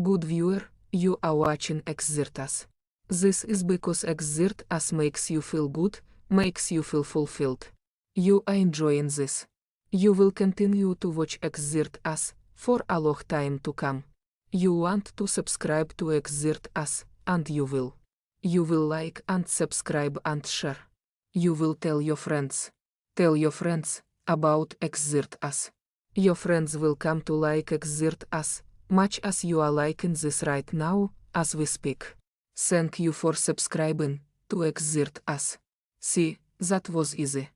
Good viewer, you are watching Xirtus. This is because Xirtus makes you feel good, makes you feel fulfilled. You are enjoying this. You will continue to watch Xirtus for a long time to come. You want to subscribe to Xirtus, and you will. You will like and subscribe and share. You will tell your friends. Tell your friends about Xirtus. Your friends will come to like Xirtus, much as you are liking this right now, as we speak. Thank you for subscribing to Xirtus. See, that was easy.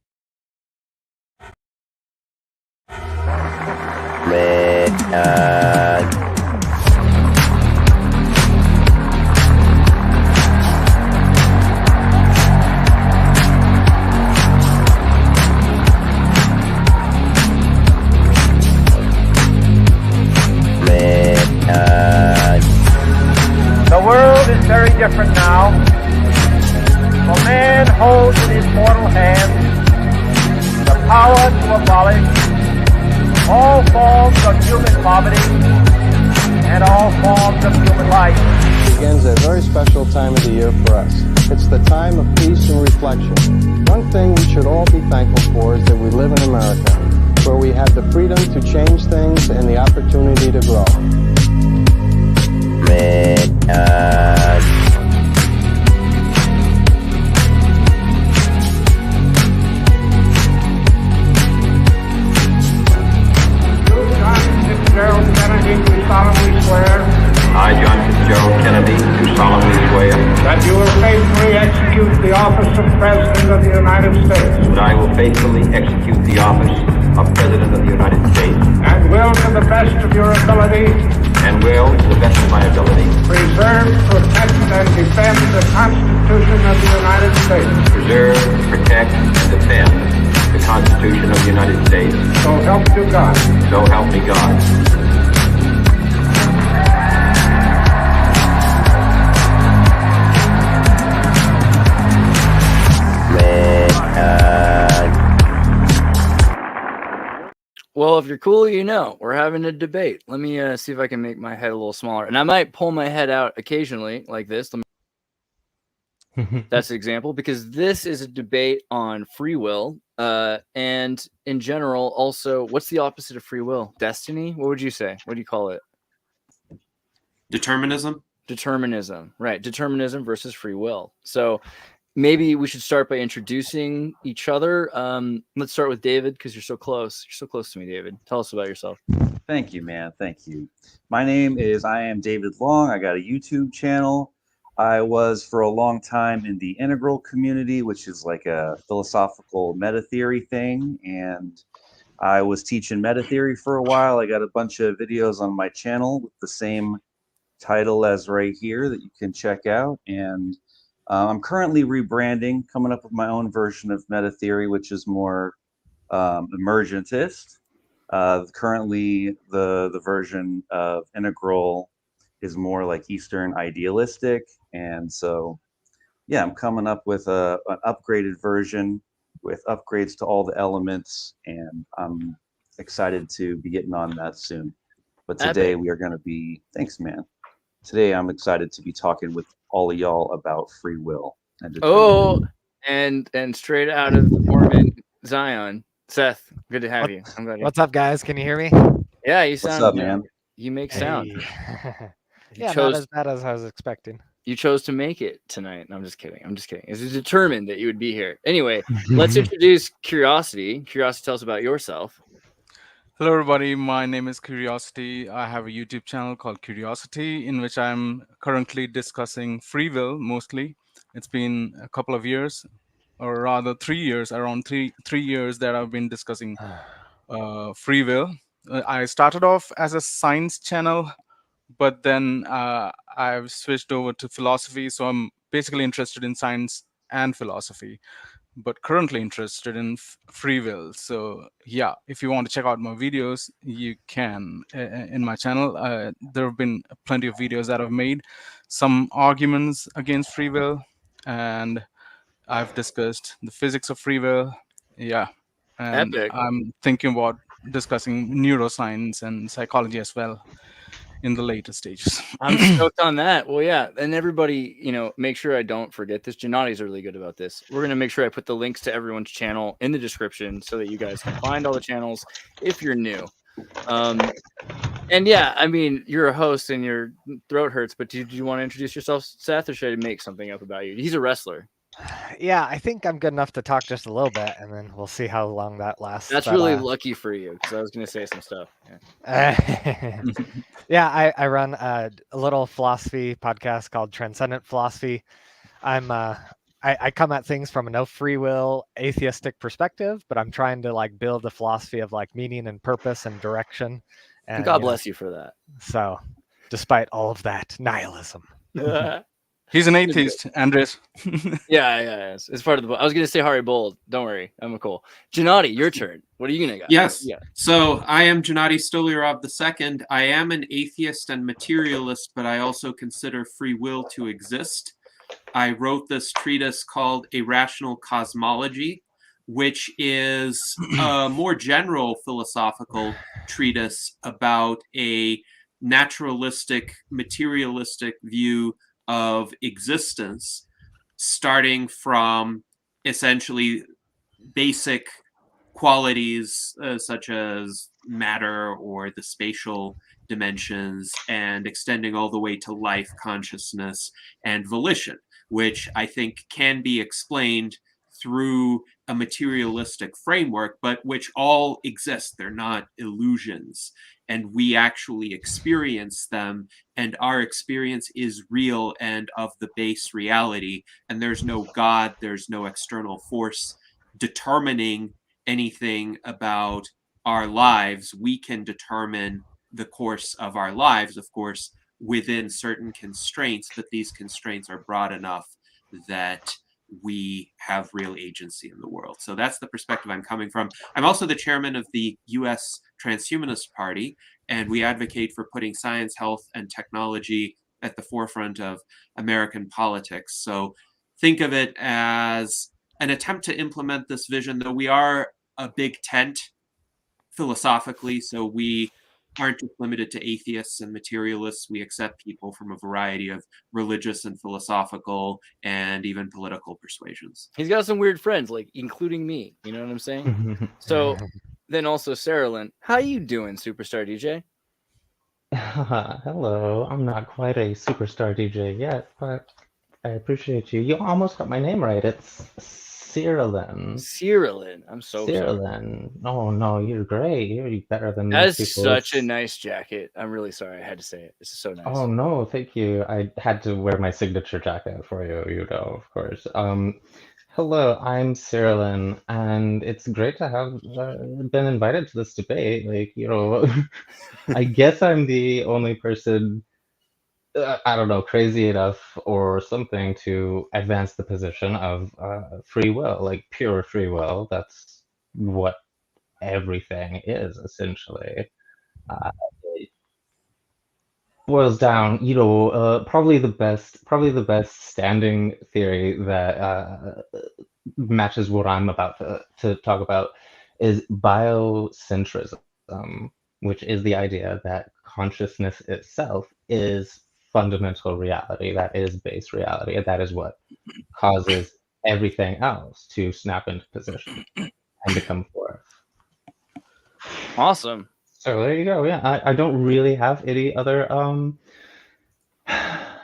The world is very different now. For man holds in his mortal hand the power to abolish all forms of human poverty and all forms of human life. Begins a very special time of the year for us. It's the time of peace and reflection. One thing we should all be thankful for is that we live in America, where we have the freedom to change things and the opportunity to grow. I, John Fitzgerald Kennedy, do solemnly swear that you will faithfully execute the office of President of the United States that I will faithfully execute the office of President of the United States and will, to the best of your ability, and will, to the best of my ability, preserve, protect, and defend the Constitution of the United States. preserve, protect, and defend the Constitution of the United States. So help you God. So help me God. Well, if you're cool, you know, we're having a debate. Let me see if I can make my head a little smaller. And I might pull my head out occasionally like this. That's an example, because this is a debate on free will. And in general, also, what's the opposite of free will? Destiny? What would you say? What do you call it? Determinism? Determinism, right. Determinism versus free will. So maybe we should start by introducing each other. Let's start with David, because you're so close. You're so close to me, David. Tell us about yourself. Thank you, man. Thank you. My name is I am David Long. I got a YouTube channel. I was for a long time in the integral community, which is like a philosophical meta theory thing. And I was teaching meta theory for a while. I got a bunch of videos on my channel with the same title as right here that you can check out. And I'm currently rebranding, coming up with my own version of meta theory, which is more emergentist. Currently, the version of integral is more like Eastern idealistic. And so, yeah, I'm coming up with an upgraded version with upgrades to all the elements. And I'm excited to be getting on that soon. But today we are going to be, thanks, man. Today I'm excited to be talking with all of y'all about free will. And straight out of Mormon Zion, Seth, good to have you. I'm glad. What's up, guys? Can you hear me? Yeah, you sound. What's up, man? You make sound. Yeah, not as bad as I was expecting. You chose to make it tonight. No, I'm just kidding. I'm just kidding. It's determined that you would be here. Anyway, let's introduce Curiosity. Curiosity, tell us about yourself. Hello, everybody. My name is Curiosity. I have a YouTube channel called Curiosity, in which I'm currently discussing free will mostly. It's been a couple of years, or rather 3 years, around three years that I've been discussing free will. I started off as a science channel, but then I've switched over to philosophy. So I'm basically interested in science and philosophy, but currently interested in free will. So yeah, if you want to check out my videos, you can in my channel. There have been plenty of videos that I've made, some arguments against free will, and I've discussed the physics of free will. Yeah, and Epic. I'm thinking about discussing neuroscience and psychology as well. in the later stages. I'm stoked on that. Well, yeah, and everybody, make sure I don't forget this. Gennadi's really good about this. We're gonna make sure I put the links to everyone's channel in the description so that you guys can find all the channels if you're new. And yeah, I mean, you're a host and your throat hurts, but did you want to introduce yourself, Seth, or should I make something up about you? He's a wrestler. Yeah, I think I'm good enough to talk just a little bit, and then we'll see how long that lasts. That's really lucky for you, because I was going to say some stuff. Yeah, yeah, I run a little philosophy podcast called Transcendent Philosophy. I come at things from a no free will atheistic perspective, but I'm trying to like build a philosophy of like meaning and purpose and direction. And God bless you for that. So, despite all of that nihilism. He's an atheist, Andreas. Yeah. It's part of the book. I was going to say Harry Bold. Don't worry. I'm cool. Gennadi, your turn. What are you going to go? Yes. Yeah. So I am Gennadi Stolyarov II. I am an atheist and materialist, but I also consider free will to exist. I wrote this treatise called A Rational Cosmology, which is a more general philosophical treatise about a naturalistic, materialistic view of existence, starting from essentially basic qualities such as matter or the spatial dimensions, and extending all the way to life, consciousness, and volition, which I think can be explained through a materialistic framework, but which all exist. They're not illusions, and we actually experience them, and our experience is real and of the base reality, and there's no God, there's no external force determining anything about our lives. We can determine the course of our lives, of course, within certain constraints, but these constraints are broad enough that we have real agency in the world. So that's the perspective I'm coming from. I'm also the chairman of the U.S. Transhumanist Party, and we advocate for putting science, health, and technology at the forefront of American politics. So think of it as an attempt to implement this vision, though we are a big tent philosophically, so we aren't just limited to atheists and materialists. We accept people from a variety of religious and philosophical and even political persuasions. He's got some weird friends, like including me. You know what I'm saying? So then also, Sarah-Lynn, how you doing, Superstar DJ? Hello. I'm not quite a superstar DJ yet, but I appreciate you. You almost got my name right. It's Cyrillin. Cyrillin. I'm so Cyrillin. Oh no, you're great. You're better than most people. That's such a nice jacket. I'm really sorry. I had to say it. This is so nice. Oh no, thank you. I had to wear my signature jacket for you, of course. Hello, I'm Cyrillin, and it's great to have been invited to this debate. Like, I guess I'm the only person, I don't know, crazy enough or something to advance the position of free will, like pure free will. That's what everything is, essentially. It boils down, probably the best standing theory that matches what I'm about to talk about is biocentrism, which is the idea that consciousness itself is fundamental reality, that is base reality, and that is what causes everything else to snap into position and to come forth. Awesome. So there you go. Yeah, I don't really have any other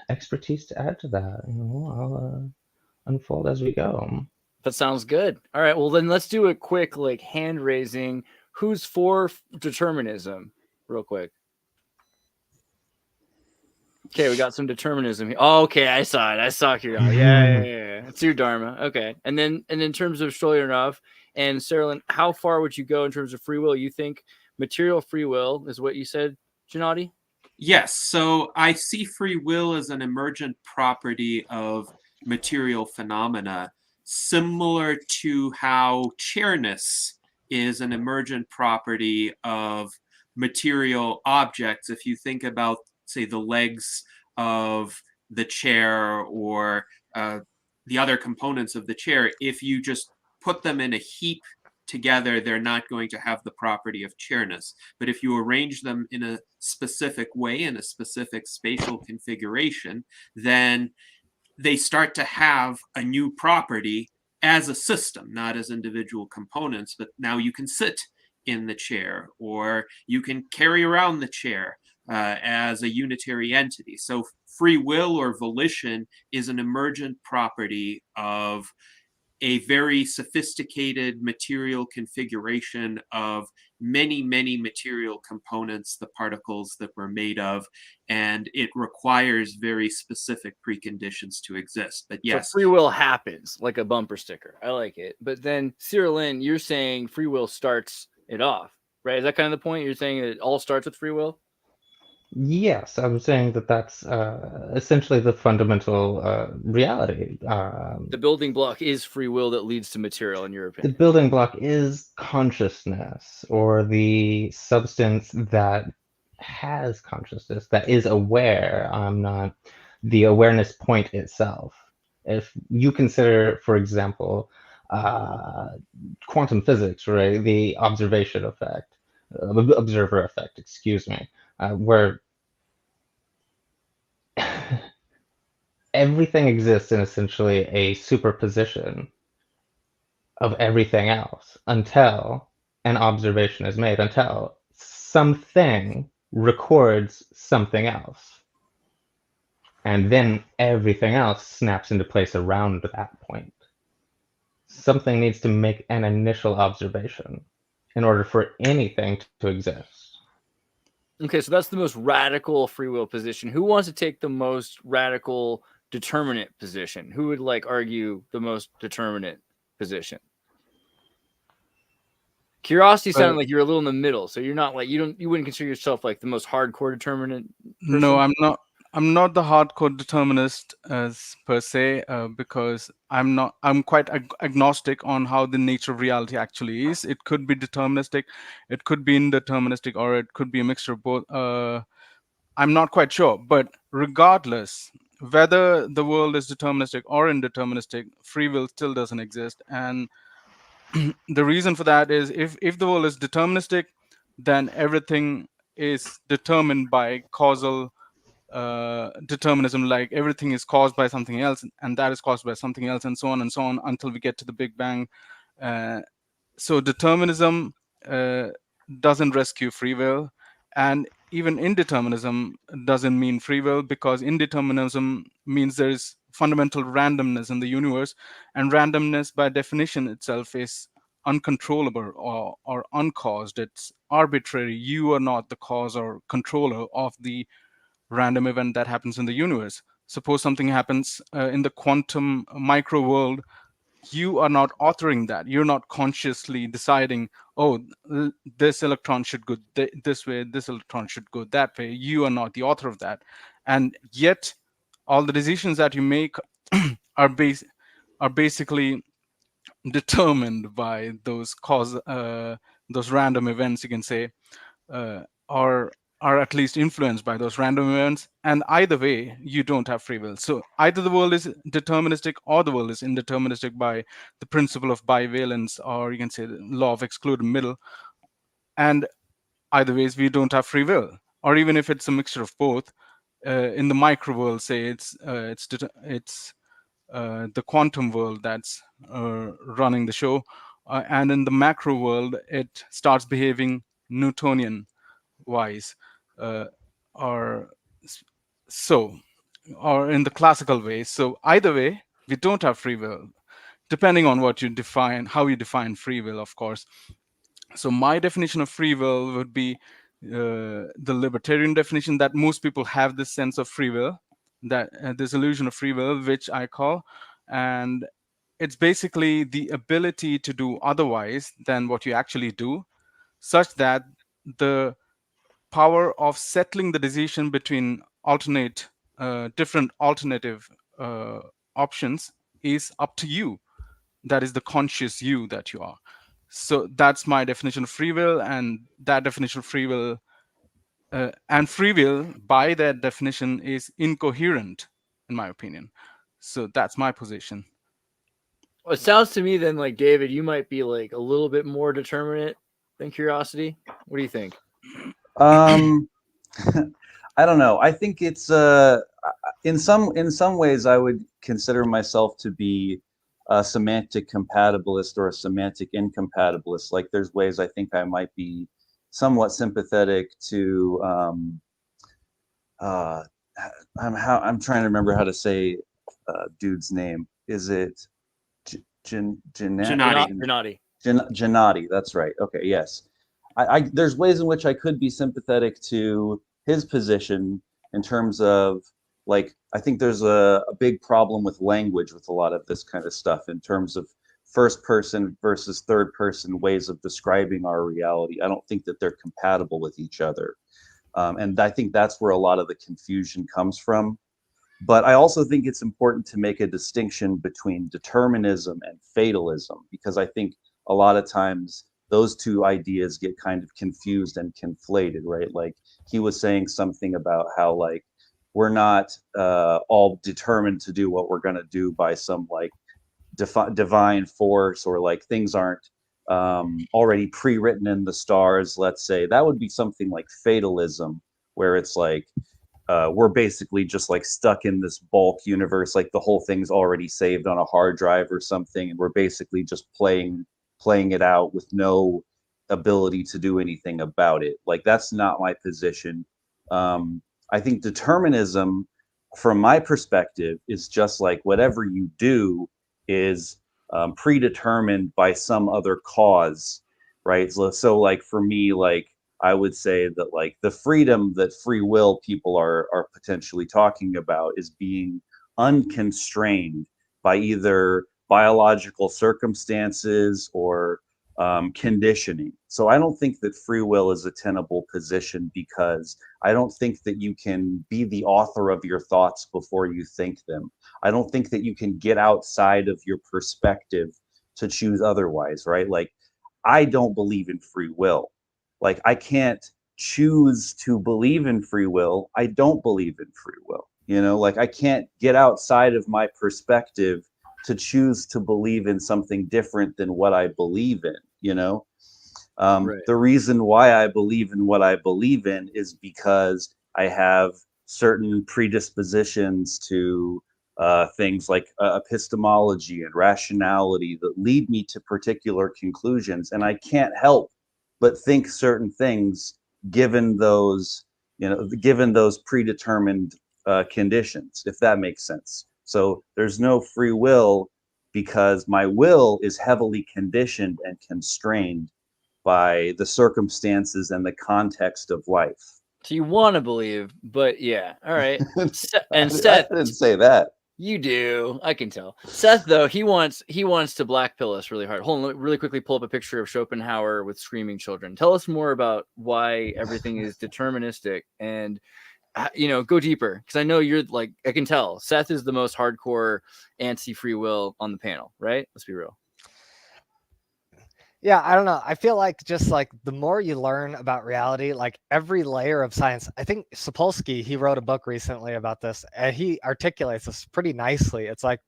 expertise to add to that. I'll unfold as we go. That sounds good. All right, well then let's do a quick hand raising. Who's for determinism? Real quick. Okay, we got some determinism here. Oh, okay, I saw it. I saw it. Yeah. It's your dharma. Okay, and then in terms of Stolyarov and Sarah-Lynn, how far would you go in terms of free will? You think material free will is what you said, Gennadi? Yes. So I see free will as an emergent property of material phenomena, similar to how chairness is an emergent property of material objects. If you think about, say, the legs of the chair or the other components of the chair, if you just put them in a heap together, they're not going to have the property of chairness. But if you arrange them in a specific way, in a specific spatial configuration, then they start to have a new property as a system, not as individual components, but now you can sit in the chair, or you can carry around the chair as a unitary entity. So free will or volition is an emergent property of a very sophisticated material configuration of many, many material components, the particles that we're made of, and it requires very specific preconditions to exist. But yes. So free will happens like a bumper sticker. I like it. But then, Cyril, you're saying free will starts it off, right? Is that kind of the point? You're saying it all starts with free will? Yes, I'm saying that that's essentially the fundamental reality. The building block is free will that leads to material, in your The opinion. building block is consciousness, or the substance that has consciousness, that is aware. I'm not the awareness point itself. If you consider, for example, quantum physics, right, the observation effect, observer effect, excuse me, where everything exists in essentially a superposition of everything else until an observation is made, until something records something else. And then everything else snaps into place around that point. Something needs to make an initial observation in order for anything to exist. Okay, so that's the most radical free will position. Who wants to take the most radical determinate position? Who would argue the most determinate position? Curiosity sounded like you're a little in the middle, so you're not you wouldn't consider yourself like the most hardcore determinate person? No, I'm not. I'm not the hardcore determinist as per se, because I'm quite agnostic on how the nature of reality actually is. It could be deterministic, it could be indeterministic, or it could be a mixture of both. I'm not quite sure, but regardless, whether the world is deterministic or indeterministic, free will still doesn't exist. And the reason for that is if the world is deterministic, then everything is determined by causal determinism, like everything is caused by something else, and that is caused by something else, and so on until we get to the Big Bang. So determinism doesn't rescue free will, and even indeterminism doesn't mean free will, because indeterminism means there is fundamental randomness in the universe, and randomness by definition itself is uncontrollable or uncaused. It's arbitrary. You are not the cause or controller of the random event that happens in the universe. Suppose something happens in the quantum micro world. You are not authoring that. You're not consciously deciding, oh, this electron should go this way, this electron should go that way. You are not the author of that. And yet, all the decisions that you make are basically determined by those random events, you can say, or are at least influenced by those random events. And either way, you don't have free will. So either the world is deterministic or the world is indeterministic by the principle of bivalence, or you can say the law of excluded middle. And either ways, we don't have free will. Or even if it's a mixture of both, in the micro world, say it's the quantum world that's running the show, and in the macro world, it starts behaving Newtonian wise, or in the classical way. So either way, we don't have free will, depending on what you define, how you define free will, of course. So my definition of free will would be the libertarian definition, that most people have this sense of free will, that this illusion of free will, which I call, and it's basically the ability to do otherwise than what you actually do, such that the power of settling the decision between different alternative options is up to you. That is the conscious you that you are. So that's my definition of free will, and that definition of free will, and free will by that definition is incoherent, in my opinion. So that's my position. Well, it sounds to me then like David, you might be like a little bit more determinate than curiosity. What do you think? Um, I don't know. I think it's in some ways I would consider myself to be a semantic compatibilist or a semantic incompatibilist. Like there's ways I think I might be somewhat sympathetic to I'm trying to remember how to say dude's name. Is it Gennady. Gennady, that's right. Okay, yes. There's ways in which I could be sympathetic to his position in terms of, like, I think there's a big problem with language with a lot of this kind of stuff in terms of first person versus third person ways of describing our reality. I don't think that they're compatible with each other. And I think that's where a lot of the confusion comes from. But I also think it's important to make a distinction between determinism and fatalism, because I think a lot of times those two ideas get kind of confused and conflated, right? Like he was saying something about how like we're not all determined to do what we're going to do by some like divine force, or like things aren't already pre-written in the stars, let's say. That would be something like fatalism, where it's like we're basically just like stuck in this bulk universe, like the whole thing's already saved on a hard drive or something, and we're basically just playing it out with no ability to do anything about it. Like that's not my position. I think determinism, from my perspective, is just like whatever you do is predetermined by some other cause, right? So like for me, like I would say that like the freedom that free will people are potentially talking about is being unconstrained by either biological circumstances or conditioning. So I don't think that free will is a tenable position, because I don't think that you can be the author of your thoughts before you think them. I don't think that you can get outside of your perspective to choose otherwise, right? Like I don't believe in free will. Like I can't choose to believe in free will. I don't believe in free will. You know, like I can't get outside of my perspective to choose to believe in something different than what I believe in, you know? Right. The reason why I believe in what I believe in is because I have certain predispositions to things like epistemology and rationality that lead me to particular conclusions, and I can't help but think certain things given those, you know, given those predetermined conditions, if that makes sense. So there's no free will because my will is heavily conditioned and constrained by the circumstances and the context of life. So you want to believe, but yeah, all right. And I Seth, didn't say that. you do. I can tell. Seth, though, he wants to black pill us really hard. Hold on, let me really quickly pull up a picture of Schopenhauer with screaming children. Tell us more about why everything is deterministic, and you know, go deeper, because I know you're like, I can tell Seth is the most hardcore anti-free will on the panel, right? Let's be real. Yeah, I don't know. I feel like just like the more you learn about reality, like every layer of science, I think Sapolsky, he wrote a book recently about this, and he articulates this pretty nicely. It's like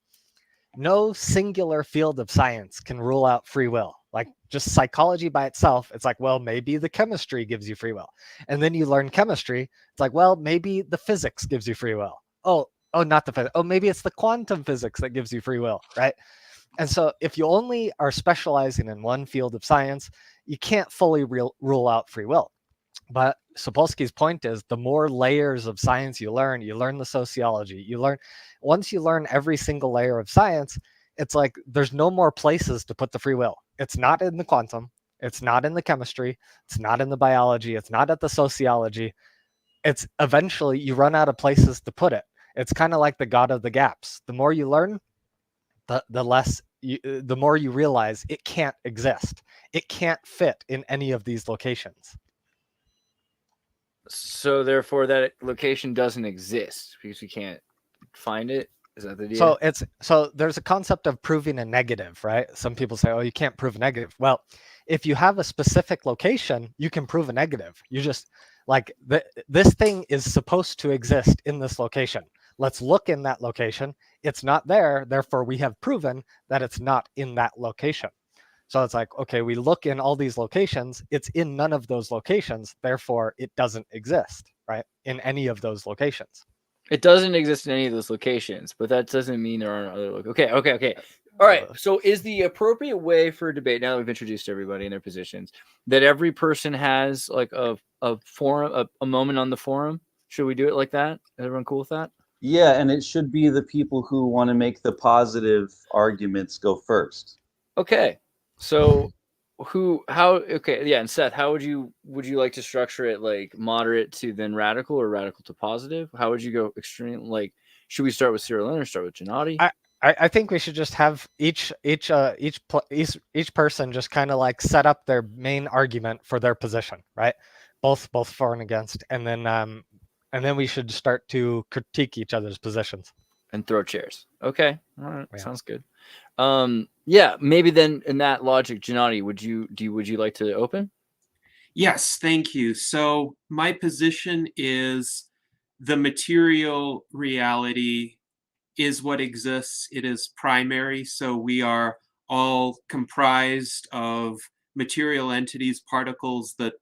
no singular field of science can rule out free will. Like just psychology by itself, it's like, well, maybe the chemistry gives you free will. And then you learn chemistry, it's like, well, maybe the physics gives you free will. Oh, not the physics. Oh, maybe it's the quantum physics that gives you free will, right? And so if you only are specializing in one field of science, you can't fully rule out free will. But Sapolsky's point is the more layers of science you learn the sociology, once you learn every single layer of science, it's like there's no more places to put the free will. It's not in the quantum, it's not in the chemistry, it's not in the biology, it's not at the sociology. It's eventually you run out of places to put it. It's kind of like the God of the gaps. The more you learn, the less the more you realize it can't exist. It can't fit in any of these locations. So therefore that location doesn't exist because we can't find it. Is that the idea? So there's a concept of proving a negative, right? Some people say, oh, you can't prove a negative. Well, if you have a specific location, you can prove a negative. You just like this thing is supposed to exist in this location. Let's look in that location. It's not there. Therefore, we have proven that it's not in that location. So it's like, okay, we look in all these locations. It's in none of those locations. Therefore, it doesn't exist, right? In any of those locations. It doesn't exist in any of those locations, but that doesn't mean there aren't other locations. Okay. All right. So is the appropriate way for debate, now that we've introduced everybody in their positions, that every person has like a forum, a moment on the forum? Should we do it like that? Is everyone cool with that? Yeah, and it should be the people who want to make the positive arguments go first. Okay. So and Seth, how would you like to structure it, like moderate to then radical or radical to positive? How would you go extreme? Like, should we start with Cyril or start with Gennady? I think we should just have each person just kind of like set up their main argument for their position, right? Both for and against, and then we should start to critique each other's positions and throw chairs. Okay, all right, sounds good. Yeah, maybe then in that logic, Gennady, would you like to open? Yes, thank you. So my position is the material reality is what exists. It is primary. So we are all comprised of material entities, particles that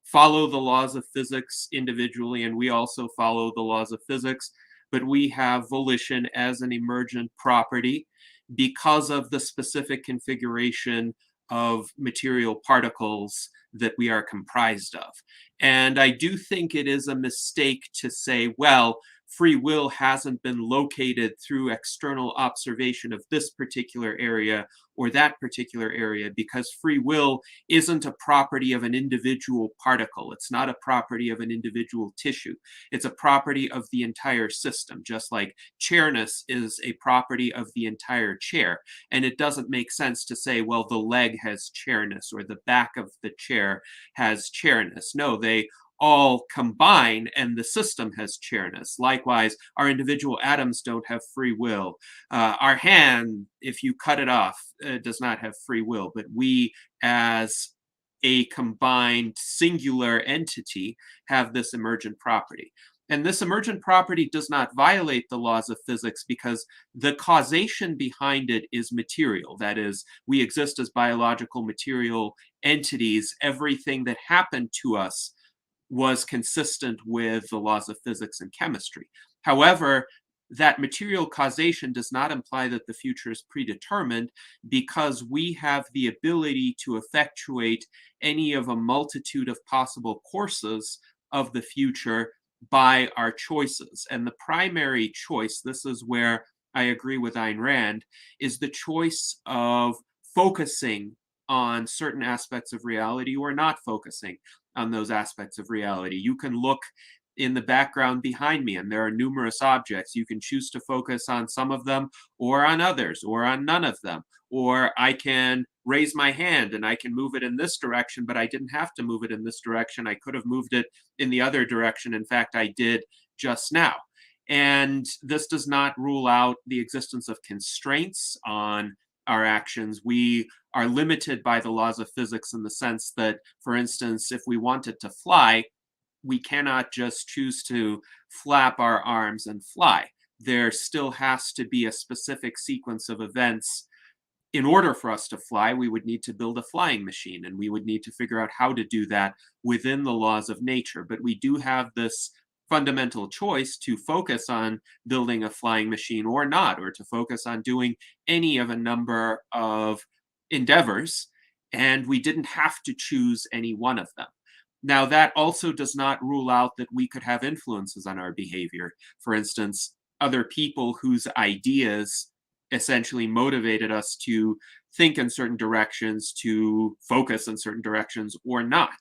follow the laws of physics individually, and we also follow the laws of physics, but we have volition as an emergent property because of the specific configuration of material particles that we are comprised of. And I do think it is a mistake to say, well, free will hasn't been located through external observation of this particular area or that particular area, because free will isn't a property of an individual particle. It's not a property of an individual tissue. It's a property of the entire system, just like chairness is a property of the entire chair. And it doesn't make sense to say, well, the leg has chairness or the back of the chair has chairness. No, they all combine and the system has chairness. Likewise, our individual atoms don't have free will. Our hand, if you cut it off, does not have free will, but we as a combined singular entity have this emergent property. And this emergent property does not violate the laws of physics because the causation behind it is material. That is, we exist as biological material entities. Everything that happened to us was consistent with the laws of physics and chemistry. However, that material causation does not imply that the future is predetermined, because we have the ability to effectuate any of a multitude of possible courses of the future by our choices. And the primary choice, this is where I agree with Ayn Rand, is the choice of focusing on certain aspects of reality or not focusing on those aspects of reality. You can look in the background behind me and there are numerous objects. You can choose to focus on some of them or on others or on none of them. Or I can raise my hand and I can move it in this direction, but I didn't have to move it in this direction. I could have moved it in the other direction. In fact, I did just now. And this does not rule out the existence of constraints on our actions. We are limited by the laws of physics in the sense that, for instance, if we wanted to fly, we cannot just choose to flap our arms and fly. There still has to be a specific sequence of events. In order for us to fly, we would need to build a flying machine, and we would need to figure out how to do that within the laws of nature. But we do have this fundamental choice to focus on building a flying machine or not, or to focus on doing any of a number of endeavors, and we didn't have to choose any one of them. Now, that also does not rule out that we could have influences on our behavior. For instance, other people whose ideas essentially motivated us to think in certain directions, to focus in certain directions, or not.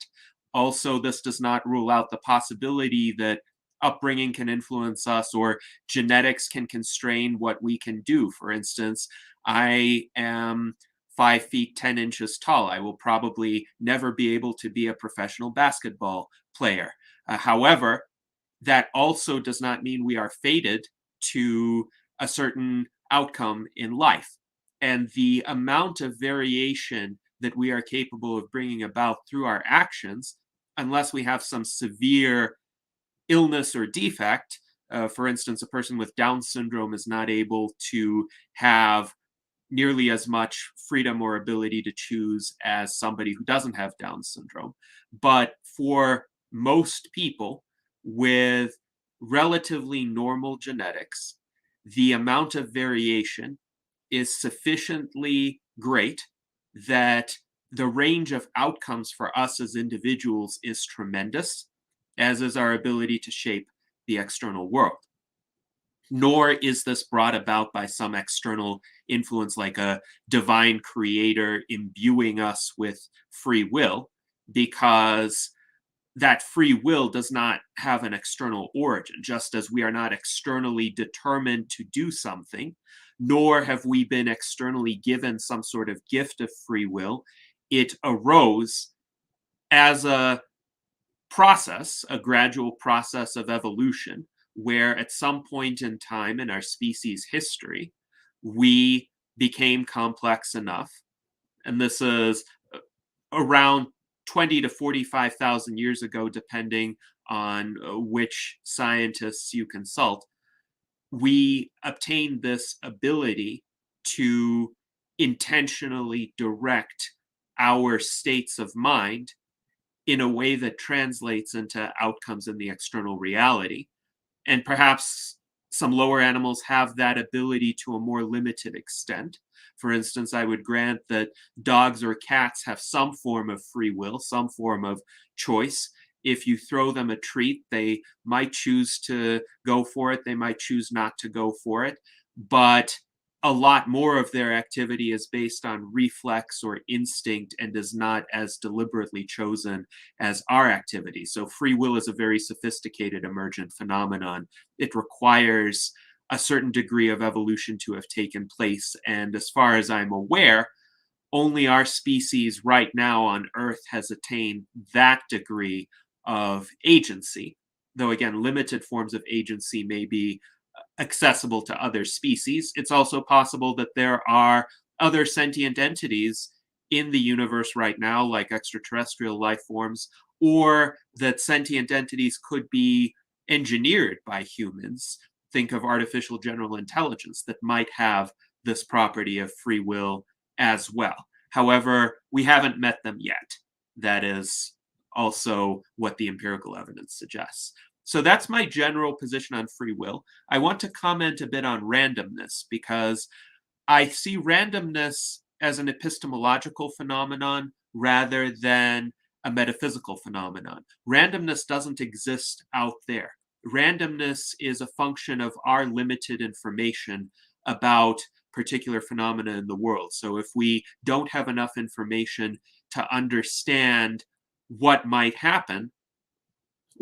Also, this does not rule out the possibility that upbringing can influence us or genetics can constrain what we can do. For instance, I am 5 feet 10 inches tall. I will probably never be able to be a professional basketball player. However, that also does not mean we are fated to a certain outcome in life. And the amount of variation that we are capable of bringing about through our actions, unless we have some severe illness or defect, For instance, a person with Down syndrome is not able to have nearly as much freedom or ability to choose as somebody who doesn't have Down syndrome. But for most people with relatively normal genetics, the amount of variation is sufficiently great that the range of outcomes for us as individuals is tremendous, as is our ability to shape the external world. Nor is this brought about by some external influence like a divine creator imbuing us with free will, because that free will does not have an external origin, just as we are not externally determined to do something, nor have we been externally given some sort of gift of free will. It arose as a process, a gradual process of evolution, where at some point in time in our species history, we became complex enough, and this is around 20 to 45,000 years ago, depending on which scientists you consult, we obtained this ability to intentionally direct our states of mind in a way that translates into outcomes in the external reality. And perhaps some lower animals have that ability to a more limited extent. For instance, I would grant that dogs or cats have some form of free will, some form of choice. If you throw them a treat, they might choose to go for it. They might choose not to go for it. But a lot more of their activity is based on reflex or instinct and is not as deliberately chosen as our activity. So free will is a very sophisticated emergent phenomenon. It requires a certain degree of evolution to have taken place. And as far as I'm aware, only our species right now on Earth has attained that degree of agency. Though again, limited forms of agency may be accessible to other species. It's also possible that there are other sentient entities in the universe right now, like extraterrestrial life forms, or that sentient entities could be engineered by humans. Think of artificial general intelligence that might have this property of free will as well. However, we haven't met them yet. That is also what the empirical evidence suggests. So that's my general position on free will. I want to comment a bit on randomness, because I see randomness as an epistemological phenomenon rather than a metaphysical phenomenon. Randomness doesn't exist out there. Randomness is a function of our limited information about particular phenomena in the world. So if we don't have enough information to understand what might happen,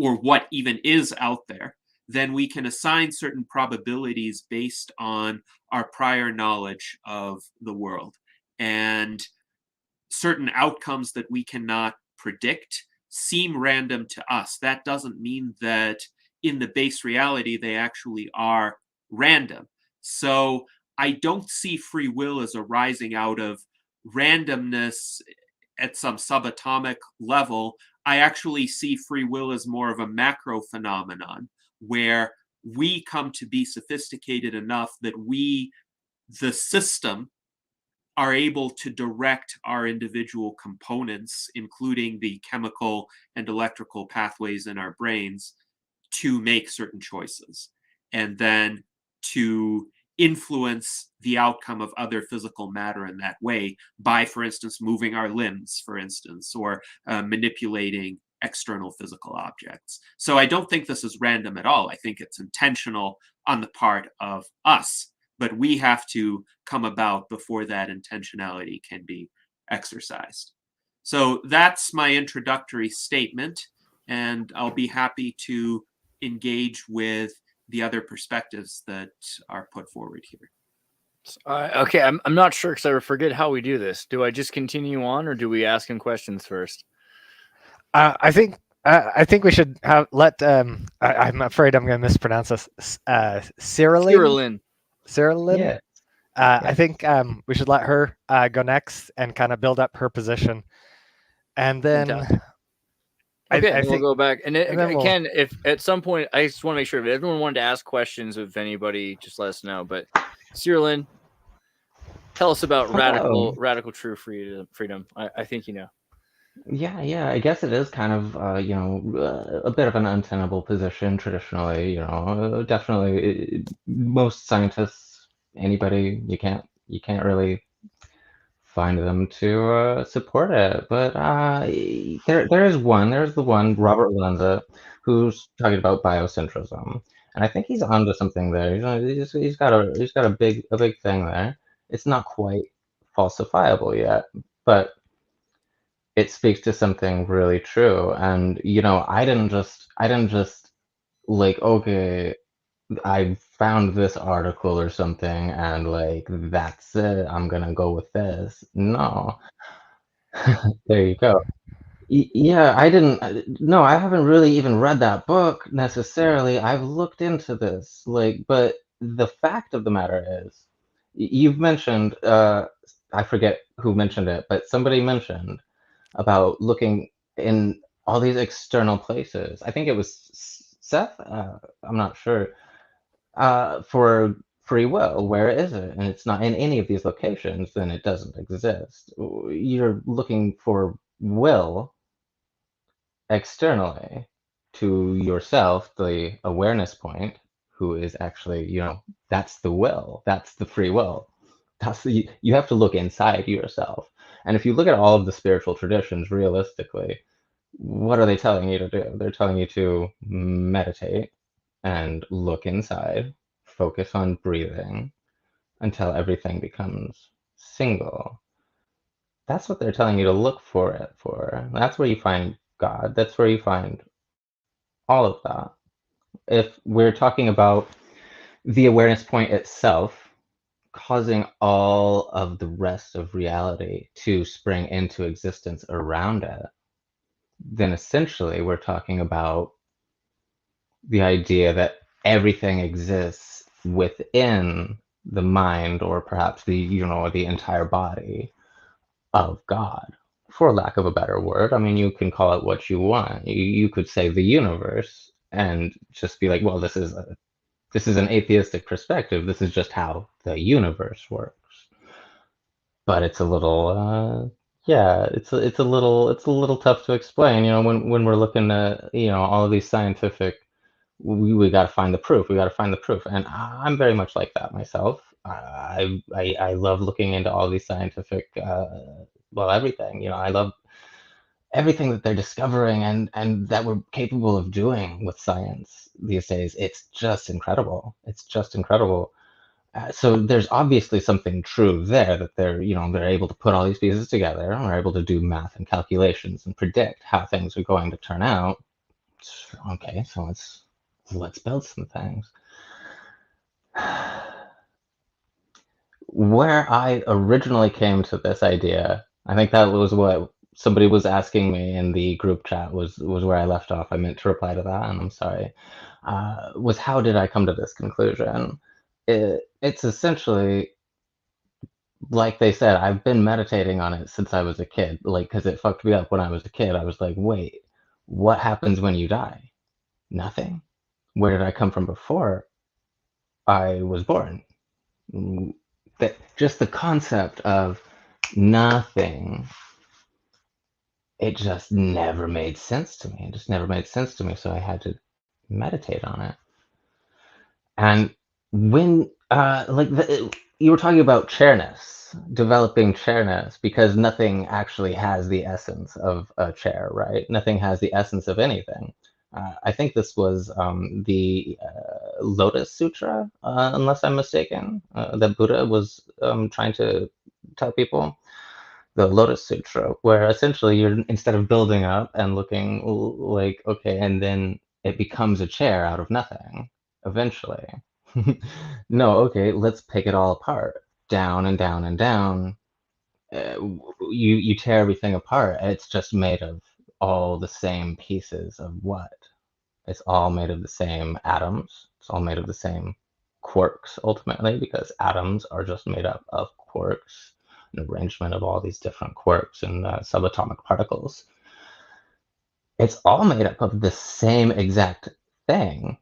or what even is out there, then we can assign certain probabilities based on our prior knowledge of the world. And certain outcomes that we cannot predict seem random to us. That doesn't mean that in the base reality they actually are random. So I don't see free will as arising out of randomness at some subatomic level. I actually see free will as more of a macro phenomenon, where we come to be sophisticated enough that we, the system, are able to direct our individual components, including the chemical and electrical pathways in our brains, to make certain choices, and then to influence the outcome of other physical matter in that way by, for instance, moving our limbs, for instance, or manipulating external physical objects. So I don't think this is random at all. I think it's intentional on the part of us, but we have to come about before that intentionality can be exercised. So that's my introductory statement, and I'll be happy to engage with the other perspectives that are put forward here. Okay, I'm not sure, because I forget how we do this. Do I just continue on, or do we ask him questions first? I think we should let. I'm afraid I'm going to mispronounce this. Cyrilin. Yeah. I think we should let her go next and kind of build up her position, and then Fantastic. Okay, I then we'll think, go back. And and then we'll. again, if at some point, I just want to make sure if everyone wanted to ask questions, if anybody, just let us know. But Cyril, tell us about Hello. radical true freedom. I think you know. Yeah. I guess it is kind of, a bit of an untenable position traditionally. Definitely, most scientists, anybody, you can't really find them to support it. But there's the one, Robert Lanza, who's talking about biocentrism, and I think he's onto something there. He's got a big thing there. It's not quite falsifiable yet, but it speaks to something really true. And I didn't just like, okay, I found this article or something and like that's it, I'm gonna go with this. No. There you go. Yeah, I didn't. No, I haven't really even read that book necessarily. I've looked into this, like, but the fact of the matter is, you've mentioned, I forget who mentioned it, but somebody mentioned about looking in all these external places. I think it was Seth. I'm not sure. For free will, where is it? And it's not in any of these locations, then it doesn't exist. You're looking for will externally to yourself, the awareness point, who is actually, that's the will, that's the free will. You have to look inside yourself. And if you look at all of the spiritual traditions realistically, what are they telling you to do? They're telling you to meditate and look inside, focus on breathing until everything becomes single. That's what they're telling you to look for it for. That's where you find God. That's where you find all of that. If we're talking about the awareness point itself causing all of the rest of reality to spring into existence around it, then essentially we're talking about the idea that everything exists within the mind, or perhaps the entire body of God, for lack of a better word. I mean, you can call it what you want. You could say the universe and just be like, well, this is an atheistic perspective. This is just how the universe works. But it's a little, yeah, it's a little tough to explain. When we're looking at all of these scientific, we got to find the proof. We got to find the proof, and I'm very much like that myself. I love looking into all these scientific, well, everything. I love everything that they're discovering and that we're capable of doing with science these days. It's just incredible. It's just incredible. So there's obviously something true there, that they're able to put all these pieces together and are able to do math and calculations and predict how things are going to turn out. Okay, so let's build some things. Where I originally came to this idea, I think that was what somebody was asking me in the group chat, was where I left off. I meant to reply to that, and I'm sorry. Was how did I come to this conclusion? It's essentially, like they said, I've been meditating on it since I was a kid, like, because it fucked me up when I was a kid. I was like, wait, what happens when you die? Nothing. Where did I come from before I was born? That just the concept of nothing, it just never made sense to me. It just never made sense to me. So I had to meditate on it. And when, you were talking about chairness, developing chairness, because nothing actually has the essence of a chair, right? Nothing has the essence of anything. I think this was the Lotus Sutra, unless I'm mistaken, that Buddha was trying to tell people. The Lotus Sutra, where essentially you're, instead of building up and looking like, okay, and then it becomes a chair out of nothing eventually. No, okay, let's pick it all apart, down and down and down. You tear everything apart. It's just made of all the same pieces of what? It's all made of the same atoms. It's all made of the same quarks, ultimately, because atoms are just made up of quarks, an arrangement of all these different quarks and subatomic particles. It's all made up of the same exact thing,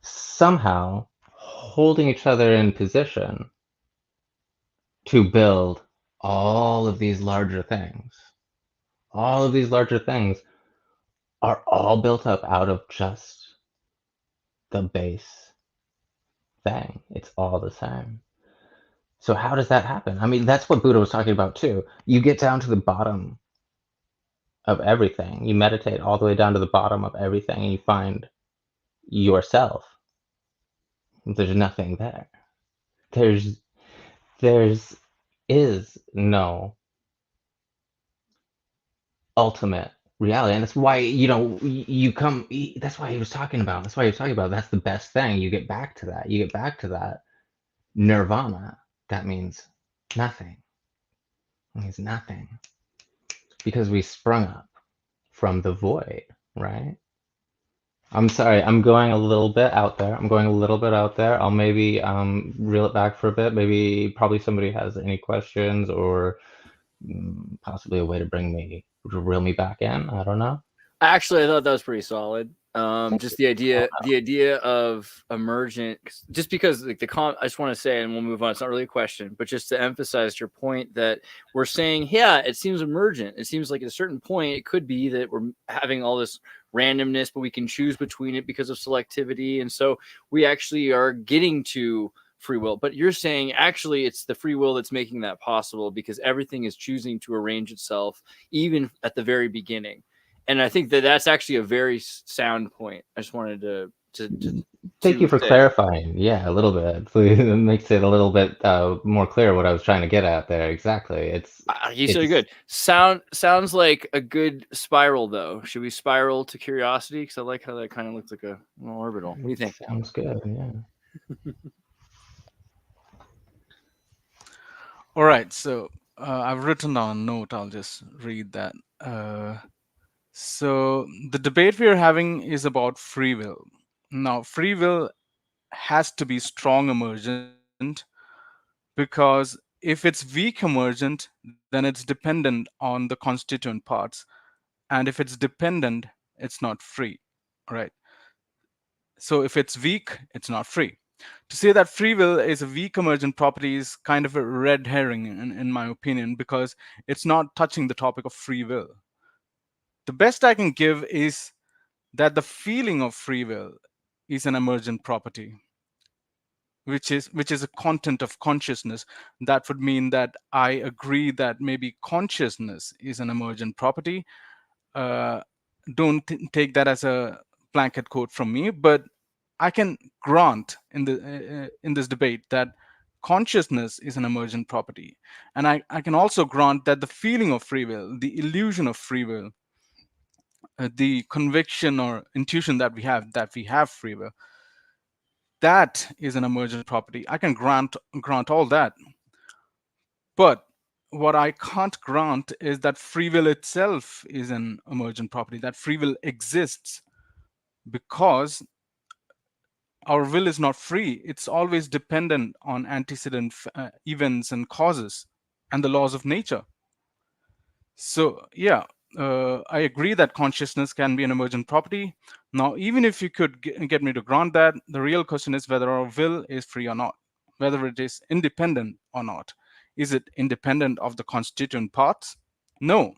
somehow holding each other in position to build all of these larger things. All of these larger things are all built up out of just the base thing. It's all the same. So how does that happen? I mean, that's what Buddha was talking about too. You get down to the bottom of everything. You meditate all the way down to the bottom of everything and you find yourself. There's nothing there. There's is no ultimate reality, and that's why you come. That's why he was talking about. That's why he was talking about. That's the best thing. You get back to that. You get back to that nirvana. That means nothing. It means nothing because we sprung up from the void, right? I'm sorry, I'm going a little bit out there. I'll maybe reel it back for a bit. Probably somebody has any questions or possibly a way to reel me back in. I don't know. Actually, I thought that was pretty solid. Just the idea of emergent, just because like I just want to say, and we'll move on. It's not really a question, but just to emphasize your point that we're saying, yeah, it seems emergent. It seems like at a certain point, it could be that we're having all this randomness, but we can choose between it because of selectivity. And so we actually are getting to free will. But you're saying actually it's the free will that's making that possible because everything is choosing to arrange itself, even at the very beginning. And I think that that's actually a very sound point. I just wanted to thank you for clarifying. Yeah, a little bit. It makes it a little bit more clear what I was trying to get at there. Exactly. He's so good. Sounds like a good spiral, though. Should we spiral to curiosity? Because I like how that kind of looks like a little orbital. What do you think? Sounds good. Yeah. All right. So I've written down a note. I'll just read that. So the debate we are having is about free will. Now, free will has to be strong emergent because if it's weak emergent, then it's dependent on the constituent parts. And if it's dependent, it's not free, right? So if it's weak, it's not free. To say that free will is a weak emergent property is kind of a red herring, in my opinion, because it's not touching the topic of free will. The best I can give is that the feeling of free will is an emergent property, which is a content of consciousness. That would mean that I agree that maybe consciousness is an emergent property. Don't take that as a blanket quote from me, but I can grant in this debate that consciousness is an emergent property, and I can also grant that the feeling of free will, the illusion of free will, the conviction or intuition that we have free will, that is an emergent property. I can grant all that. But what I can't grant is that free will itself is an emergent property, that free will exists, because our will is not free. It's always dependent on antecedent events and causes and the laws of nature. So yeah, I agree that consciousness can be an emergent property. Now, even if you could get me to grant that, the real question is whether our will is free or not, whether it is independent or not. Is it independent of the constituent parts? No.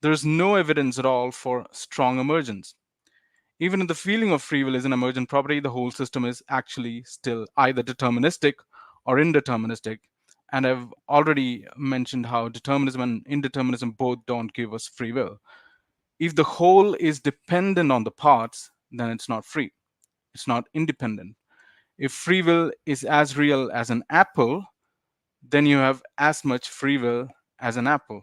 There's no evidence at all for strong emergence. Even if the feeling of free will is an emergent property, the whole system is actually still either deterministic or indeterministic. And I've already mentioned how determinism and indeterminism both don't give us free will. If the whole is dependent on the parts, then it's not free. It's not independent. If free will is as real as an apple, then you have as much free will as an apple.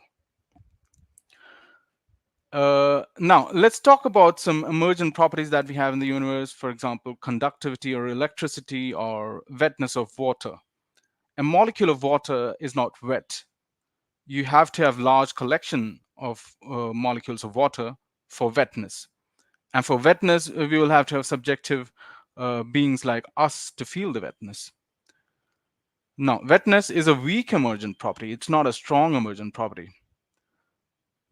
Now, let's talk about some emergent properties that we have in the universe. For example, conductivity or electricity or wetness of water. A molecule of water is not wet. You have to have large collection of molecules of water for wetness. And for wetness, we will have to have subjective beings like us to feel the wetness. Now, wetness is a weak emergent property. It's not a strong emergent property.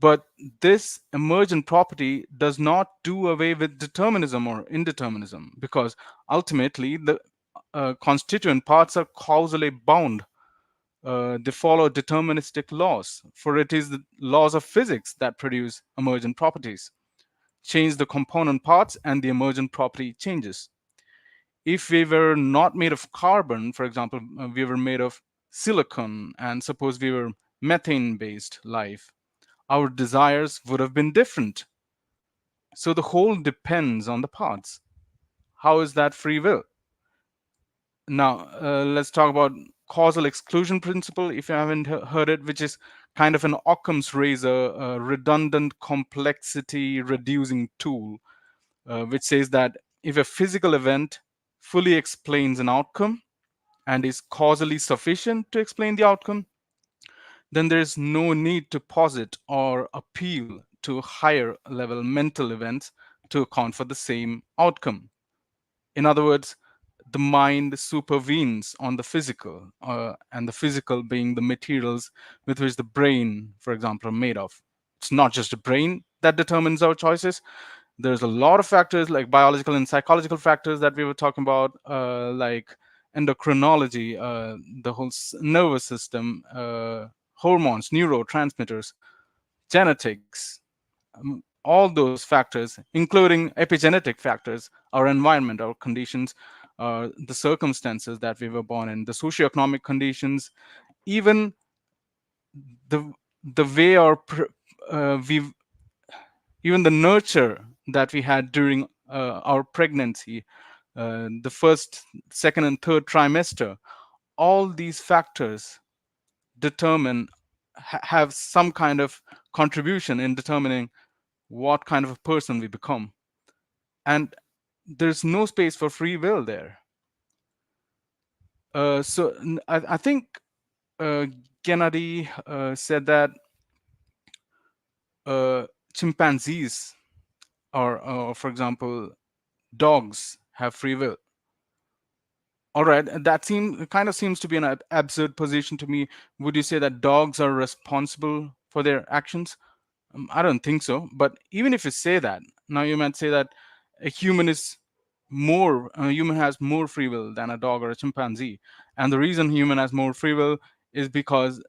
But this emergent property does not do away with determinism or indeterminism, because ultimately the constituent parts are causally bound. They follow deterministic laws, for it is the laws of physics that produce emergent properties. Change the component parts and the emergent property changes. If we were not made of carbon, for example, we were made of silicon, and suppose we were methane based life, our desires would have been different. So the whole depends on the parts. How is that free will? Now, let's talk about causal exclusion principle, if you haven't heard it, which is kind of an Occam's razor, a redundant complexity reducing tool, which says that if a physical event fully explains an outcome and is causally sufficient to explain the outcome, then there is no need to posit or appeal to higher level mental events to account for the same outcome. In other words, the mind supervenes on the physical, and the physical being the materials with which the brain, for example, are made of. It's not just the brain that determines our choices. There's a lot of factors like biological and psychological factors that we were talking about, like endocrinology, the whole nervous system, hormones, neurotransmitters, genetics, all those factors, including epigenetic factors, our environment, our conditions, the circumstances that we were born in, the socioeconomic conditions, even the way we even the nurture that we had during our pregnancy, the first, second, and third trimester, all these factors determine have some kind of contribution in determining what kind of a person we become. And there's no space for free will there. I think Gennady said that chimpanzees or, for example, dogs have free will. All right, that kind of seems to be an absurd position to me. Would you say that dogs are responsible for their actions? I don't think so. But even if you say that, now you might say that a human has more free will than a dog or a chimpanzee, and the reason human has more free will is because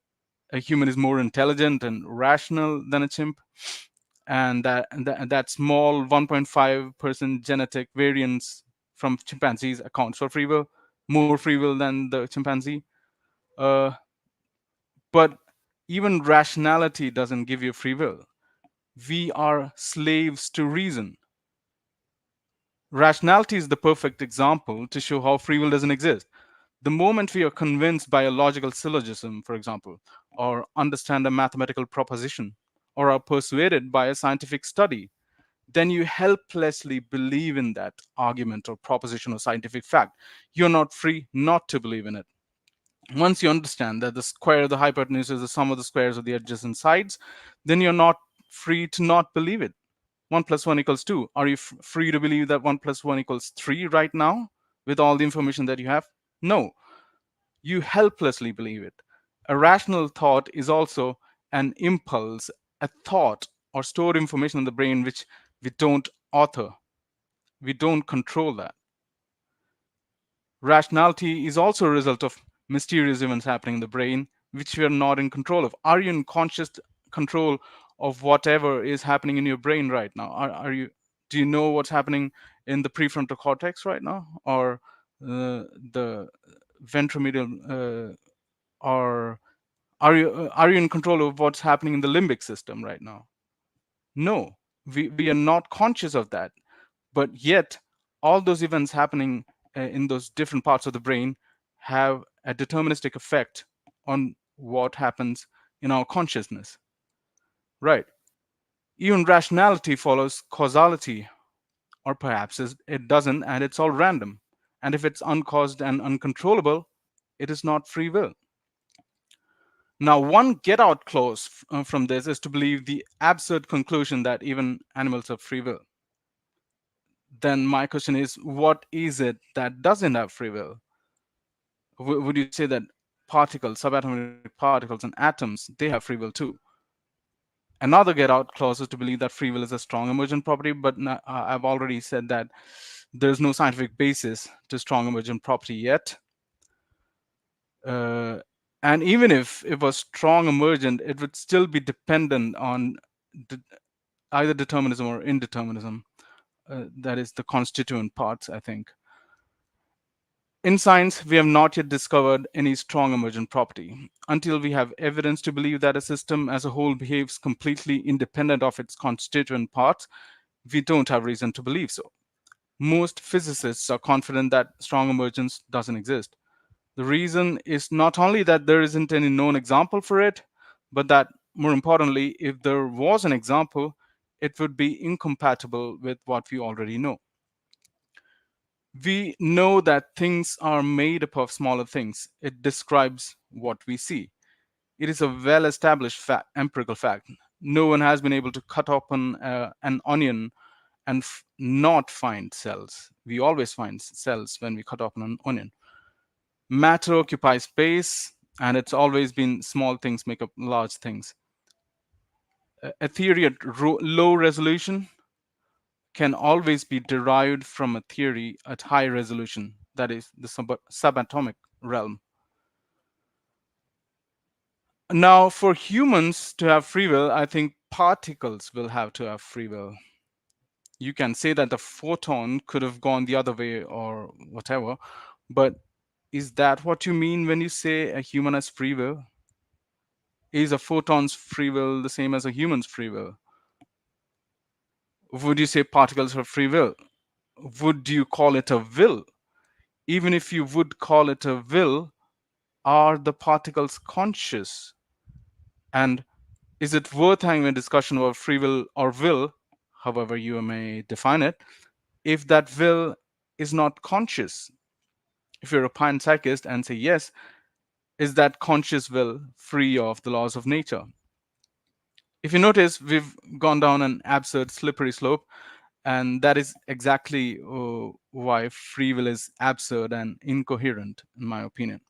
a human is more intelligent and rational than a chimp, and that small 1.5% genetic variance from chimpanzees accounts for free will, more free will than the chimpanzee. Uh, but even rationality doesn't give you free will. We are slaves to reason. Rationality is the perfect example to show how free will doesn't exist. The moment we are convinced by a logical syllogism, for example, or understand a mathematical proposition, or are persuaded by a scientific study, then you helplessly believe in that argument or proposition or scientific fact. You're not free not to believe in it. Once you understand that the square of the hypotenuse is the sum of the squares of the adjacent sides, then you're not free to not believe it. 1 plus 1 equals 2. Are you free to believe that 1 plus 1 equals 3 right now with all the information that you have? No. You helplessly believe it. A rational thought is also an impulse, a thought or stored information in the brain which we don't author. We don't control that. Rationality is also a result of mysterious events happening in the brain which we are not in control of. Are you in conscious control of whatever is happening in your brain right now? Do you know what's happening in the prefrontal cortex right now, or the ventromedial, or are you in control of what's happening in the limbic system right now? No, we are not conscious of that. But yet all those events happening in those different parts of the brain have a deterministic effect on what happens in our consciousness. Right. Even rationality follows causality, or perhaps it doesn't, and it's all random. And if it's uncaused and uncontrollable, it is not free will. Now, one get out clause from this is to believe the absurd conclusion that even animals have free will. Then my question is, what is it that doesn't have free will? Would you say that particles, subatomic particles, and atoms, they have free will too? another get out clauses to believe that free will is a strong emergent property, but I've already said that there's no scientific basis to strong emergent property yet. And even if it was strong emergent, it would still be dependent on either determinism or indeterminism. That is the constituent parts, I think. In science, we have not yet discovered any strong emergent property. Until we have evidence to believe that a system as a whole behaves completely independent of its constituent parts, we don't have reason to believe so. Most physicists are confident that strong emergence doesn't exist. The reason is not only that there isn't any known example for it, but that, more importantly, if there was an example, it would be incompatible with what we already know. We know that things are made up of smaller things. It describes what we see. It is a well-established empirical fact. No one has been able to cut open an onion and not find cells. We always find cells when we cut open an onion. Matter occupies space, and it's always been small things make up large things. A theory at low resolution can always be derived from a theory at high resolution, that is the subatomic realm. Now, for humans to have free will, I think particles will have to have free will. You can say that the photon could have gone the other way or whatever, but is that what you mean when you say a human has free will? Is a photon's free will the same as a human's free will? Would you say particles have free will? Would you call it a will? Even if you would call it a will, are the particles conscious? And is it worth having a discussion about free will or will, however you may define it, if that will is not conscious? If you're a panpsychist and say yes, is that conscious will free of the laws of nature? If you notice, we've gone down an absurd slippery slope, and that is exactly why free will is absurd and incoherent, in my opinion.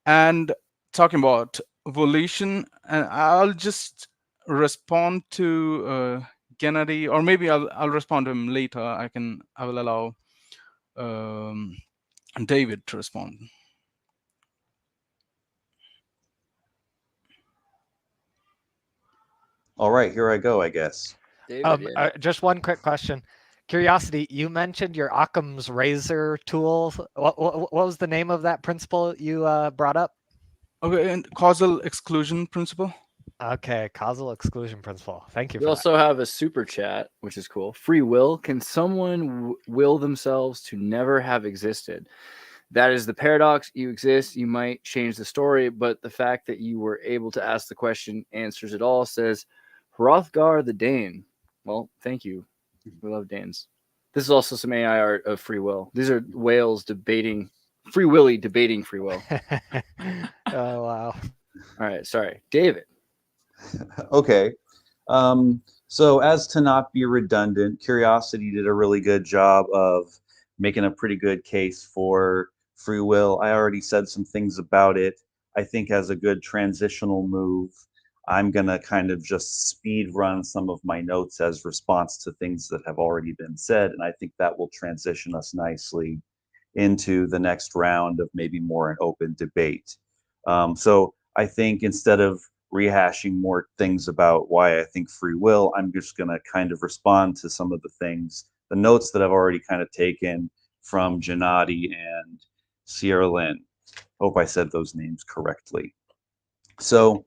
And talking about volition, and I'll just respond to Gennady, or maybe I'll respond to him later. I will allow David to respond. All right, here I go, I guess. David, Just one quick question. Curiosity, you mentioned your Occam's razor tool. What was the name of that principle you brought up? Okay, and causal exclusion principle. Okay, causal exclusion principle. Thank you. We also have a super chat, which is cool. Free will. Can someone will themselves to never have existed? That is the paradox. You exist. You might change the story, but the fact that you were able to ask the question answers it all, says Hrothgar the Dane. Well, thank you. We love Danes. This is also some AI art of free will. These are whales debating, free willy debating free will. Oh, wow. All right. Sorry. David. Okay. So as to not be redundant, Curiosity did a really good job of making a pretty good case for free will. I already said some things about it. I think as a good transitional move, I'm going to kind of just speed run some of my notes as response to things that have already been said. And I think that will transition us nicely into the next round of maybe more an open debate. So I think instead of rehashing more things about why I think free will, I'm just going to kind of respond to some of the things, the notes that I've already kind of taken from Gennady and Xirtus. Hope I said those names correctly. So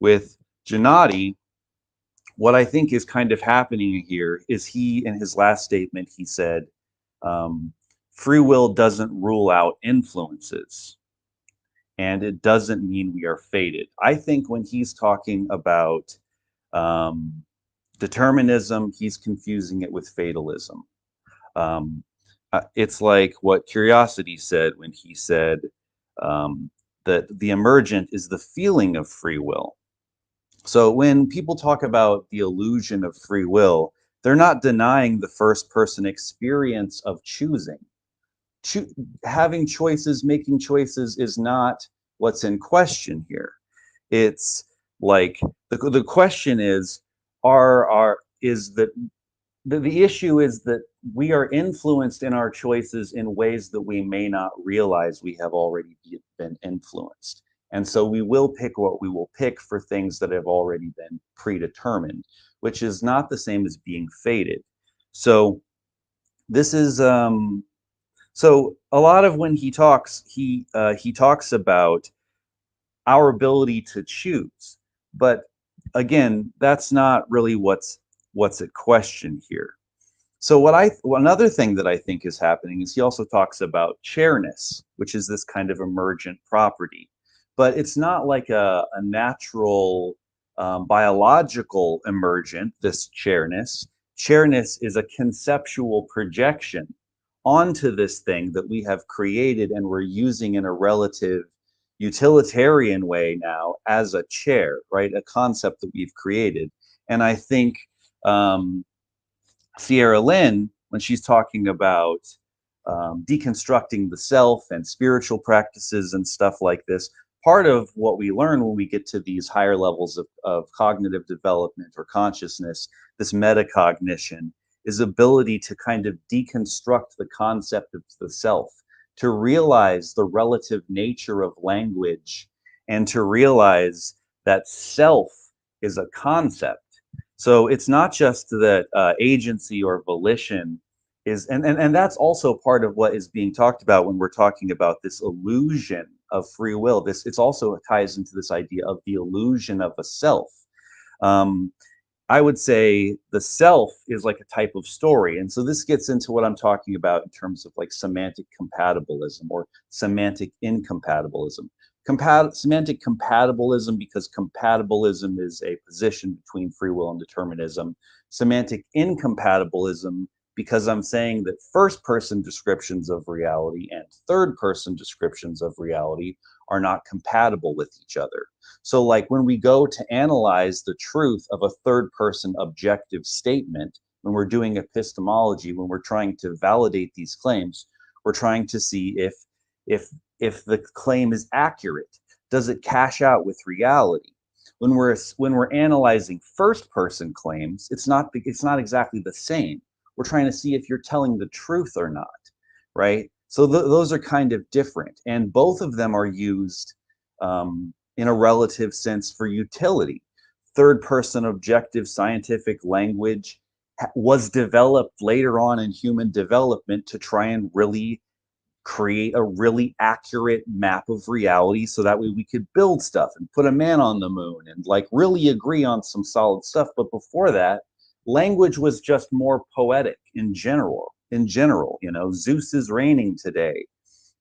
with Gennady, what I think is kind of happening here is he, in his last statement, he said, free will doesn't rule out influences, and it doesn't mean we are fated. I think when he's talking about determinism, he's confusing it with fatalism. It's like what Curiosity said when he said that the emergent is the feeling of free will. So when people talk about the illusion of free will, they're not denying the first person experience of choosing. Having choices, making choices is not what's in question here. It's Like the question is, the issue is that we are influenced in our choices in ways that we may not realize we have already been influenced. And so we will pick what we will pick for things that have already been predetermined, which is not the same as being fated. So this is so a lot of when he talks about our ability to choose, but again, that's not really what's at question here. So another thing that I think is happening is he also talks about chairness, which is this kind of emergent property, but it's not like a natural biological emergent, this chairness. Chairness is a conceptual projection onto this thing that we have created and we're using in a relative utilitarian way now as a chair, right? A concept that we've created. And I think Sierra Lynn, when she's talking about deconstructing the self and spiritual practices and stuff like this, part of what we learn when we get to these higher levels of cognitive development or consciousness, this metacognition, is ability to kind of deconstruct the concept of the self, to realize the relative nature of language, and to realize that self is a concept. So it's not just that agency or volition is, and that's also part of what is being talked about when we're talking about this illusion of free will. It's also ties into this idea of the illusion of a self. I would say the self is like a type of story. And so this gets into what I'm talking about in terms of like semantic compatibilism or semantic incompatibilism. Semantic compatibilism, because compatibilism is a position between free will and determinism. Semantic incompatibilism, because I'm saying that first person descriptions of reality and third person descriptions of reality are not compatible with each other. So like when we go to analyze the truth of a third person objective statement, when we're doing epistemology, when we're trying to validate these claims, we're trying to see if the claim is accurate. Does it cash out with reality? When we're analyzing first person claims, it's not exactly the same. We're trying to see if you're telling the truth or not, right? So those are kind of different, and both of them are used in a relative sense for utility. Third person objective scientific language was developed later on in human development to try and really create a really accurate map of reality, so that way we could build stuff and put a man on the moon and like really agree on some solid stuff. But before that, language was just more poetic in general. Zeus is reigning today.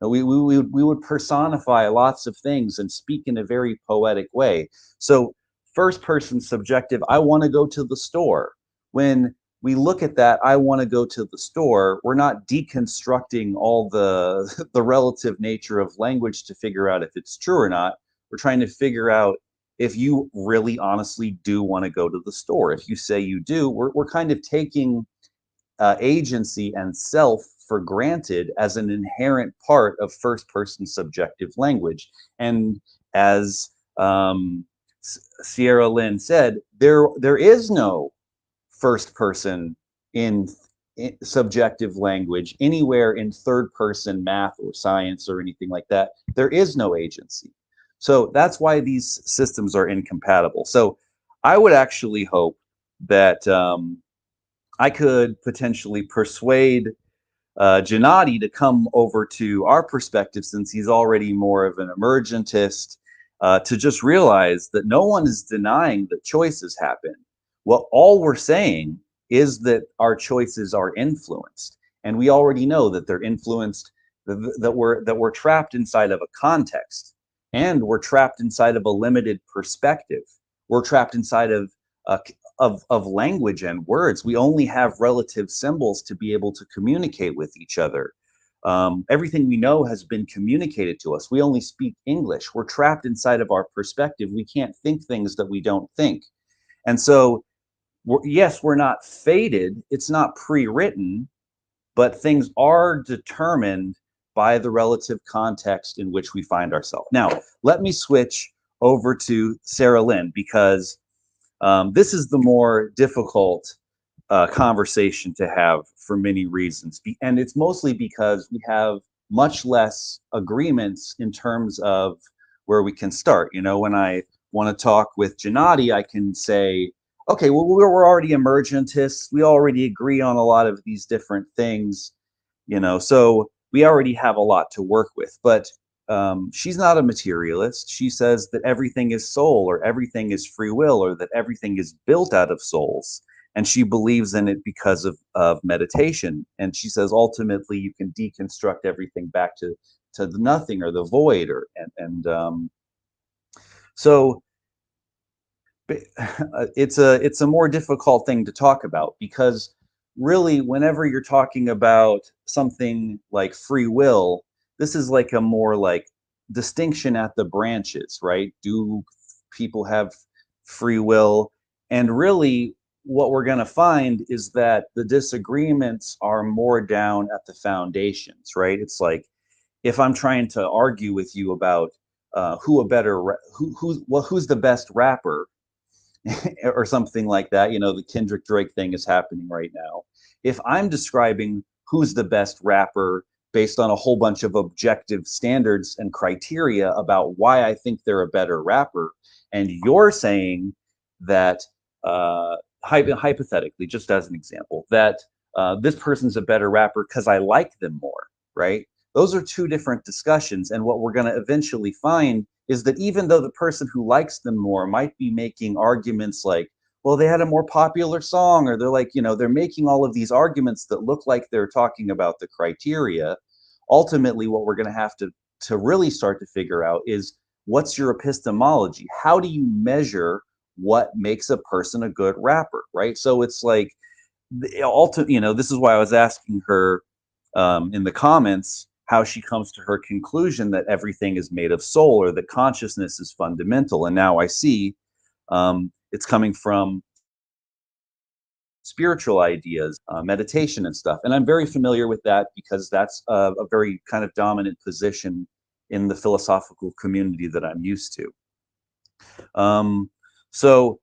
We would personify lots of things and speak in a very poetic way. So first person subjective, I want to go to the store. When we look at that, I want to go to the store, we're not deconstructing all the relative nature of language to figure out if it's true or not. We're trying to figure out if you really honestly do want to go to the store. If you say you do, we're kind of taking agency and self for granted as an inherent part of first person subjective language. And as Sierra Lynn said, there is no first person in subjective language anywhere in third person math or science or anything like that. There is no agency. So that's why these systems are incompatible. So I would actually hope that I could potentially persuade Gennady to come over to our perspective, since he's already more of an emergentist, to just realize that no one is denying that choices happen. Well, all we're saying is that our choices are influenced, and we already know that they're influenced, that we're trapped inside of a context, and we're trapped inside of a limited perspective. We're trapped inside of language and words. We only have relative symbols to be able to communicate with each other. Everything we know has been communicated to us. We only speak English. We're trapped inside of our perspective. We can't think things that we don't think. And so, yes, we're not fated. It's not pre-written, but things are determined by the relative context in which we find ourselves. Now, let me switch over to Sarah Lynn, because this is the more difficult conversation to have for many reasons. And it's mostly because we have much less agreements in terms of where we can start. You know, when I want to talk with Gennady, I can say, okay, well, we're already emergentists. We already agree on a lot of these different things, you know, so we already have a lot to work with. But she's not a materialist. She says that everything is soul, or everything is free will, or that everything is built out of souls. And she believes in it because of meditation. And she says ultimately you can deconstruct everything back to the nothing or the void, or so it's a more difficult thing to talk about, because really whenever you're talking about something like free will, this is like a more like distinction at the branches, right? Do people have free will? And really what we're going to find is that the disagreements are more down at the foundations, right? It's like if I'm trying to argue with you about who's the best rapper, or something like that, you know, the Kendrick Drake thing is happening right now. If I'm describing who's the best rapper based on a whole bunch of objective standards and criteria about why I think they're a better rapper, and you're saying that hypothetically, just as an example, that this person's a better rapper because I like them more, right? Those are two different discussions. And what we're going to eventually find is that even though the person who likes them more might be making arguments like, well, they had a more popular song, or they're like, you know, they're making all of these arguments that look like they're talking about the criteria. Ultimately, what we're going to have to really start to figure out is, what's your epistemology? How do you measure what makes a person a good rapper, right? So it's like, you know, this is why I was asking her in the comments how she comes to her conclusion that everything is made of soul, or that consciousness is fundamental. And now I see it's coming from spiritual ideas, meditation and stuff. And I'm very familiar with that, because that's a very kind of dominant position in the philosophical community that I'm used to. So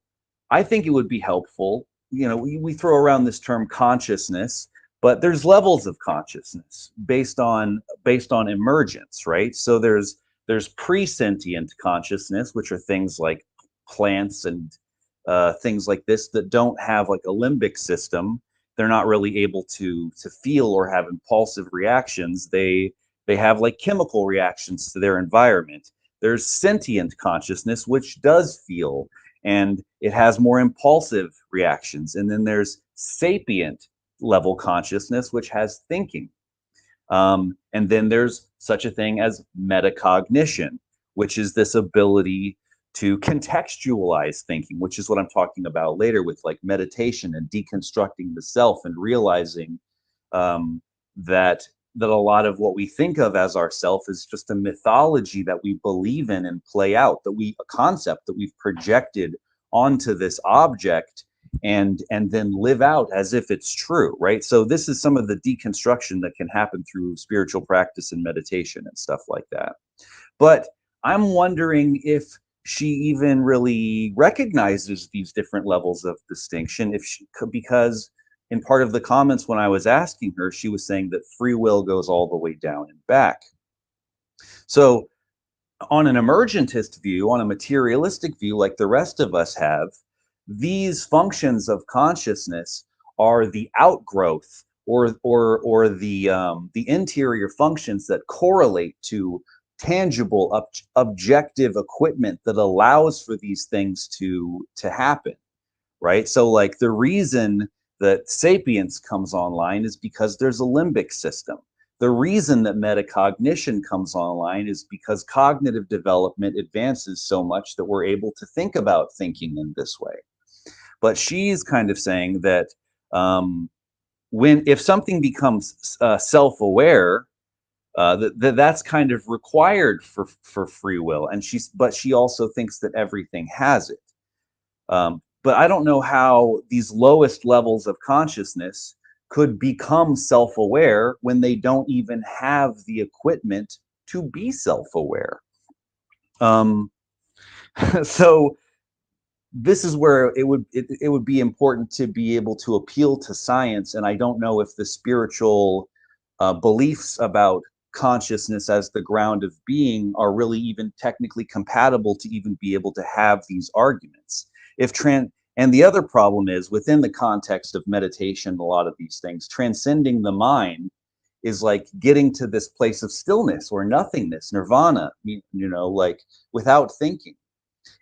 I think it would be helpful, you know, we throw around this term consciousness, but there's levels of consciousness based on emergence, right? So there's pre-sentient consciousness, which are things like plants and things like this that don't have like a limbic system. They're not really able to feel or have impulsive reactions. They have like chemical reactions to their environment. There's sentient consciousness, which does feel, and it has more impulsive reactions. And then there's sapient level consciousness, which has thinking. And then there's such a thing as metacognition, which is this ability to contextualize thinking, which is what I'm talking about later with like meditation and deconstructing the self, and realizing that a lot of what we think of as ourself is just a mythology that we believe in and play out, a concept that we've projected onto this object and then live out as if it's true, right? So this is some of the deconstruction that can happen through spiritual practice and meditation and stuff like that. But I'm wondering if she even really recognizes these different levels of distinction, because in part of the comments when I was asking her, she was saying that free will goes all the way down and back. So on an emergentist view, on a materialistic view, like the rest of us have, these functions of consciousness are the outgrowth or the interior functions that correlate to tangible objective equipment that allows for these things to happen, right? So like the reason that sapience comes online is because there's a limbic system. The reason that metacognition comes online is because cognitive development advances so much that we're able to think about thinking in this way. But she's kind of saying that if something becomes self-aware, that's kind of required for free will. And but she also thinks that everything has it. But I don't know how these lowest levels of consciousness could become self-aware when they don't even have the equipment to be self-aware. So this is where it would be important to be able to appeal to science, and I don't know if the spiritual beliefs about consciousness as the ground of being are really even technically compatible to even be able to have these arguments. And the other problem is, within the context of meditation, a lot of these things, transcending the mind is like getting to this place of stillness or nothingness, nirvana, like without thinking.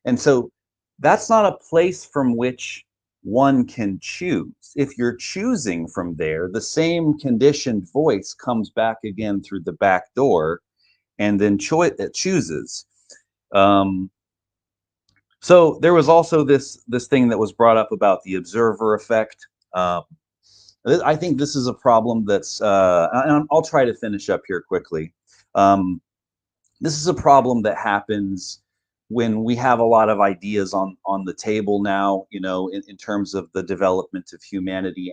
And so that's not a place from which one can choose. If you're choosing from there, the same conditioned voice comes back again through the back door and then chooses. So there was also this thing that was brought up about the observer effect. I think this is a problem that's, and I'll try to finish up here quickly. This is a problem that happens when we have a lot of ideas on the table now, in terms of the development of humanity,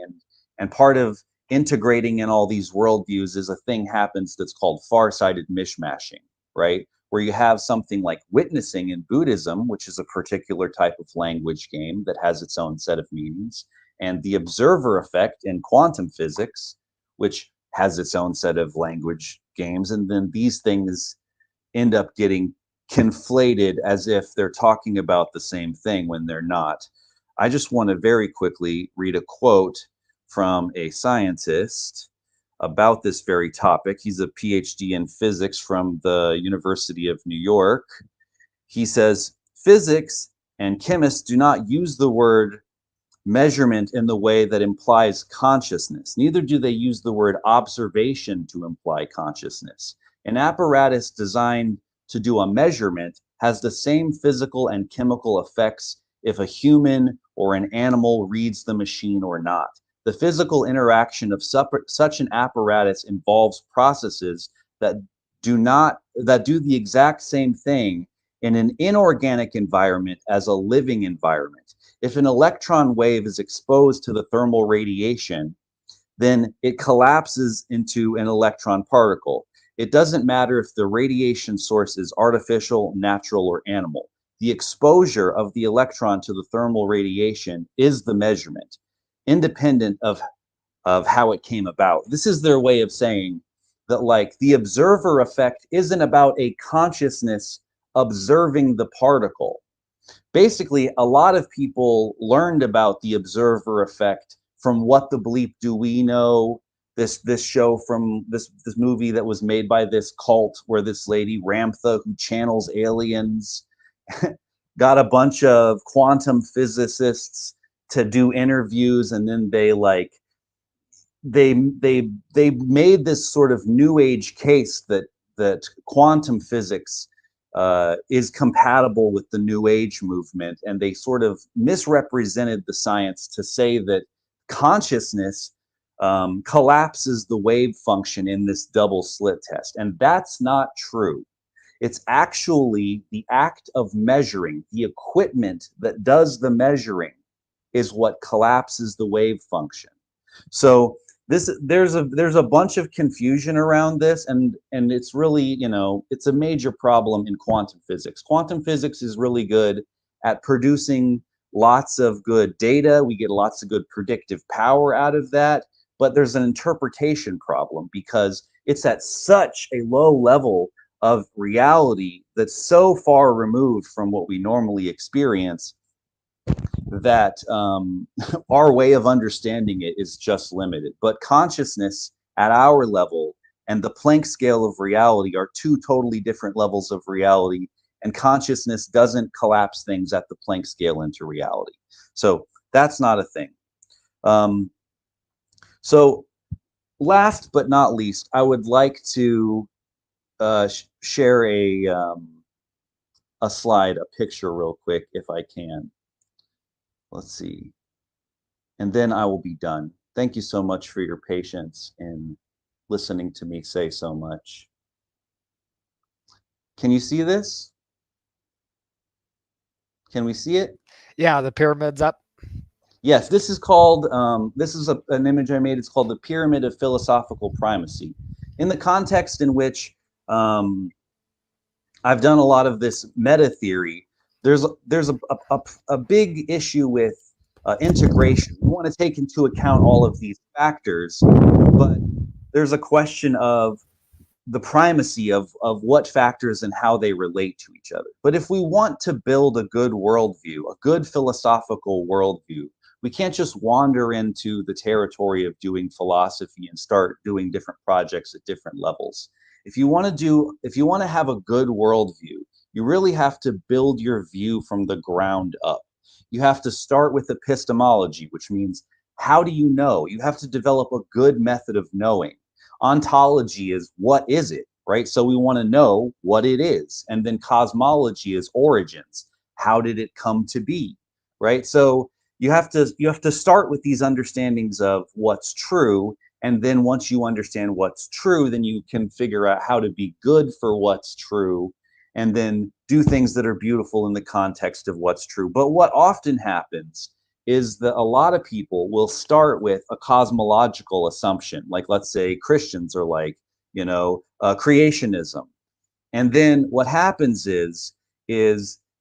and part of integrating in all these worldviews is a thing happens that's called far-sighted mishmashing, right? Where you have something like witnessing in Buddhism, which is a particular type of language game that has its own set of meanings, and the observer effect in quantum physics, which has its own set of language games, and then these things end up getting conflated as if they're talking about the same thing when they're not. I just want to very quickly read a quote from a scientist about this very topic. He's a PhD in physics from the University of New York. He says, "Physics and chemists do not use the word measurement in the way that implies consciousness. Neither do they use the word observation to imply consciousness. An apparatus designed to do a measurement has the same physical and chemical effects if a human or an animal reads the machine or not. The physical interaction of such an apparatus involves processes that do the exact same thing in an inorganic environment as a living environment. If an electron wave is exposed to the thermal radiation, then it collapses into an electron particle. It doesn't matter if the radiation source is artificial, natural, or animal. The exposure of the electron to the thermal radiation is the measurement, independent of how it came about." This is their way of saying that, like, the observer effect isn't about a consciousness observing the particle. Basically, a lot of people learned about the observer effect from What the Bleep Do We Know, this show from this movie that was made by this cult where this lady Ramtha, who channels aliens, got a bunch of quantum physicists to do interviews, and then they made this sort of new age case that quantum physics is compatible with the new age movement, and they sort of misrepresented the science to say that consciousness collapses the wave function in this double slit test, and that's not true. It's actually the act of measuring, the equipment that does the measuring is what collapses the wave function. So there's a bunch of confusion around this, and it's really, it's a major problem in quantum physics. Quantum physics is really good at producing lots of good data. We get lots of good predictive power out of that, but there's an interpretation problem because it's at such a low level of reality that's so far removed from what we normally experience that our way of understanding it is just limited. But consciousness at our level and the Planck scale of reality are two totally different levels of reality, and consciousness doesn't collapse things at the Planck scale into reality. So that's not a thing. So last but not least, I would like to share a slide, a picture real quick, if I can. Let's see. And then I will be done. Thank you so much for your patience in listening to me say so much. Can you see this? Can we see it? Yeah, the pyramid's up. Yes, this is called, this is an image I made. It's called the Pyramid of Philosophical Primacy. In the context in which I've done a lot of this meta theory, there's a big issue with integration. We want to take into account all of these factors, but there's a question of the primacy of what factors and how they relate to each other. But if we want to build a good worldview, a good philosophical worldview, we can't just wander into the territory of doing philosophy and start doing different projects at different levels. If you want to have a good worldview, you really have to build your view from the ground up. You have to start with epistemology, which means how do you know? You have to develop a good method of knowing. Ontology is what is it, right? So we want to know what it is. And then cosmology is origins. How did it come to be, right? So you have to start with these understandings of what's true. And then once you understand what's true, then you can figure out how to be good for what's true and then do things that are beautiful in the context of what's true. But what often happens is that a lot of people will start with a cosmological assumption, like let's say Christians are like, creationism. And then what happens is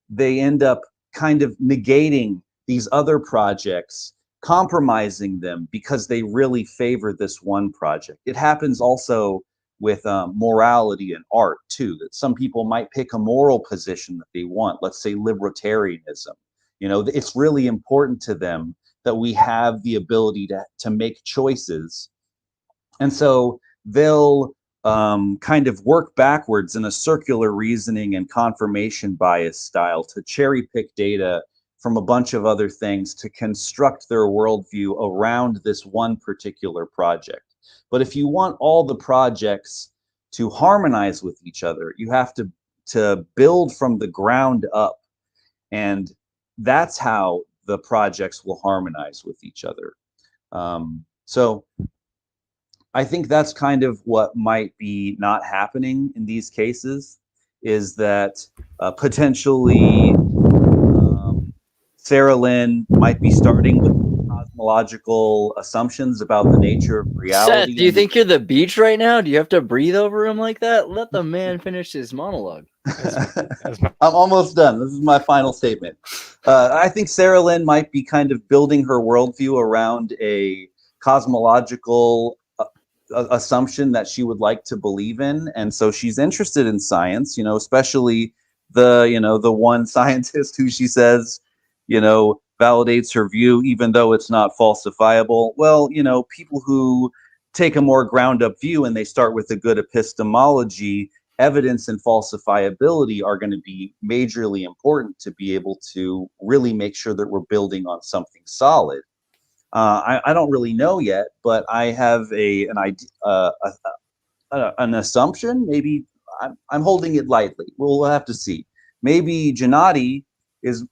they end up kind of negating these other projects, compromising them because they really favor this one project. It happens also with morality and art too, that some people might pick a moral position that they want, let's say libertarianism. It's really important to them that we have the ability to make choices. And so they'll kind of work backwards in a circular reasoning and confirmation bias style to cherry pick data from a bunch of other things to construct their worldview around this one particular project. But if you want all the projects to harmonize with each other, you have to build from the ground up. And that's how the projects will harmonize with each other. So I think that's kind of what might be not happening in these cases, is that potentially Sarah Lynn might be starting with cosmological assumptions about the nature of reality. Seth, do you think you're the beach right now? Do you have to breathe over him like that? Let the man finish his monologue. I'm almost done. This is my final statement. I think Sarah Lynn might be kind of building her worldview around a cosmological assumption that she would like to believe in, and so she's interested in science. Especially the one scientist who she says validates her view, even though it's not falsifiable. Well, people who take a more ground up view and they start with a good epistemology, evidence and falsifiability are going to be majorly important to be able to really make sure that we're building on something solid. I don't really know yet, but I have an idea, an assumption. Maybe I'm holding it lightly. We'll have to see. Maybe Gennady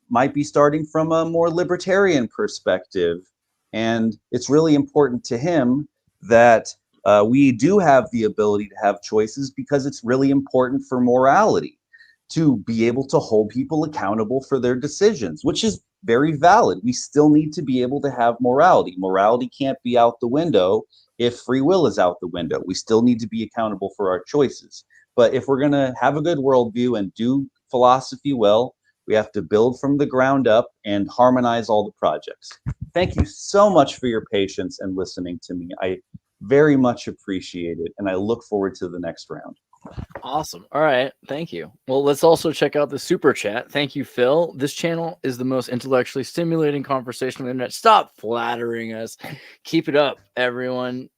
might be starting from a more libertarian perspective, and it's really important to him that we do have the ability to have choices, because it's really important for morality to be able to hold people accountable for their decisions, which is very valid. We still need to be able to have morality. Morality can't be out the window if free will is out the window. We still need to be accountable for our choices. But if we're going to have a good worldview and do philosophy well, we have to build from the ground up and harmonize all the projects. Thank you so much for your patience and listening to me. I very much appreciate it, and I look forward to the next round. Awesome. All right. Thank you. Well, let's also check out the super chat. Thank you, Phil. This channel is the most intellectually stimulating conversation on the internet. Stop flattering us. Keep it up, everyone.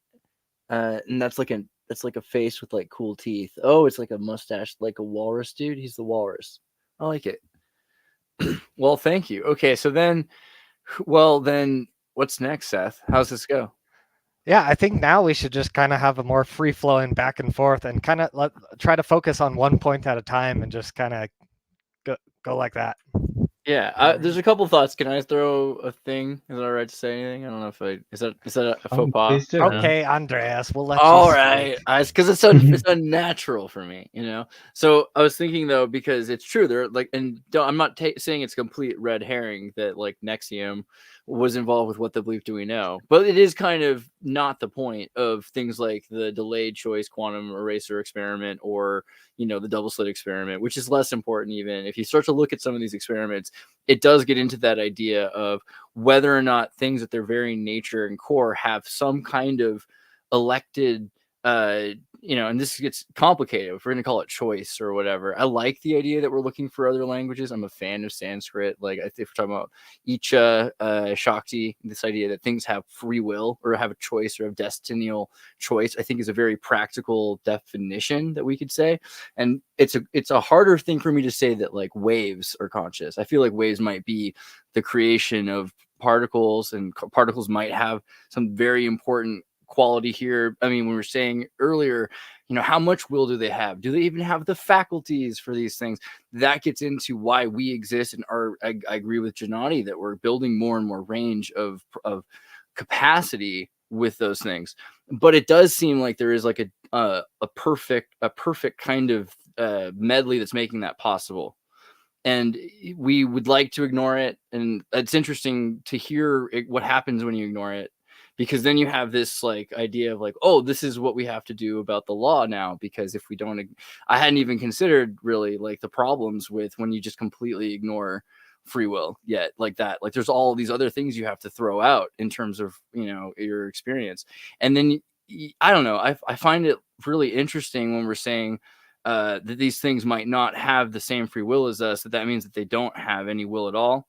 And that's like a face with like cool teeth. Oh, it's like a mustache, like a walrus dude. He's the walrus. I like it. Well, thank you. Okay, so then what's next, Seth? How's this go? Yeah, I think now we should just kind of have a more free-flowing back and forth and kind of try to focus on one point at a time and just kind of go like that. Yeah, there's a couple thoughts. Can I throw a thing? Is it all right to say anything? I don't know if is that a faux pas? Okay, Andreas, we'll let you. All right, because it's unnatural for me, So I was thinking though, because it's true. They're like, and I'm not saying it's complete red herring that like Nexium was involved with What the Bleep Do We Know. But it is kind of not the point of things like the delayed choice quantum eraser experiment, or, you know, the double slit experiment, which is less important. Even if you start to look at some of these experiments, it does get into that idea of whether or not things at their very nature and core have some kind of elected, you know, and this gets complicated if we're going to call it choice or whatever. I like the idea that we're looking for other languages. I'm a fan of Sanskrit. Like, I think we're talking about Icha Shakti, this idea that things have free will or have a choice or have destinial choice, I think is a very practical definition that we could say. And it's a harder thing for me to say that like waves are conscious. I feel like waves might be the creation of particles, and particles might have some very important quality here. I mean, when we were saying earlier, you know, how much will do they have? Do they even have the faculties for these things? That gets into why we exist. And I agree with Gennady that we're building more and more range of capacity with those things. But it does seem like there is like a perfect kind of medley that's making that possible. And we would like to ignore it. And it's interesting to hear what happens when you ignore it, because then you have this like idea of like, oh, this is what we have to do about the law now, because if we don't, I hadn't even considered really like the problems with when you just completely ignore free will yet, like that. Like there's all these other things you have to throw out in terms of, you know, your experience. And then I don't know, I find it really interesting when we're saying that these things might not have the same free will as us, that means that they don't have any will at all,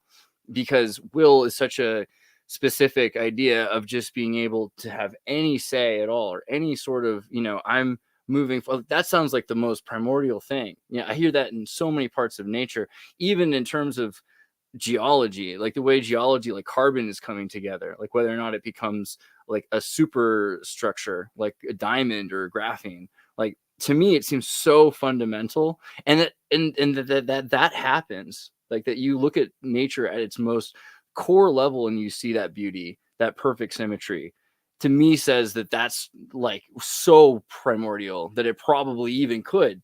because will is such a specific idea of just being able to have any say at all, or any sort of, you know, I'm moving. That sounds like the most primordial thing. Yeah, I hear that in so many parts of nature, even in terms of geology, like the way geology, like carbon is coming together, like whether or not it becomes like a superstructure, like a diamond or graphene. Like to me, it seems so fundamental, and that happens. Like that, you look at nature at its most core level and you see that beauty, that perfect symmetry, to me says that that's like so primordial that it probably even could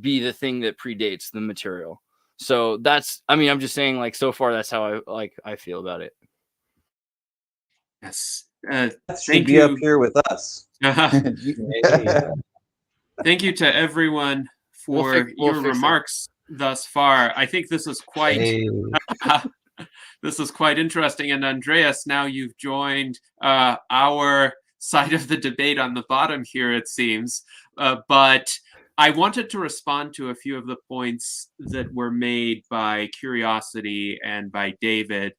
be the thing that predates the material. So that's, I mean, I'm just saying, like, so far that's how I feel about it. Yes. That should Thank be you. up here with us. Thank you to everyone for your remarks thus far. I think this is quite this is quite interesting. And Andreas, now you've joined our side of the debate on the bottom here, it seems. But I wanted to respond to a few of the points that were made by Curiosity and by David.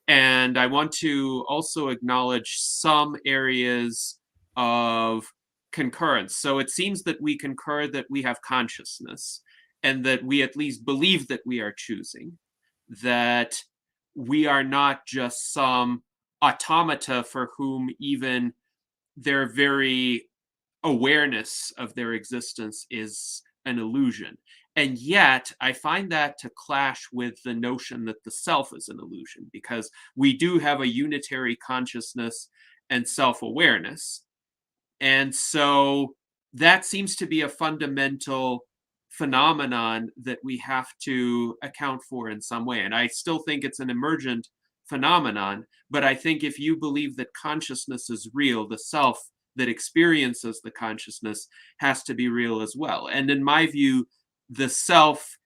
And I want to also acknowledge some areas of concurrence. So it seems that we concur that we have consciousness, and that we at least believe that we are choosing, that we are not just some automata for whom even their very awareness of their existence is an illusion. And yet, I find that to clash with the notion that the self is an illusion, because we do have a unitary consciousness and self-awareness. And so that seems to be a fundamental phenomenon that we have to account for in some way. And I still think it's an emergent phenomenon, but I think if you believe that consciousness is real, the self that experiences the consciousness has to be real as well. And in my view, the self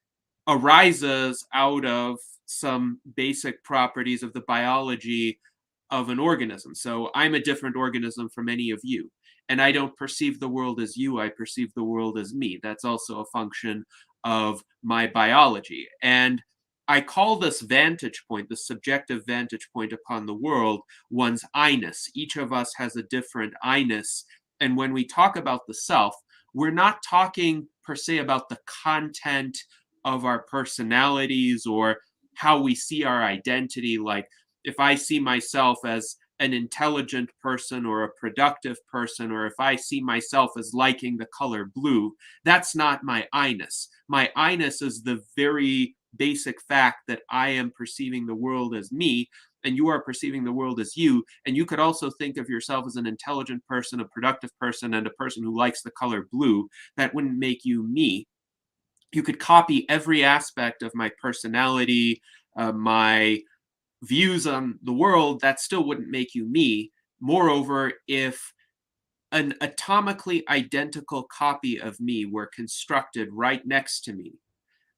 arises out of some basic properties of the biology of an organism. So I'm a different organism from any of you, and I don't perceive the world as you, I perceive the world as me. That's also a function of my biology. And I call this vantage point, the subjective vantage point upon the world, one's I-ness. Each of us has a different I-ness. And when we talk about the self, we're not talking per se about the content of our personalities or how we see our identity. Like if I see myself as an intelligent person or a productive person, or if I see myself as liking the color blue, that's not my I-ness. My I-ness is the very basic fact that I am perceiving the world as me, and you are perceiving the world as you. And you could also think of yourself as an intelligent person, a productive person, and a person who likes the color blue. That wouldn't make you me. You could copy every aspect of my personality, my views on the world, that still wouldn't make you me. Moreover, if an atomically identical copy of me were constructed right next to me,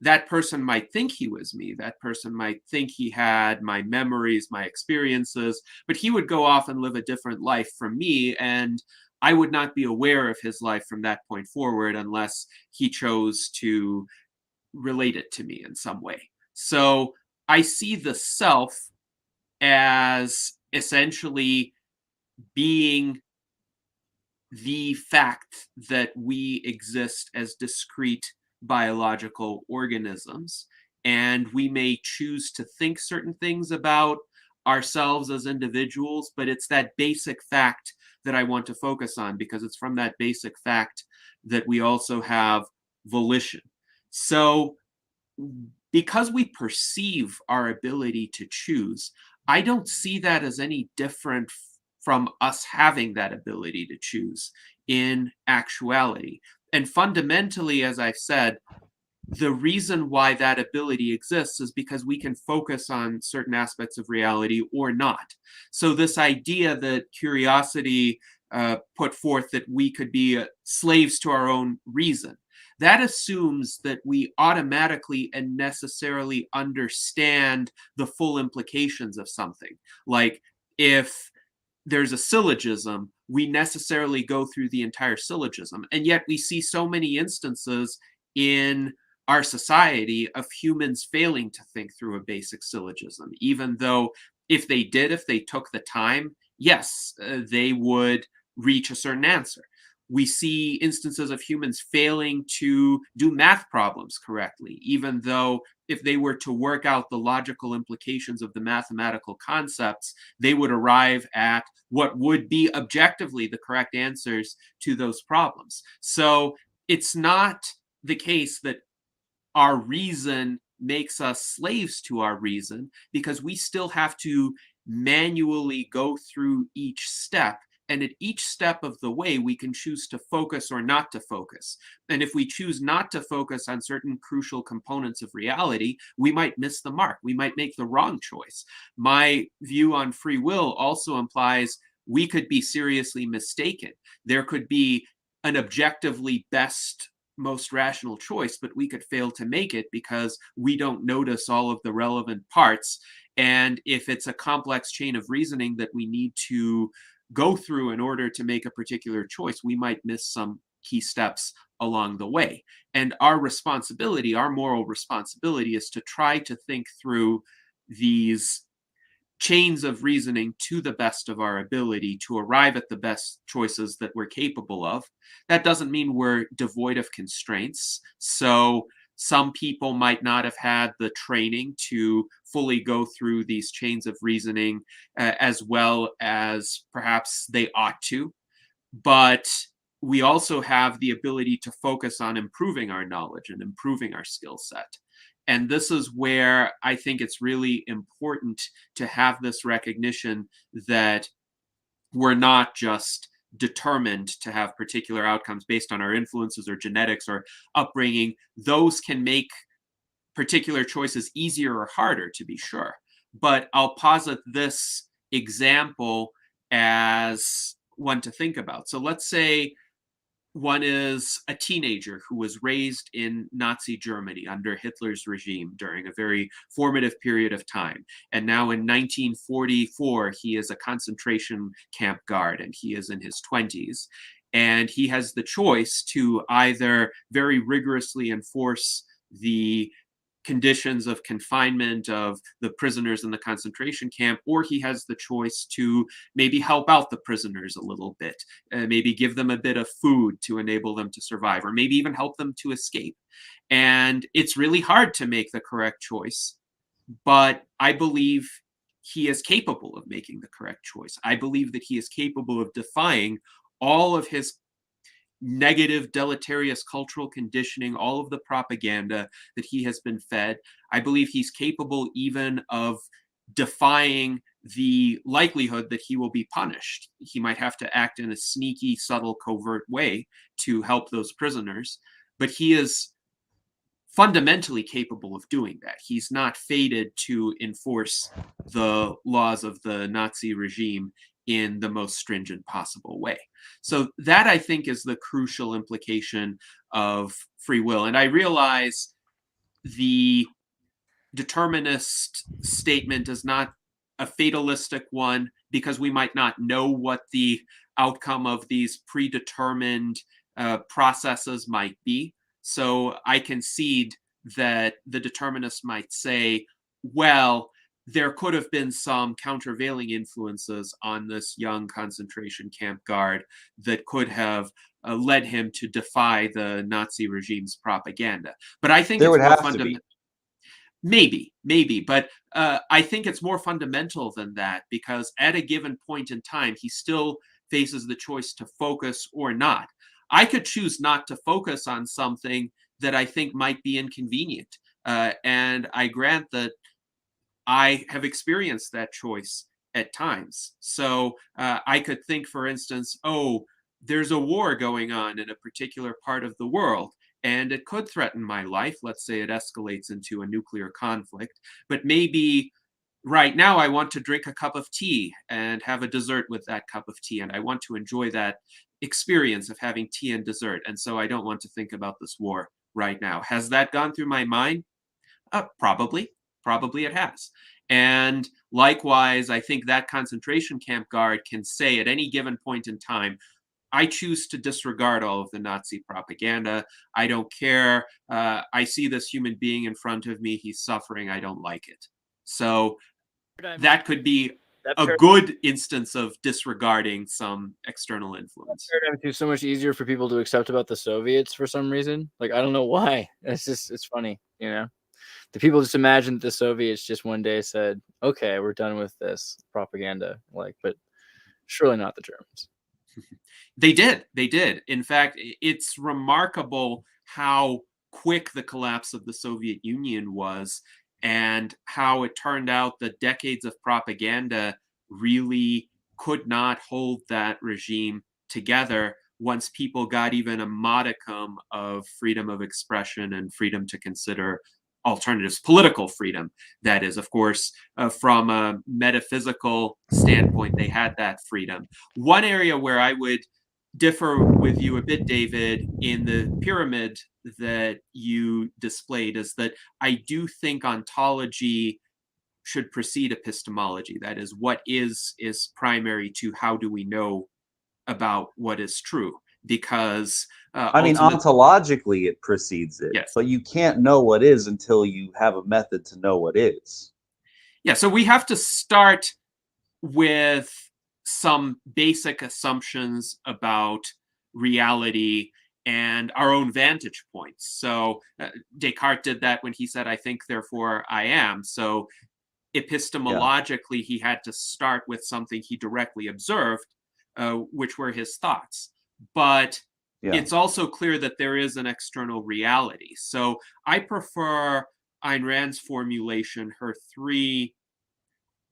that person might think he was me. That person might think he had my memories, my experiences, but he would go off and live a different life from me, and I would not be aware of his life from that point forward unless he chose to relate it to me in some way. So I see the self as essentially being the fact that we exist as discrete biological organisms, and we may choose to think certain things about ourselves as individuals, but it's that basic fact that I want to focus on, because it's from that basic fact that we also have volition. So because we perceive our ability to choose, I don't see that as any different from us having that ability to choose in actuality. And fundamentally, as I've said, the reason why that ability exists is because we can focus on certain aspects of reality or not. So this idea that curiosity put forth, that we could be slaves to our own reason, that assumes that we automatically and necessarily understand the full implications of something. Like, if there's a syllogism, we necessarily go through the entire syllogism. And yet we see so many instances in our society of humans failing to think through a basic syllogism, even though if they took the time, yes, they would reach a certain answer. We see instances of humans failing to do math problems correctly, even though if they were to work out the logical implications of the mathematical concepts, they would arrive at what would be objectively the correct answers to those problems. So it's not the case that our reason makes us slaves to our reason, because we still have to manually go through each step. And at each step of the way, we can choose to focus or not to focus. And if we choose not to focus on certain crucial components of reality, we might miss the mark. We might make the wrong choice. My view on free will also implies we could be seriously mistaken. There could be an objectively best, most rational choice, but we could fail to make it because we don't notice all of the relevant parts. And if it's a complex chain of reasoning that we need to go through in order to make a particular choice, we might miss some key steps along the way. And our responsibility, our moral responsibility, is to try to think through these chains of reasoning to the best of our ability to arrive at the best choices that we're capable of. That doesn't mean we're devoid of constraints. So some people might not have had the training to fully go through these chains of reasoning as well as perhaps they ought to. But we also have the ability to focus on improving our knowledge and improving our skill set. And this is where I think it's really important to have this recognition that we're not just determined to have particular outcomes based on our influences or genetics or upbringing. Those can make particular choices easier or harder, to be sure. But I'll posit this example as one to think about. So let's say one is a teenager who was raised in Nazi Germany under Hitler's regime during a very formative period of time. And now in 1944, he is a concentration camp guard and he is in his 20s. And he has the choice to either very rigorously enforce the conditions of confinement of the prisoners in the concentration camp, or he has the choice to maybe help out the prisoners a little bit, maybe give them a bit of food to enable them to survive, or maybe even help them to escape. And it's really hard to make the correct choice, but I believe he is capable of making the correct choice. I believe that he is capable of defying all of his negative, deleterious cultural conditioning, all of the propaganda that he has been fed. I believe he's capable even of defying the likelihood that he will be punished. He might have to act in a sneaky, subtle, covert way to help those prisoners, but he is fundamentally capable of doing that. He's not fated to enforce the laws of the Nazi regime in the most stringent possible way. So that, I think, is the crucial implication of free will. And I realize the determinist statement is not a fatalistic one, because we might not know what the outcome of these predetermined processes might be. So I concede that the determinists might say, well, there could have been some countervailing influences on this young concentration camp guard that could have led him to defy the Nazi regime's propaganda. But I think There it's would more have to fundamental. be. Maybe, but I think it's more fundamental than that, because at a given point in time, he still faces the choice to focus or not. I could choose not to focus on something that I think might be inconvenient. And I grant that I have experienced that choice at times. So I could think, for instance, oh, there's a war going on in a particular part of the world, and it could threaten my life. Let's say it escalates into a nuclear conflict, but maybe right now I want to drink a cup of tea and have a dessert with that cup of tea, and I want to enjoy that experience of having tea and dessert, and so I don't want to think about this war right now. Has that gone through my mind? Probably it has. And likewise, I think that concentration camp guard can say at any given point in time, I choose to disregard all of the Nazi propaganda. I don't care. I see this human being in front of me. He's suffering. I don't like it. So that could be a good instance of disregarding some external influence. It's so much easier for people to accept about the Soviets for some reason. Like, I don't know why. It's funny, you know? The people just imagine that the Soviets just one day said, okay, we're done with this propaganda. Like, but surely not the Germans. They did. In fact, it's remarkable how quick the collapse of the Soviet Union was, and how it turned out that decades of propaganda really could not hold that regime together once people got even a modicum of freedom of expression and freedom to consider alternatives, political freedom. That is, of course, from a metaphysical standpoint, they had that freedom. One area where I would differ with you a bit, David, in the pyramid that you displayed, is that I do think ontology should precede epistemology. That is, what is primary to how do we know about what is true. Because I mean, ontologically it precedes it, yes, but you can't know what is until you have a method to know what is. Yeah, so we have to start with some basic assumptions about reality and our own vantage points. So Descartes did that when he said, I think, therefore I am. So epistemologically, he had to start with something he directly observed, which were his thoughts. But it's also clear that there is an external reality. So I prefer Ayn Rand's formulation, her three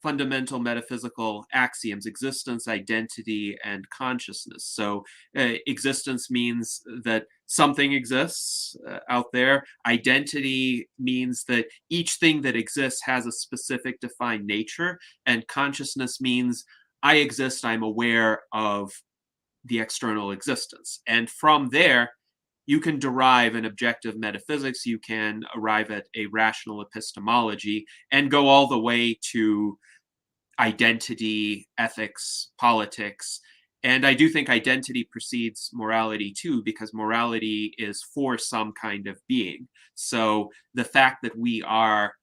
fundamental metaphysical axioms: existence, identity, and consciousness. So existence means that something exists out there. Identity means that each thing that exists has a specific defined nature. And consciousness means I exist, I'm aware of the external existence. And from there, you can derive an objective metaphysics, you can arrive at a rational epistemology, and go all the way to identity, ethics, politics. And I do think identity precedes morality too, because morality is for some kind of being. So the fact that we are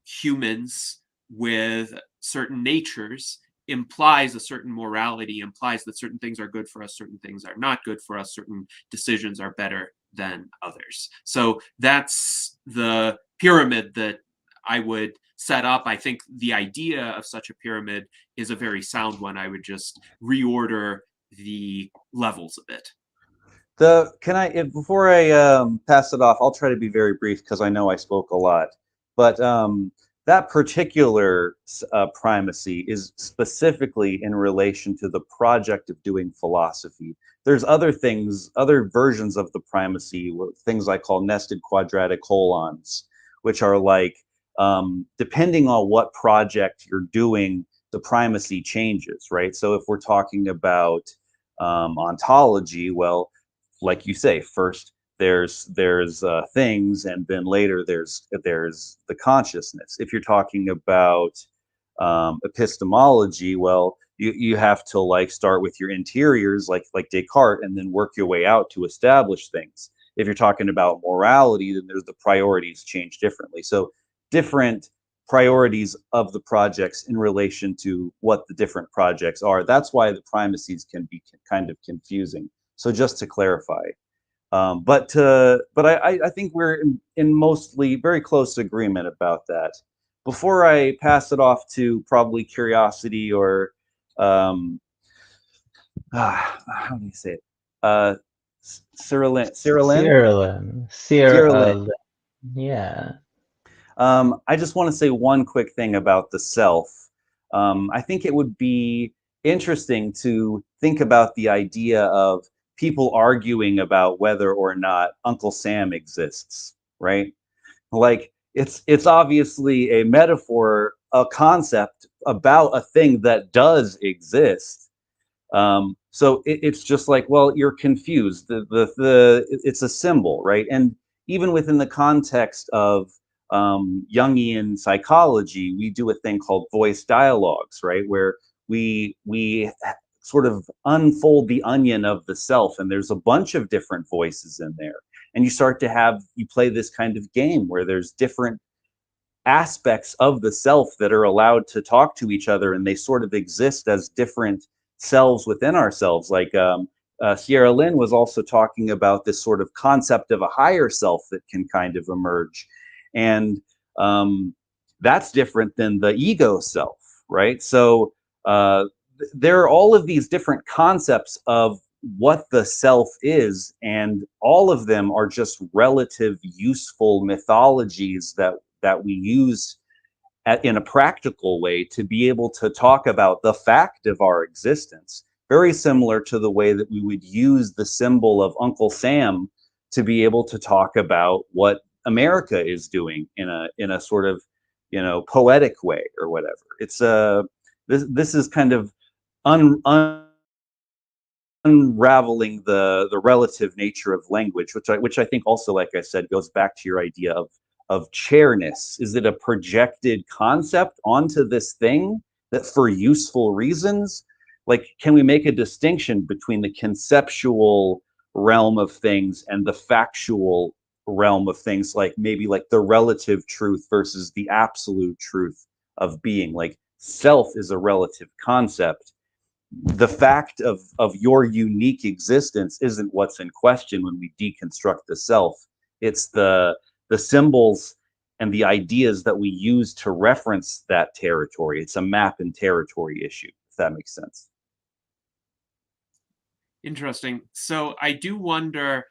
humans with certain natures implies a certain morality, implies that certain things are good for us, certain things are not good for us, certain decisions are better than others. So that's the pyramid that I would set up. I think the idea of such a pyramid is a very sound one. I would just reorder the levels a bit. Before I pass it off, I'll try to be very brief because I know I spoke a lot. But that particular primacy is specifically in relation to the project of doing philosophy. there's other things, other versions of the primacy, things I call nested quadratic holons, which are like, depending on what project you're doing, the primacy changes, right? So if we're talking about ontology, well, like you say, first there's things, and then later there's the consciousness. If you're talking about epistemology, well, you have to like start with your interiors, like Descartes, and then work your way out to establish things. If you're talking about morality, then there's the priorities change differently. So different priorities of the projects in relation to what the different projects are. That's why the primacies can be kind of confusing. So just to clarify, but I think we're in mostly very close agreement about that. Before I pass it off to probably Curiosity or how do you say it? Cyrillin. Yeah. I just want to say one quick thing about the self. I think it would be interesting to think about the idea of people arguing about whether or not Uncle Sam exists, right? Like it's obviously a metaphor, a concept about a thing that does exist. So it's just like, well, you're confused. It's a symbol, right? And even within the context of Jungian psychology, we do a thing called voice dialogues, right? Where we sort of unfold the onion of the self, and there's a bunch of different voices in there. And you play this kind of game where there's different aspects of the self that are allowed to talk to each other, and they sort of exist as different selves within ourselves. Like Sierra Lynn was also talking about this sort of concept of a higher self that can kind of emerge. And that's different than the ego self, right? So there are all of these different concepts of what the self is, and all of them are just relative useful mythologies that we use in a practical way to be able to talk about the fact of our existence. Very similar to the way that we would use the symbol of Uncle Sam to be able to talk about what America is doing in a sort of, poetic way or whatever. It's this is kind of unraveling the relative nature of language, which I think also, like I said, goes back to your idea of chairness. Is it a projected concept onto this thing that for useful reasons? Like, can we make a distinction between the conceptual realm of things and the factual realm of things, like maybe like the relative truth versus the absolute truth of being? Like, self is a relative concept. The fact of your unique existence isn't what's in question when we deconstruct the self. It's the symbols and the ideas that we use to reference that territory. It's a map and territory issue, if that makes sense. Interesting. So I do wonder,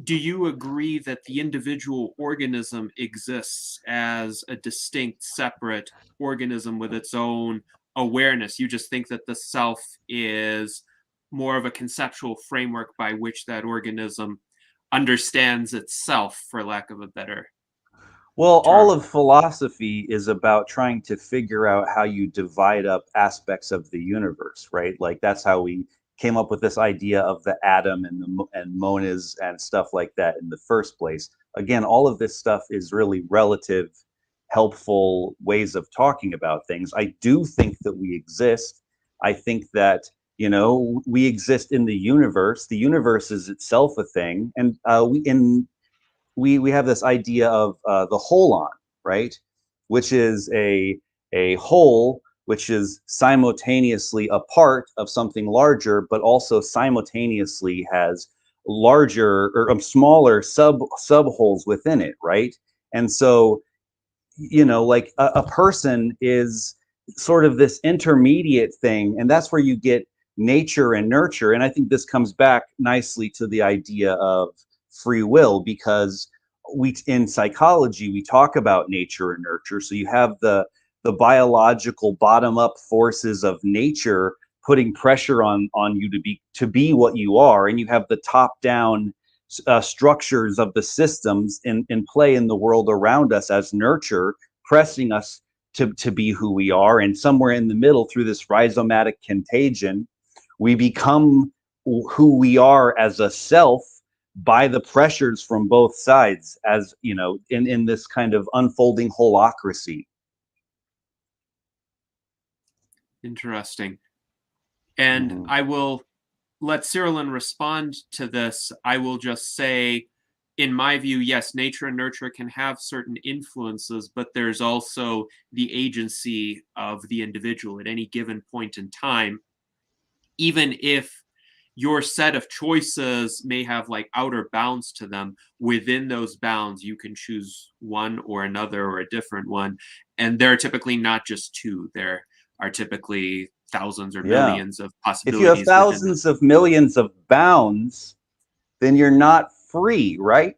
do you agree that the individual organism exists as a distinct, separate organism with its own awareness? You just think that the self is more of a conceptual framework by which that organism understands itself, for lack of a better Well, term. all of philosophy is about trying to figure out how you divide up aspects of the universe, right? Like, that's how we came up with this idea of the atom and monas and stuff like that in the first place. Again, all of this stuff is really relative, helpful ways of talking about things. I do think that we exist. I think that, we exist in the universe. The universe is itself a thing, and we have this idea of the holon, right? Which is a whole, which is simultaneously a part of something larger, but also simultaneously has larger or smaller sub holes within it, right? And so, like a person is sort of this intermediate thing, and that's where you get nature and nurture. And I think this comes back nicely to the idea of free will, because in psychology we talk about nature and nurture. So you have the biological bottom-up forces of nature putting pressure on you to be what you are, and you have the top down structures of the systems in play in the world around us as nurture, pressing us to be who we are. And somewhere in the middle, through this rhizomatic contagion, we become who we are as a self by the pressures from both sides, as you know, in this kind of unfolding holacracy. Interesting. And I will let Cyrillin respond to this. I will just say, in my view, yes, nature and nurture can have certain influences, but there's also the agency of the individual at any given point in time. Even if your set of choices may have like outer bounds to them, within those bounds, you can choose one or another or a different one. And there are typically not just two. There are typically thousands or millions of possibilities. If you have thousands of millions of bounds, then you're not free, right?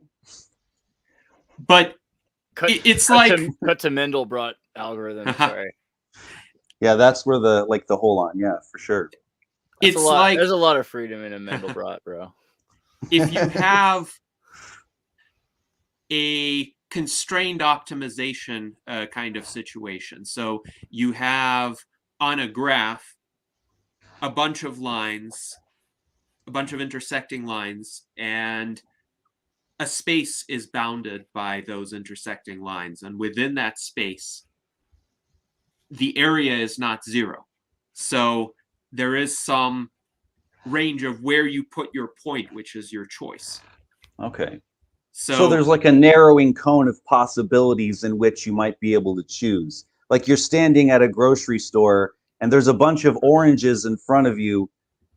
But it's like cut to Mendelbrot algorithm. Sorry. Yeah, that's where the hold on. Yeah, for sure. It's like there's a lot of freedom in a Mendelbrot, bro. If you have a constrained optimization kind of situation, so you have on a graph a bunch of lines, a bunch of intersecting lines, and a space is bounded by those intersecting lines. And within that space, the area is not zero. So there is some range of where you put your point, which is your choice. Okay. So there's like a narrowing cone of possibilities in which you might be able to choose. Like you're standing at a grocery store and there's a bunch of oranges in front of you.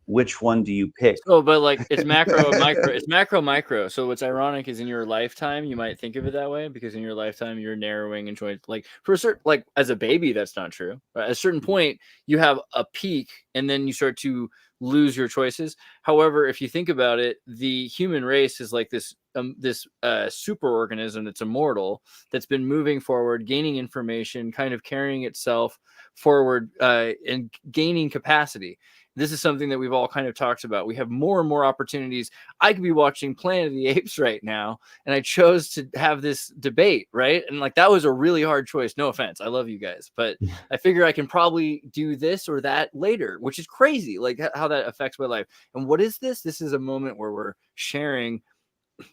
Which one do you pick? Oh, but like it's macro and micro. It's macro micro. So what's ironic is in your lifetime you might think of it that way, because in your lifetime you're narrowing and trying, like for a certain, like as a baby that's not true. At a certain point you have a peak and then you start to lose your choices. However, if you think about it, the human race is like this super organism that's immortal, that's been moving forward, gaining information, kind of carrying itself forward and gaining capacity. This is something that we've all kind of talked about. We have more and more opportunities. I could be watching Planet of the Apes right now, and I chose to have this debate, right? And like that was a really hard choice. No offense, I love you guys, but I figure I can probably do this or that later, which is crazy, like how that affects my life. And what is this? This is a moment where we're sharing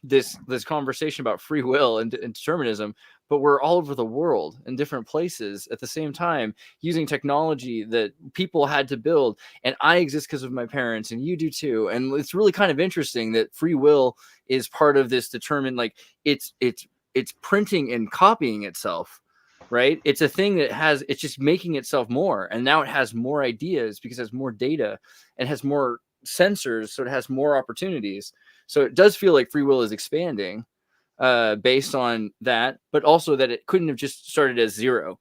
this conversation about free will and determinism, but we're all over the world in different places at the same time using technology that people had to build. And I exist because of my parents, and you do too. And it's really kind of interesting that free will is part of this determined, like it's printing and copying itself, right? It's a thing that it's just making itself more, and now it has more ideas because it has more data and has more sensors, so it has more opportunities. So it does feel like free will is expanding based on that, but also that it couldn't have just started as zero,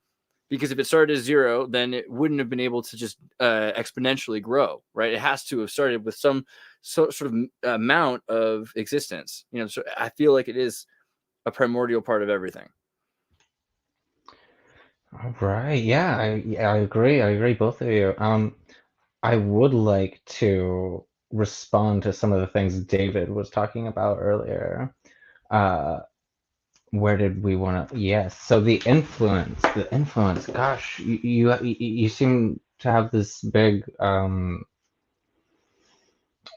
because if it started as zero, then it wouldn't have been able to just exponentially grow, right? It has to have started with some sort of amount of existence, you know. So I feel like it is a primordial part of everything. All right. Yeah, I agree. I agree, both of you. I would like to respond to some of the things David was talking about earlier. Where did we want to? Yes. So the influence. Gosh, you seem to have this big.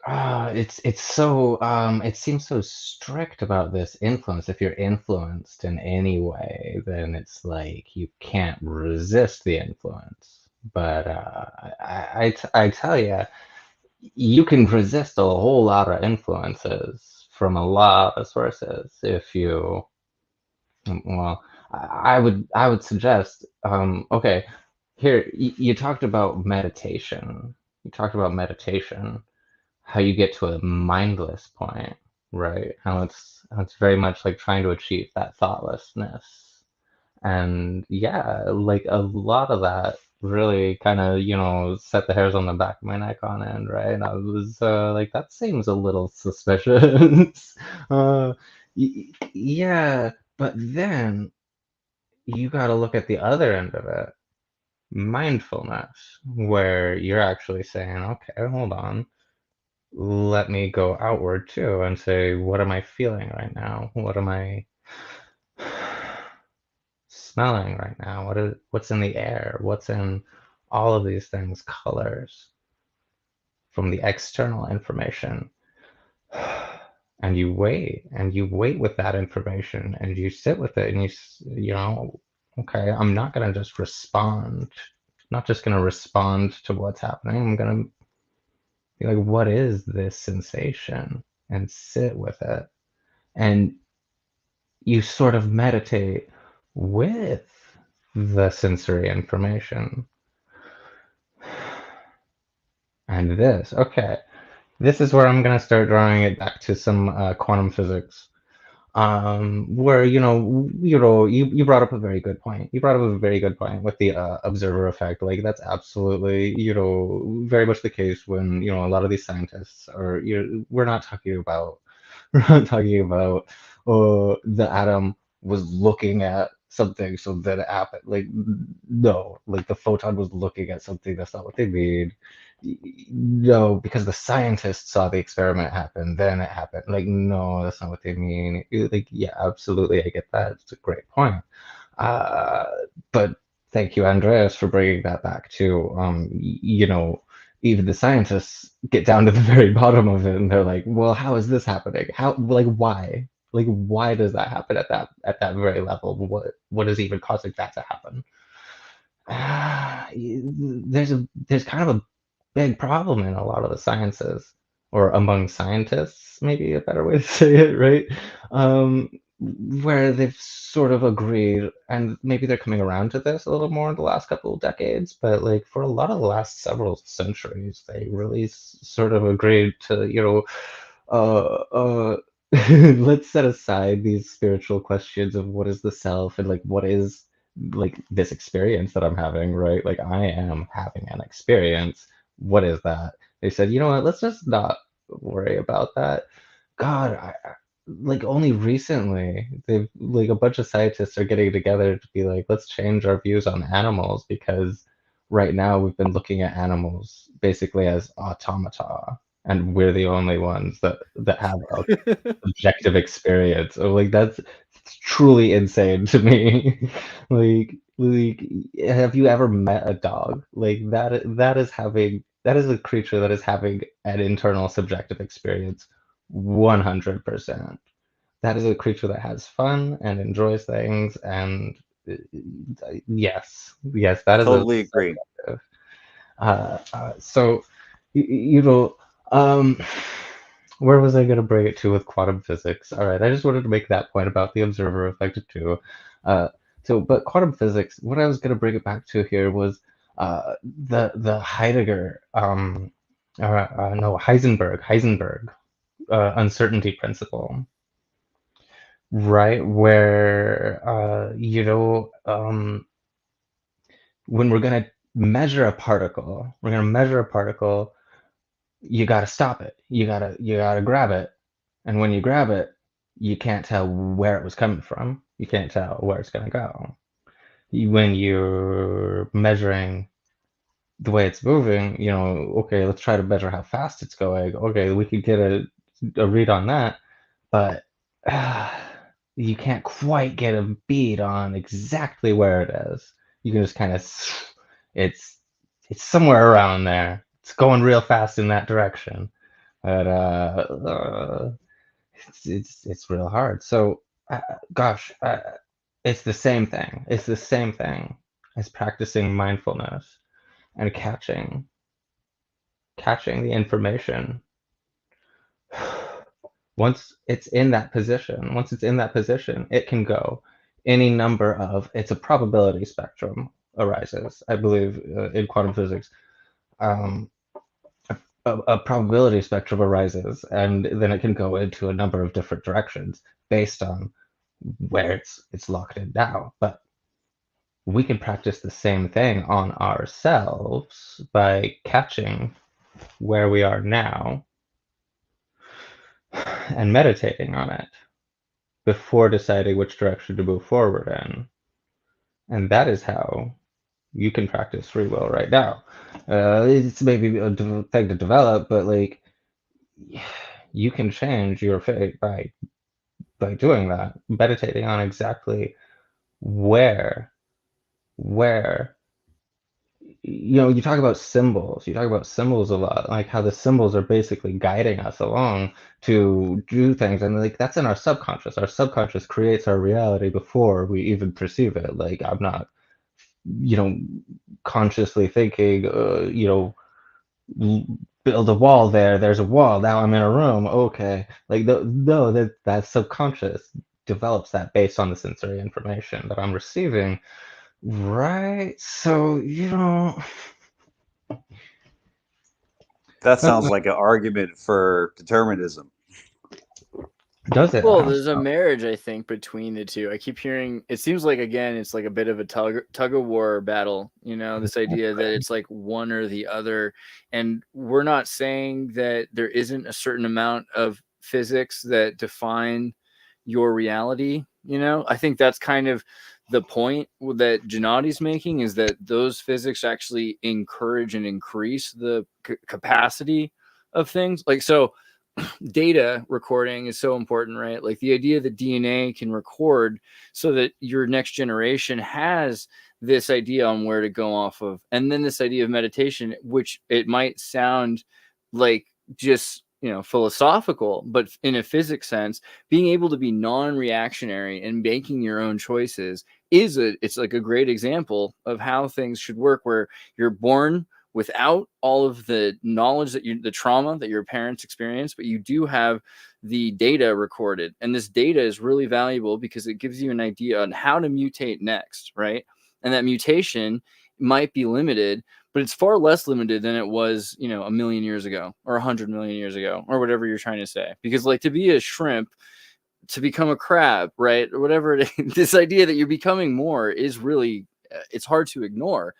It's so it seems so strict about this influence. If you're influenced in any way, then it's like you can't resist the influence. But I tell you, you can resist a whole lot of influences from a lot of sources if you. Well, I would suggest. Okay, here you talked about meditation. How you get to a mindless point, right? How it's very much like trying to achieve that thoughtlessness. And yeah, like a lot of that really kind of, set the hairs on the back of my neck on end, right? I was like, that seems a little suspicious. Yeah, but then you got to look at the other end of it. mindfulness, where you're actually saying, okay, hold on, let me go outward too and say, what am I feeling right now? What am I smelling right now? What's in the air? What's in all of these things, colors from the external information. And you wait with that information and you sit with it and you know, okay, I'm not going to just respond. Not just going to respond to what's happening. I'm going to be like, what is this sensation? And sit with it. And you sort of meditate with the sensory information. And this is where I'm going to start drawing it back to some quantum physics. Where you brought up a very good point. You brought up a very good point with the observer effect. Like that's absolutely very much the case when a lot of these scientists are. We're not talking about the atom was looking at something, so then it happened. Like no, like the photon was looking at something. That's not what they mean. No, because the scientists saw the experiment happen, then it happened. Like, no, that's not what they mean. Like, yeah, absolutely, I get that. It's a great point. But thank you, Andreas, for bringing that back too. Even the scientists get down to the very bottom of it, and they're like, "Well, how is this happening? How? Like, why? Like, why does that happen at that very level? What is even causing that to happen?" There's kind of a big problem in a lot of the sciences, or among scientists, maybe a better way to say it, right? Where they've sort of agreed, and maybe they're coming around to this a little more in the last couple of decades, but like for a lot of the last several centuries, they really sort of agreed to, let's set aside these spiritual questions of what is the self and like what is like this experience that I'm having, right? Like I am having an experience. What is that? They said, you know what, let's just not worry about that. God, like only recently they've like a bunch of scientists are getting together to be like, let's change our views on animals because right now we've been looking at animals basically as automata and we're the only ones that have a subjective experience. So like that's truly insane to me. like have you ever met a dog? Like that is a creature that is having an internal subjective experience 100%. That is a creature that has fun and enjoys things and yes, that is Totally agree. subjective. So you know where was I going to bring it to with quantum physics? All right, I just wanted to make that point about the observer effect too. But quantum physics, what I was going to bring it back to here was the Heidegger, no, Heisenberg uncertainty principle, right? Where when we're going to measure a particle, you got to stop it. You got to grab it. And when you grab it, you can't tell where it was coming from. You can't tell where it's going to go. When you're measuring the way it's moving, okay, let's try to measure how fast it's going. Okay, we could get a read on that, but you can't quite get a bead on exactly where it is. You can just kind of, it's somewhere around there. It's going real fast in that direction, but it's real hard. So, gosh, it's the same thing. It's the same thing as practicing mindfulness and catching the information. Once it's in that position, it can go any number of. It's a probability spectrum arises, I believe, in quantum physics. A probability spectrum arises, and then it can go into a number of different directions based on where it's locked in now. But we can practice the same thing on ourselves by catching where we are now and meditating on it before deciding which direction to move forward in. And that is how You can practice free will right now. It's maybe a thing to develop, but like you can change your fate by doing that, meditating on exactly where where you talk about symbols. You talk about symbols a lot, like how the symbols are basically guiding us along to do things, and like that's in our subconscious. Our subconscious creates our reality before we even perceive it. Like I'm not, you know, consciously thinking, build a wall there. There's a wall. Now I'm in a room. Okay, like no, that subconscious develops that based on the sensory information that I'm receiving. Right. So, That sounds like an argument for determinism. does it? Well, there's a marriage, I think, between the two. I keep hearing it seems like again it's like a bit of a tug of war battle, this idea that it's like one or the other. And we're not saying that there isn't a certain amount of physics that define your reality. I think that's kind of the point that Gennadi's making, is that those physics actually encourage and increase the capacity of things. Like, so data recording is so important, right? Like the idea that DNA can record so that your next generation has this idea on where to go off of. And then this idea of meditation, which it might sound like just, philosophical, but in a physics sense, being able to be non-reactionary and making your own choices it's like a great example of how things should work, where you're born without all of the knowledge the trauma that your parents experienced, but you do have the data recorded. And this data is really valuable because it gives you an idea on how to mutate next, right? And that mutation might be limited, but it's far less limited than it was, a million years ago or 100 million years ago, or whatever you're trying to say. Because like to be a shrimp, to become a crab, right? Or whatever it is, this idea that you're becoming more is really, it's hard to ignore.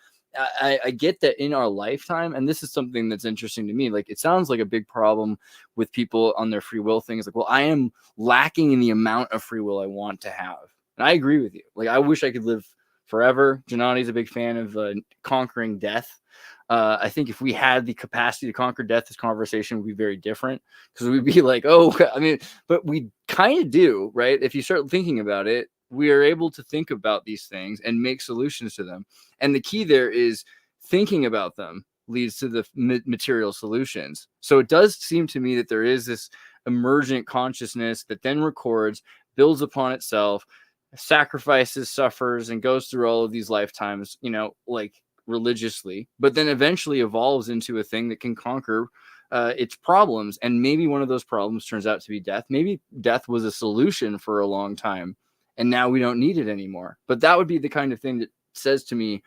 I get that in our lifetime, and this is something that's interesting to me. Like, it sounds like a big problem with people on their free will things. Like, well, I am lacking in the amount of free will I want to have. And I agree with you. Like, I wish I could live forever. Gennadi's a big fan of conquering death. I think if we had the capacity to conquer death, this conversation would be very different, because we'd be like, but we kind of do, right? If you start thinking about it, we are able to think about these things and make solutions to them. And the key there is thinking about them leads to the material solutions. So it does seem to me that there is this emergent consciousness that then records, builds upon itself, sacrifices, suffers, and goes through all of these lifetimes, like religiously, but then eventually evolves into a thing that can conquer its problems. And maybe one of those problems turns out to be death. Maybe death was a solution for a long time, and now we don't need it anymore. But that would be the kind of thing that says to me,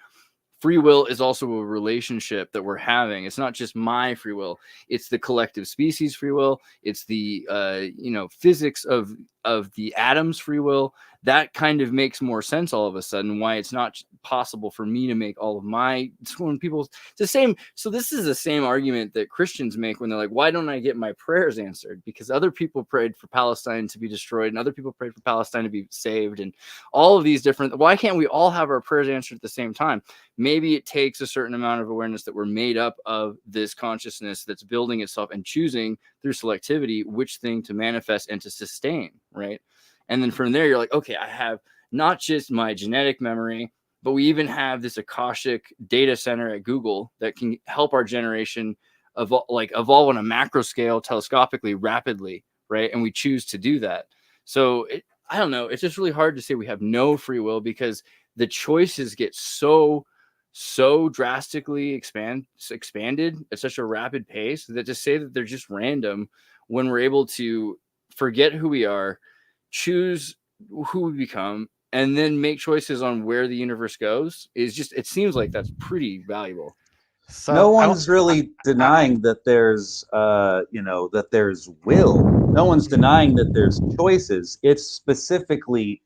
free will is also a relationship that we're having. It's not just my free will. It's the collective species free will. It's the, physics of the atom's free will. That kind of makes more sense all of a sudden, why it's not possible for me to make all of my, when people, it's the same. So this is the same argument that Christians make when they're like, why don't I get my prayers answered? Because other people prayed for Palestine to be destroyed, and other people prayed for Palestine to be saved, and all of these different, why can't we all have our prayers answered at the same time? Maybe it takes a certain amount of awareness that we're made up of this consciousness that's building itself and choosing through selectivity which thing to manifest and to sustain, right? And then from there, you're like, okay, I have not just my genetic memory, but we even have this Akashic data center at Google that can help our generation evolve on a macro scale, telescopically, rapidly, right? And we choose to do that. So I don't know. It's just really hard to say we have no free will, because the choices get so drastically expanded at such a rapid pace that to say that they're just random, when we're able to forget who we are, choose who we become, and then make choices on where the universe goes, is just, it seems like that's pretty valuable. So no one's really denying that there's that there's will. No one's denying that there's choices. It's specifically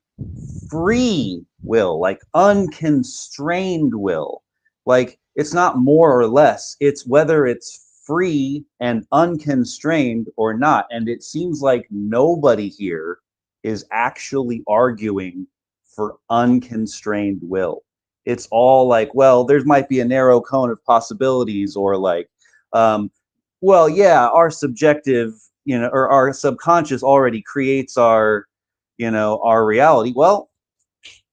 free will, like unconstrained will. Like, it's not more or less, it's whether it's free and unconstrained or not. And it seems like nobody here is actually arguing for unconstrained will. It's all like, well, there might be a narrow cone of possibilities, or like, well, yeah, our subjective, or our subconscious already creates our, our reality. Well,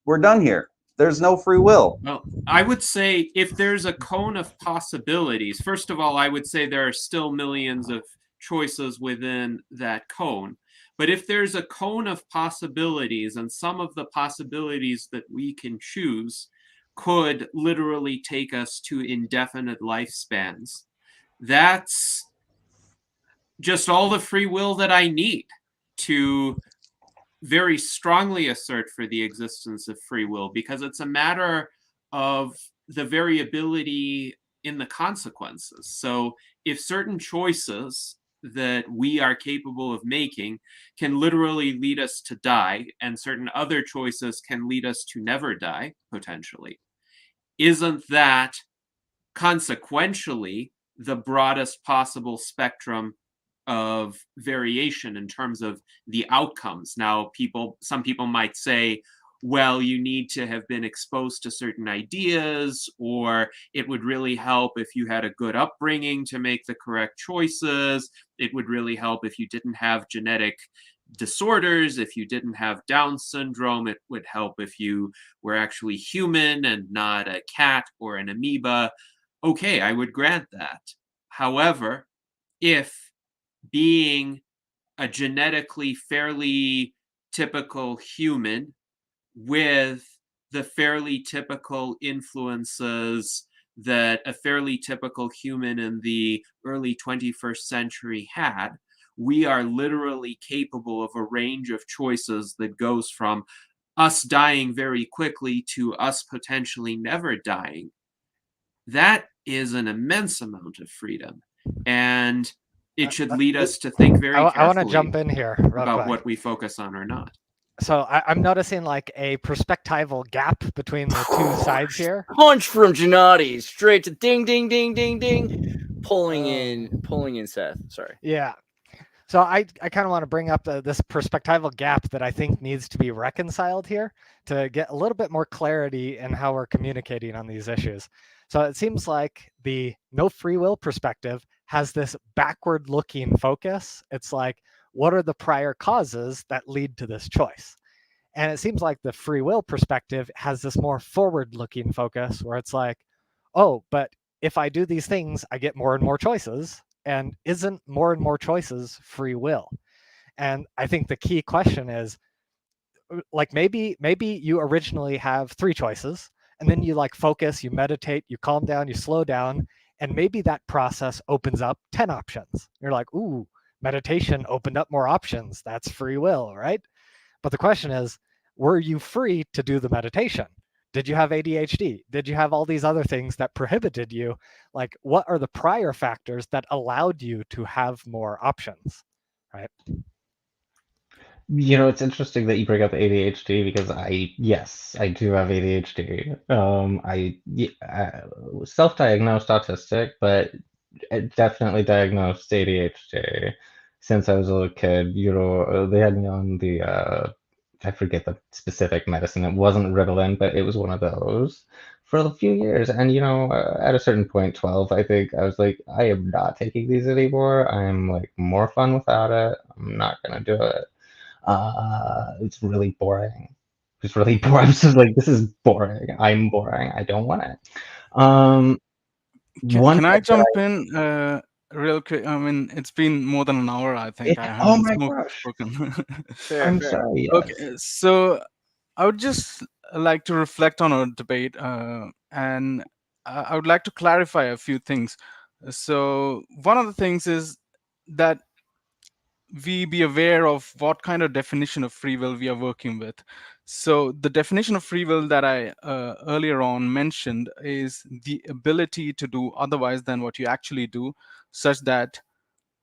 we're done here. There's no free will. Well, I would say if there's a cone of possibilities, first of all, I would say there are still millions of choices within that cone. But if there's a cone of possibilities, and some of the possibilities that we can choose could literally take us to indefinite lifespans, that's just all the free will that I need to very strongly assert for the existence of free will, because it's a matter of the variability in the consequences. So if certain choices that we are capable of making can literally lead us to die, and certain other choices can lead us to never die, potentially, isn't that consequentially the broadest possible spectrum of variation in terms of the outcomes? Now, some people might say, well, you need to have been exposed to certain ideas, or it would really help if you had a good upbringing to make the correct choices. It would really help if you didn't have genetic disorders, if you didn't have Down syndrome. It would help if you were actually human and not a cat or an amoeba. Okay, I would grant that. However, if being a genetically fairly typical human with the fairly typical influences that a fairly typical human in the early 21st century had, we are literally capable of a range of choices that goes from us dying very quickly to us potentially never dying. That is an immense amount of freedom, and it should lead us to think very I want to carefully jump in here real about quick. what we focus on or not. So I'm noticing like a perspectival gap between the two sides here. Punch from Gennady, straight to ding, ding, ding, ding, ding, pulling in Seth. Sorry. Yeah. So I kind of want to bring up this perspectival gap that I think needs to be reconciled here to get a little bit more clarity in how we're communicating on these issues. So it seems like the no free will perspective has this backward looking focus. It's like, what are the prior causes that lead to this choice? And it seems like the free will perspective has this more forward looking focus where it's like, oh, but if I do these things, I get more and more choices. And isn't more and more choices free will? And I think the key question is, like, maybe you originally have 3 choices, and then you like focus, you meditate, you calm down, you slow down, and maybe that process opens up 10 options. You're like, ooh, meditation opened up more options. That's free will, right? But the question is, were you free to do the meditation? Did you have ADHD? Did you have all these other things that prohibited you? Like, what are the prior factors that allowed you to have more options, right? It's interesting that you bring up ADHD because yes, I do have ADHD. Self-diagnosed autistic, but definitely diagnosed ADHD since I was a little kid. They had me on the I forget the specific medicine. It wasn't Ritalin, but it was one of those for a few years. And at a certain point, 12, I think I was like, I am not taking these anymore. I'm like more fun without it. I'm not gonna do it. It's really boring. It's really boring. I'm just like, this is boring. I'm boring. I don't want it. Can I jump in real quick? I mean, it's been more than an hour, I think. I haven't spoken. I'm sorry. Yes. Okay, so I would just like to reflect on our debate, and I would like to clarify a few things. So one of the things is that we be aware of what kind of definition of free will we are working with. So the definition of free will that I earlier on mentioned is the ability to do otherwise than what you actually do, such that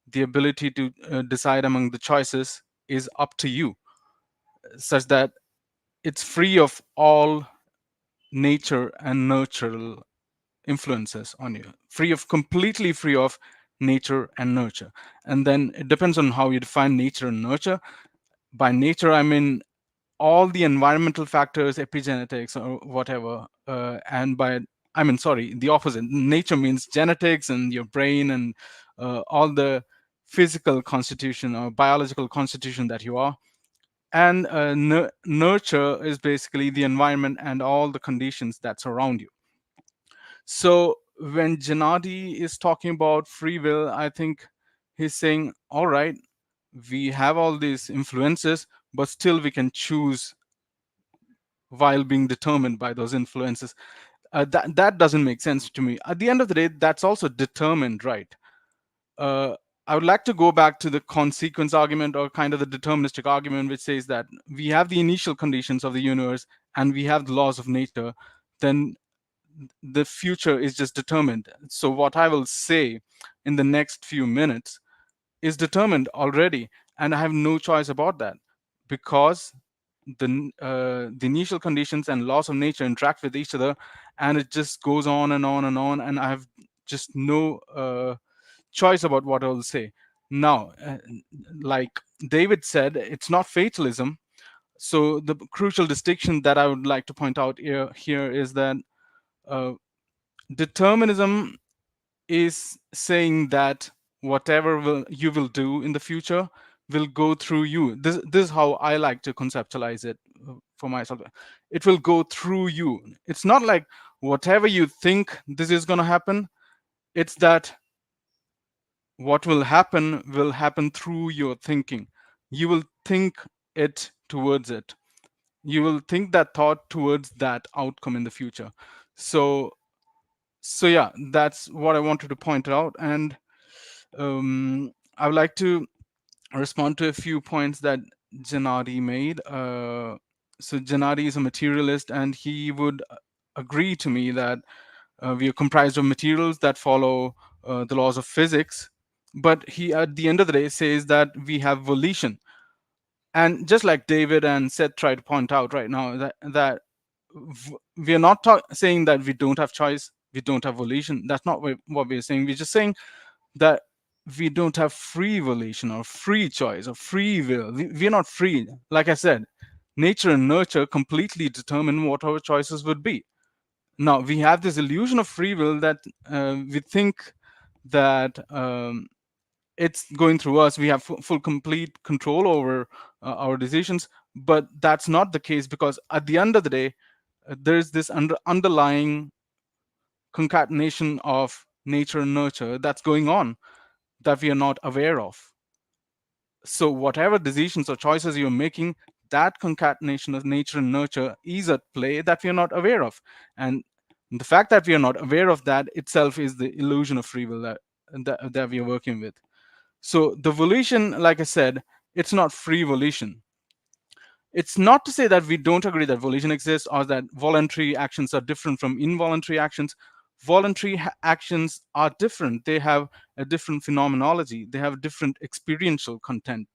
the ability to decide among the choices is up to you, such that it's free of all nature and nurture influences on you, completely free of nature and nurture. And then it depends on how you define nature and nurture. By nature, I mean all the environmental factors, epigenetics or whatever, and by the opposite. Nature means genetics and your brain and all the physical constitution or biological constitution that you are. And nurture is basically the environment and all the conditions that surround you. So when Janadi is talking about free will, I think he's saying, all right, we have all these influences, but still we can choose while being determined by those influences. That doesn't make sense to me. At the end of the day, that's also determined, right? I would like to go back to the consequence argument, or kind of the deterministic argument, which says that we have the initial conditions of the universe and we have the laws of nature. Then the future is just determined. So what I will say in the next few minutes is determined already, and I have no choice about that, because the initial conditions and laws of nature interact with each other, and it just goes on and on and on, and I have just no choice about what I will say. Now, like David said, it's not fatalism. So the crucial distinction that I would like to point out here is that determinism is saying that whatever you will do in the future will go through you. This is how I like to conceptualize it for myself. It will go through you. It's not like whatever you think this is going to happen. It's that what will happen through your thinking. You will think it towards it. You will think that thought towards that outcome in the future. So yeah, that's what I wanted to point out. And I would like to respond to a few points that Janadi made. So Janadi is a materialist, and he would agree to me that we are comprised of materials that follow the laws of physics. But he, at the end of the day, says that we have volition. And just like David and Seth tried to point out right now, that we are not saying that we don't have choice, we don't have volition. That's not what we're saying. We're just saying that we don't have free volition or free choice or free will. We're not free. Like I said, nature and nurture completely determine what our choices would be. Now, we have this illusion of free will that we think that it's going through us. We have full complete control over our decisions, but that's not the case, because at the end of the day, there's this underlying concatenation of nature and nurture that's going on that we are not aware of. So whatever decisions or choices you're making, that concatenation of nature and nurture is at play that we are not aware of. And the fact that we are not aware of that itself is the illusion of free will that we are working with. So the volition, like I said, it's not free volition. It's not to say that we don't agree that volition exists or that voluntary actions are different from involuntary actions. Voluntary actions are different. They have a different phenomenology. They have different experiential content.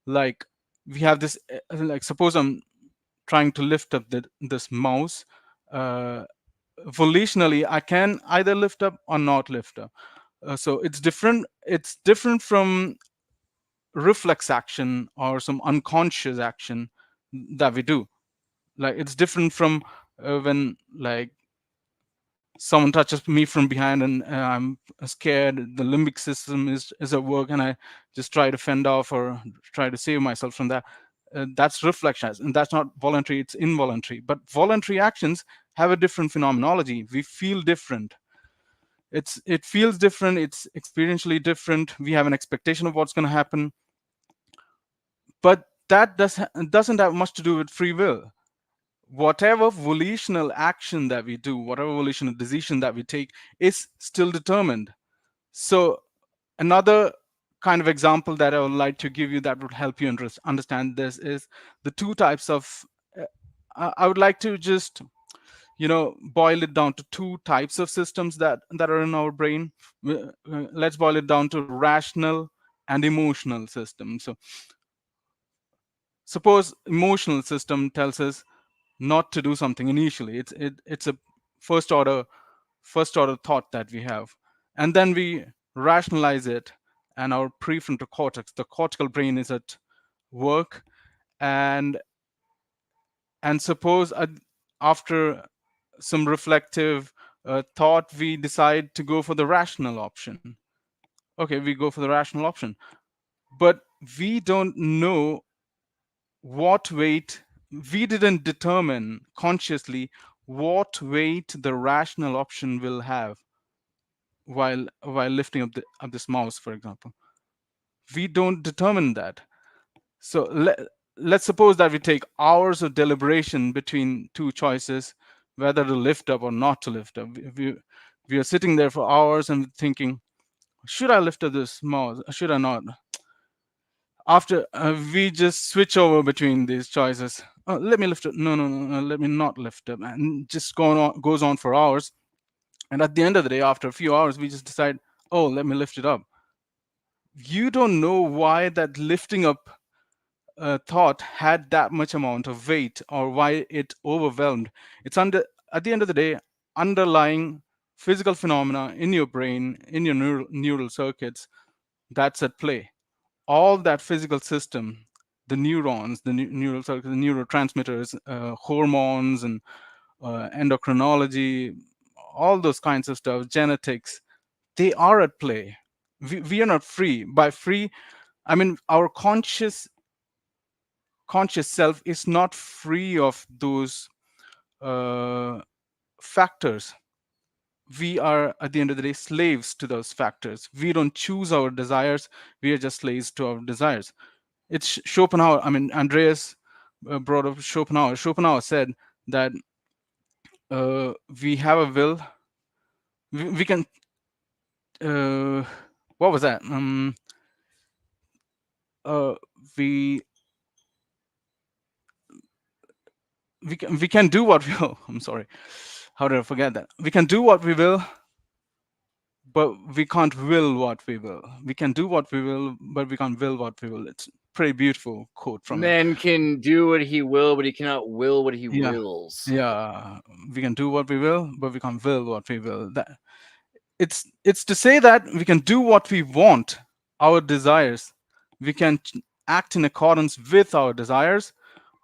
Like we have this, like suppose I'm trying to lift up this mouse. Volitionally, I can either lift up or not lift up. So it's different. It's different from reflex action or some unconscious action that we do. Like it's different from when like someone touches me from behind and I'm scared, the limbic system is at work, and I just try to fend off or try to save myself from that. That's reflex, and that's not voluntary, it's involuntary. But voluntary actions have a different phenomenology. We feel different. It feels different, it's experientially different. We have an expectation of what's going to happen, but that doesn't have much to do with free will. Whatever volitional action that we do, whatever volitional decision that we take, is still determined. So another kind of example that I would like to give you that would help you understand this is the two types of I would like to just boil it down to two types of systems that are in our brain. Let's boil it down to rational and emotional systems. So suppose emotional system tells us not to do something initially. It's a first order thought that we have, and then we rationalize it, and our prefrontal cortex, the cortical brain, is at work, and And suppose after some reflective thought, we decide to go for the rational option. Okay, we go for the rational option, but we don't know what weight, we didn't determine consciously what weight the rational option will have while lifting up this mouse, for example. We don't determine that. So let's suppose that we take hours of deliberation between two choices, whether to lift up or not to lift up. We are sitting there for hours and thinking, should I lift up this mouse? Should I not? After we just switch over between these choices. Let me lift it. No, let me not lift it. And just goes on for hours. And at the end of the day, after a few hours, we just decide, oh, let me lift it up. You don't know why that lifting up thought had that much amount of weight, or why it overwhelmed. It's at the end of the day, underlying physical phenomena in your brain, in your neural circuits, that's at play. All that physical system, the neurons, the neural circuits, the neurotransmitters, hormones, and endocrinology, all those kinds of stuff, genetics, they are at play. We are not free. By free, I mean our conscious self is not free of those factors. We are, at the end of the day, slaves to those factors. We don't choose our desires. We are just slaves to our desires. It's Schopenhauer. I mean, Andreas brought up Schopenhauer. Schopenhauer said that we have a will. We can. What was that? We can do what we will. I'm sorry. How did I forget that? We can do what we will, but we can't will what we will. We can do what we will, but we can't will what we will. It's a pretty beautiful quote from Man can do what he will, but he cannot will what he wills. Yeah, we can do what we will, but we can't will what we will. That it's to say that we can do what we want, our desires. We can act in accordance with our desires,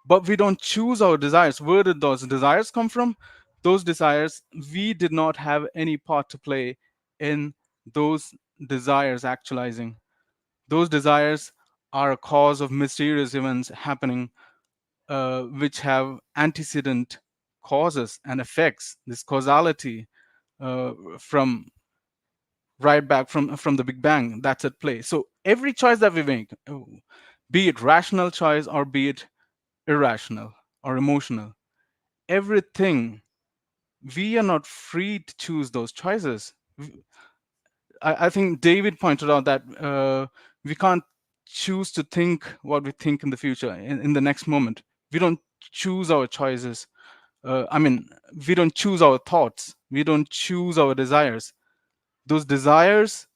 but we don't choose our desires. Where did those desires come from? Those desires, we did not have any part to play in those desires actualizing. Those desires are a cause of mysterious events happening, which have antecedent causes and effects. This causality from right back from the Big Bang, that's at play. So every choice that we make, be it rational choice or be it irrational or emotional, everything, we are not free to choose those choices. I think David pointed out that we can't choose to think what we think in the future, in the next moment. We don't choose our choices. I mean, we don't choose our thoughts. We don't choose our desires. Those desires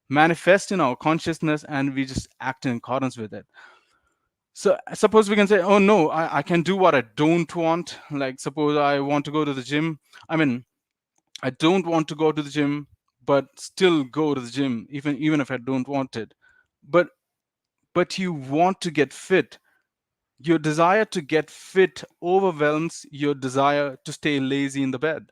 manifest in our consciousness, and we just act in accordance with it. So suppose we can say, oh no, I can do what I don't want. Like suppose I want to go to the gym. I mean, I don't want to go to the gym, but still go to the gym, even if I don't want it. But you want to get fit. Your desire to get fit overwhelms your desire to stay lazy in the bed.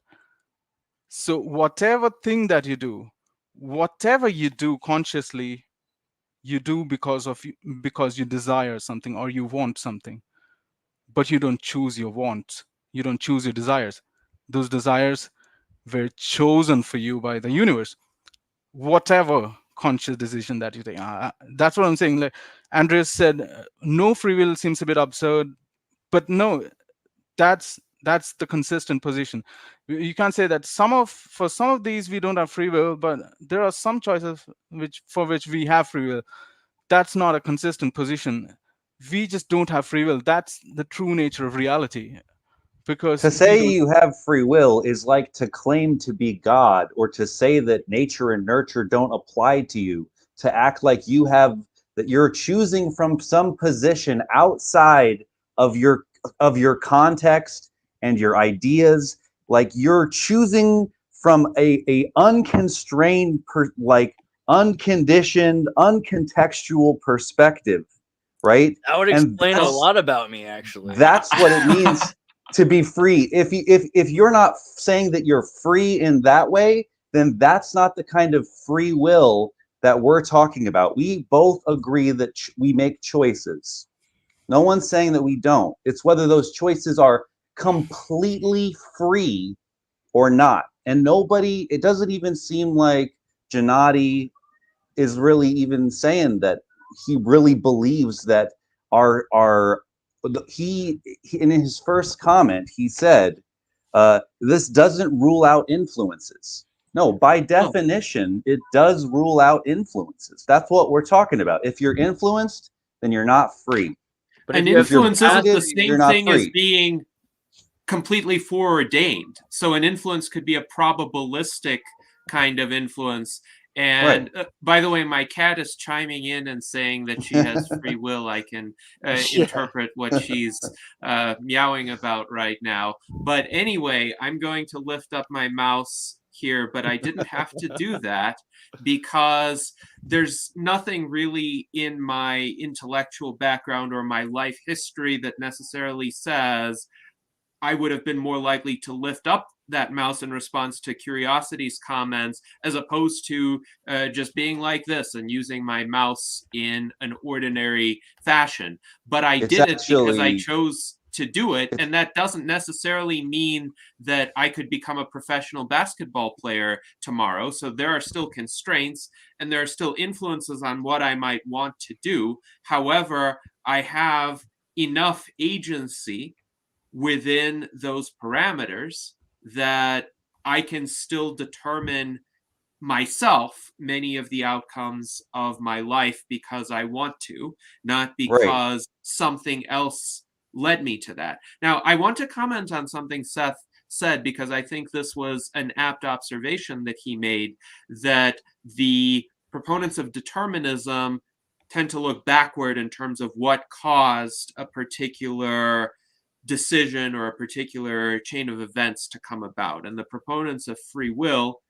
So whatever thing that you do, whatever you do consciously, you do because you desire something or you want something. But you don't choose your wants. You don't choose your desires. Those desires were chosen for you by the universe. Whatever conscious decision that you take. That's what I'm saying. Like Andreas said, no free will seems a bit absurd, but no, that's the consistent position. You can't say that for some of these we don't have free will, but there are some choices for which we have free will. That's not a consistent position. We just don't have free will. That's the true nature of reality. Because to say you have free will is like to claim to be God, or to say that nature and nurture don't apply to you, to act like that you're choosing from some position outside of your context and your ideas, like you're choosing from a unconstrained unconditioned, uncontextual perspective. right? That would And explain a lot about me, actually. that's what it means to be free. If you're not saying that you're free in that way, then that's not the kind of free will that we're talking about. We both agree that we make choices. No one's saying that we don't. It's whether those choices are completely free or not. And nobody, it doesn't even seem like Gennady is really even saying that he really believes that he in his first comment, he said, this doesn't rule out influences. No, by definition, it does rule out influences. That's what we're talking about. If you're influenced, then you're not free. But an if influence isn't the you're same not thing as free. being completely foreordained. So an influence could be a probabilistic kind of influence. And by the way, my cat is chiming in and saying that she has free will. I can interpret what she's meowing about right now. But anyway, I'm going to lift up my mouse here, but I didn't have to do that because there's nothing really in my intellectual background or my life history that necessarily says I would have been more likely to lift up that mouse in response to Curiosity's comments, as opposed to just being like this and using my mouse in an ordinary fashion. But I did it because I chose to do it, and that doesn't necessarily mean that I could become a professional basketball player tomorrow. So there are still constraints, and there are still influences on what I might want to do. However, I have enough agency within those parameters that I can still determine myself many of the outcomes of my life because I want to, not because something else led me to that. Now, I want to comment on something Seth said, because I think this was an apt observation that he made, that the proponents of determinism tend to look backward in terms of what caused a particular decision or a particular chain of events to come about. And the proponents of free will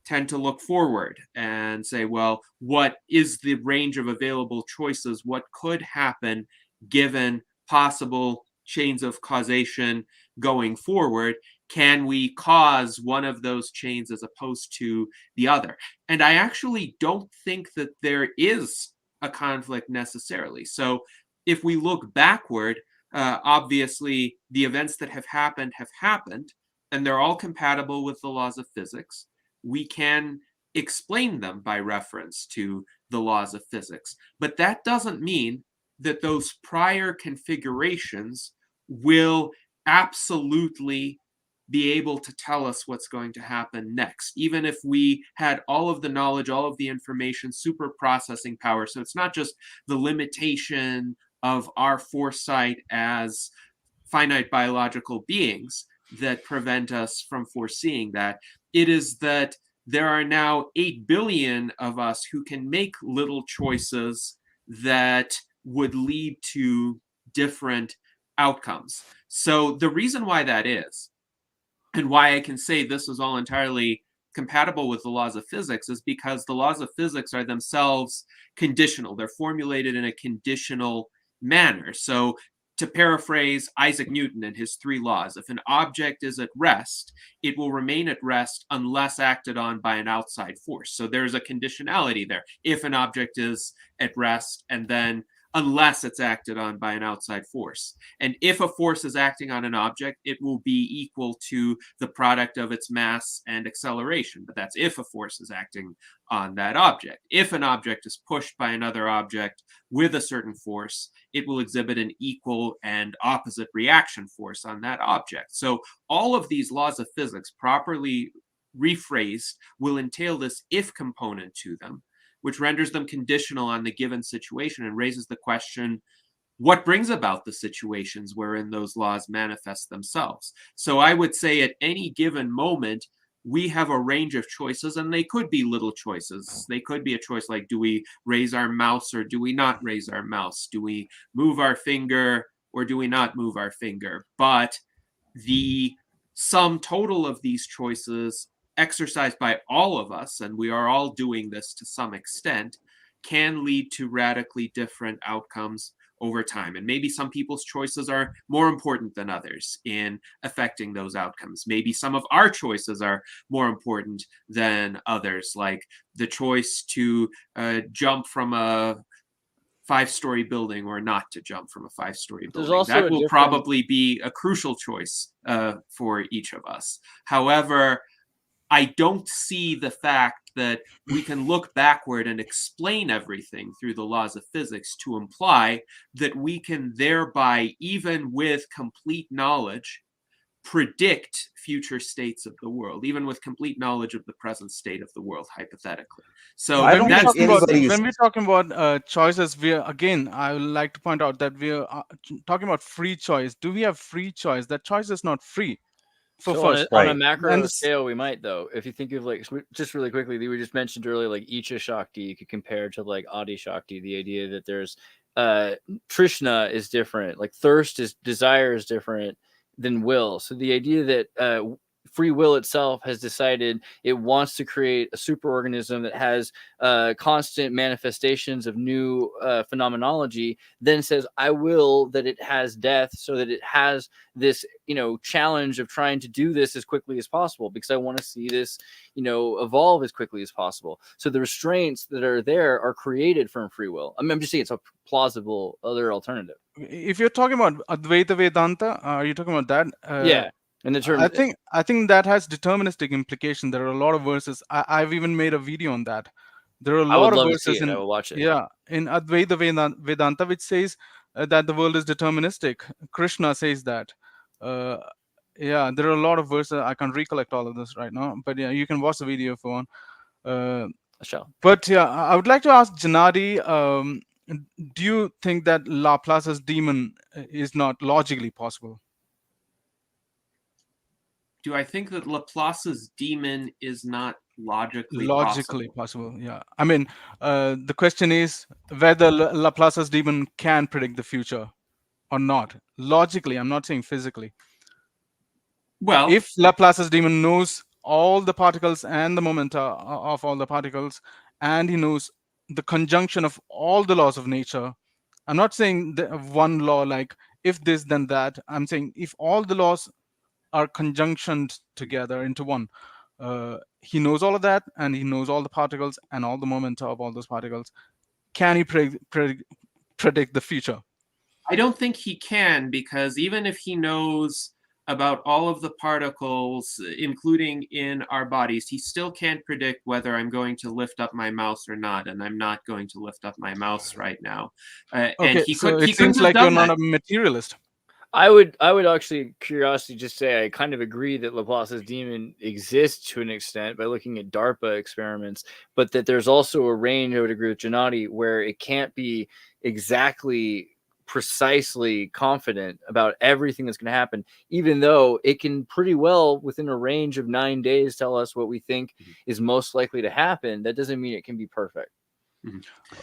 tend to look forward and say, well, what is the range of available choices? What could happen given possible chains of causation going forward? Can we cause one of those chains as opposed to the other? And I actually don't think that there is a conflict necessarily. So if we look backward, obviously, the events that have happened, and they're all compatible with the laws of physics. We can explain them by reference to the laws of physics. But that doesn't mean that those prior configurations will absolutely be able to tell us what's going to happen next, even if we had all of the knowledge, all of the information, super processing power. So it's not just the limitation of our foresight as finite biological beings that prevent us from foreseeing that. It is that there are now 8 billion of us who can make little choices that would lead to different outcomes. So the reason why that is, and why I can say this is all entirely compatible with the laws of physics, is because the laws of physics are themselves conditional. They're formulated in a conditional manner. So to paraphrase Isaac Newton and his 3 laws, if an object is at rest, it will remain at rest unless acted on by an outside force. So there's a conditionality there. If an object is at rest, and then unless it's acted on by an outside force. And if a force is acting on an object, it will be equal to the product of its mass and acceleration. But that's if a force is acting on that object. If an object is pushed by another object with a certain force, it will exhibit an equal and opposite reaction force on that object. So all of these laws of physics, properly rephrased, will entail this if component to them, which renders them conditional on the given situation and raises the question, what brings about the situations wherein those laws manifest themselves? So I would say at any given moment, we have a range of choices, and they could be little choices. They could be a choice like, do we raise our mouse or do we not raise our mouse? Do we move our finger or do we not move our finger? But the sum total of these choices exercised by all of us, and we are all doing this to some extent, can lead to radically different outcomes over time. And maybe some people's choices are more important than others in affecting those outcomes. Maybe some of our choices are more important than others, like the choice to jump from a 5-story building or not to jump from a 5-story building. That will probably be a crucial choice for each of us. However, I don't see the fact that we can look backward and explain everything through the laws of physics to imply that we can thereby, even with complete knowledge, predict future states of the world, even with complete knowledge of the present state of the world, hypothetically. So I don't when think we're talking about choices, I would like to point out that we are talking about free choice. Do we have free choice? That choice is not free. On a macro scale, we might, though. If you think of, like, just really quickly, we just mentioned earlier, like Icha Shakti, you could compare to like Adi Shakti, the idea that there's Trishna is different, like desire is different than will. So the idea that free will itself has decided it wants to create a superorganism that has constant manifestations of new phenomenology, then says, I will that it has death so that it has this, challenge of trying to do this as quickly as possible because I want to see this, evolve as quickly as possible. So the restraints that are there are created from free will. I'm just saying it's a plausible other alternative. If you're talking about Advaita Vedanta, are you talking about that? Yeah. And the term, I think that has deterministic implication. There are a lot of verses. I've even made a video on that. There are a lot of verses I will watch it. Yeah, in Advaita Vedanta, which says that the world is deterministic. Krishna says that. Yeah, there are a lot of verses. I can't recollect all of this right now, but yeah, you can watch the video if you want. Sure. But yeah, I would like to ask Janadi, do you think that Laplace's demon is not logically possible? Do I think that Laplace's demon is not logically possible? Yeah. I mean, the question is whether Laplace's demon can predict the future or not. Logically, I'm not saying physically. Well, if Laplace's demon knows all the particles and the momenta of all the particles, and he knows the conjunction of all the laws of nature, I'm not saying one law like if this then that. I'm saying if all the laws are conjunctioned together into one, he knows all of that, and he knows all the particles and all the momenta of all those particles. Can he predict the future? I don't think he can, because even if he knows about all of the particles, including in our bodies, he still can't predict whether I'm going to lift up my mouse or not, and I'm not going to lift up my mouse right now. Okay, and he so it seems like you're not a materialist. I would actually, curiosity, just say I kind of agree that Laplace's demon exists to an extent by looking at DARPA experiments, but that there's also a range, I would agree with Janati, where it can't be exactly precisely confident about everything that's going to happen, even though it can pretty well, within a range of 9 days, tell us what we think is most likely to happen. That doesn't mean it can be perfect.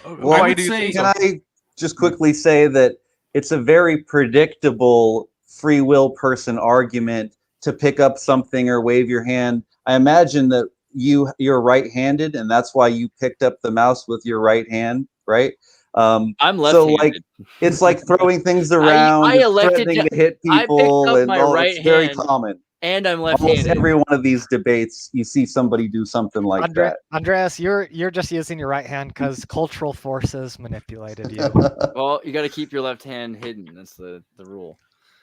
Well, can I just quickly say that it's a very predictable free will person argument to pick up something or wave your hand. I imagine that you're right-handed, and that's why you picked up the mouse with your right hand, right? I'm left-handed. So like it's like throwing things around, threatening to hit people, and all. It's very common. And I'm left-handed. Almost every one of these debates, you see somebody do something like that. Andreas, you're just using your right hand because cultural forces manipulated you. Well, you got to keep your left hand hidden. That's the rule.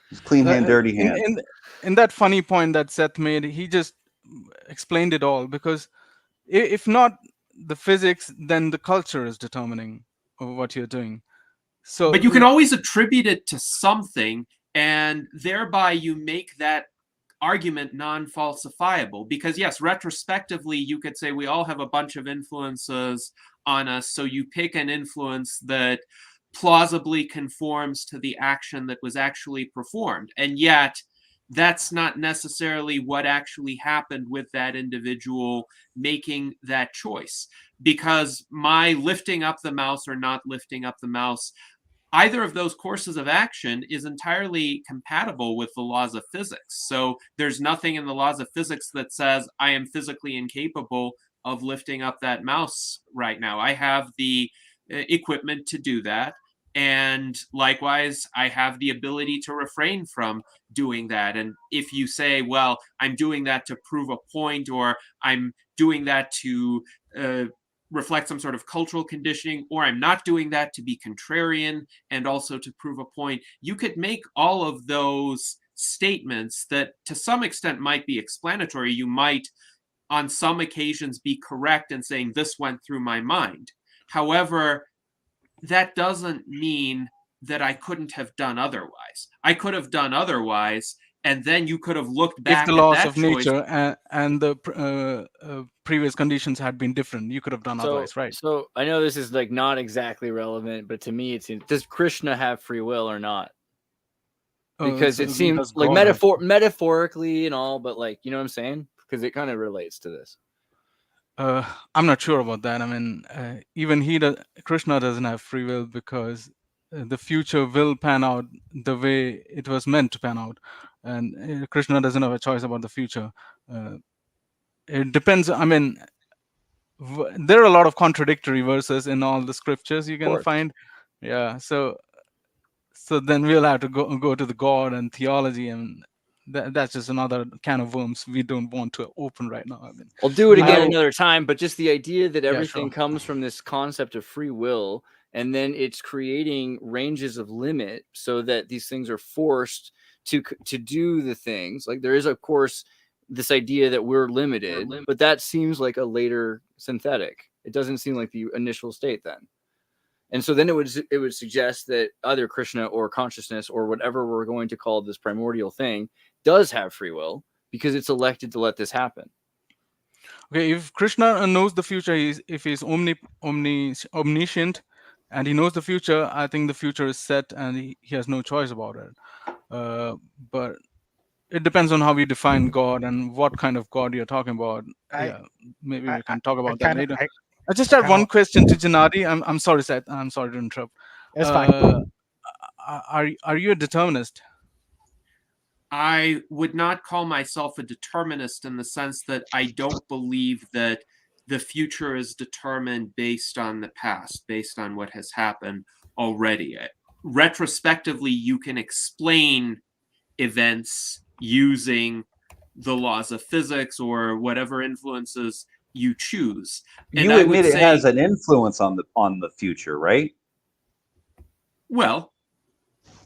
It's clean hand, dirty hand. In that funny point that Seth made, he just explained it all, because if not the physics, then the culture is determining what you're doing. So, but you can always attribute it to something, and thereby you make that argument non-falsifiable, because yes, retrospectively you could say we all have a bunch of influences on us, so you pick an influence that plausibly conforms to the action that was actually performed, and yet that's not necessarily what actually happened with that individual making that choice, because my lifting up the mouse or not lifting up the mouse, either of those courses of action is entirely compatible with the laws of physics. So there's nothing in the laws of physics that says I am physically incapable of lifting up that mouse right now. I have the equipment to do that, And likewise, I have the ability to refrain from doing that. And if you say, well, I'm doing that to prove a point, or I'm doing that to reflect some sort of cultural conditioning, or I'm not doing that to be contrarian and also to prove a point, you could make all of those statements that to some extent might be explanatory. You might on some occasions be correct in saying this went through my mind. However, that doesn't mean that I couldn't have done otherwise. I could have done otherwise, and then you could have looked back if the at laws that of choice. nature and the previous conditions had been different, you could have done otherwise, right? So I know this is like not exactly relevant, but to me, does Krishna have free will or not? Because So it seems does like God have- metaphorically and all, but like, you know what I'm saying? Because it kind of relates to this. I'm not sure about that. I mean, even Krishna doesn't have free will, because the future will pan out the way it was meant to pan out, and Krishna doesn't have a choice about the future. It depends. I mean, there are a lot of contradictory verses in all the scriptures you can find. Yeah, so then we'll have to go to the God and theology, and that's just another can of worms we don't want to open right now. I mean, I'll do it again another time, but just the idea that everything comes from this concept of free will, and then it's creating ranges of limit so that these things are forced to do the things. Like there is, of course, this idea that we're limited, but that seems like a later synthetic. It doesn't seem like the initial state then. And so then it would suggest that either Krishna or consciousness or whatever we're going to call this primordial thing does have free will, because it's elected to let this happen. Okay, if Krishna knows the future, if he's omniscient and he knows the future, I think the future is set and he has no choice about it. But it depends on how we define God and what kind of God you're talking about. Maybe we can talk about that later. I just had one question to Janadi. I'm sorry, Seth. I'm sorry to interrupt. It's fine. Are you a determinist? I would not call myself a determinist in the sense that I don't believe that the future is determined based on the past, based on what has happened already. Retrospectively, you can explain events using the laws of physics or whatever influences you choose. And you admit it has an influence on the future, right? Well,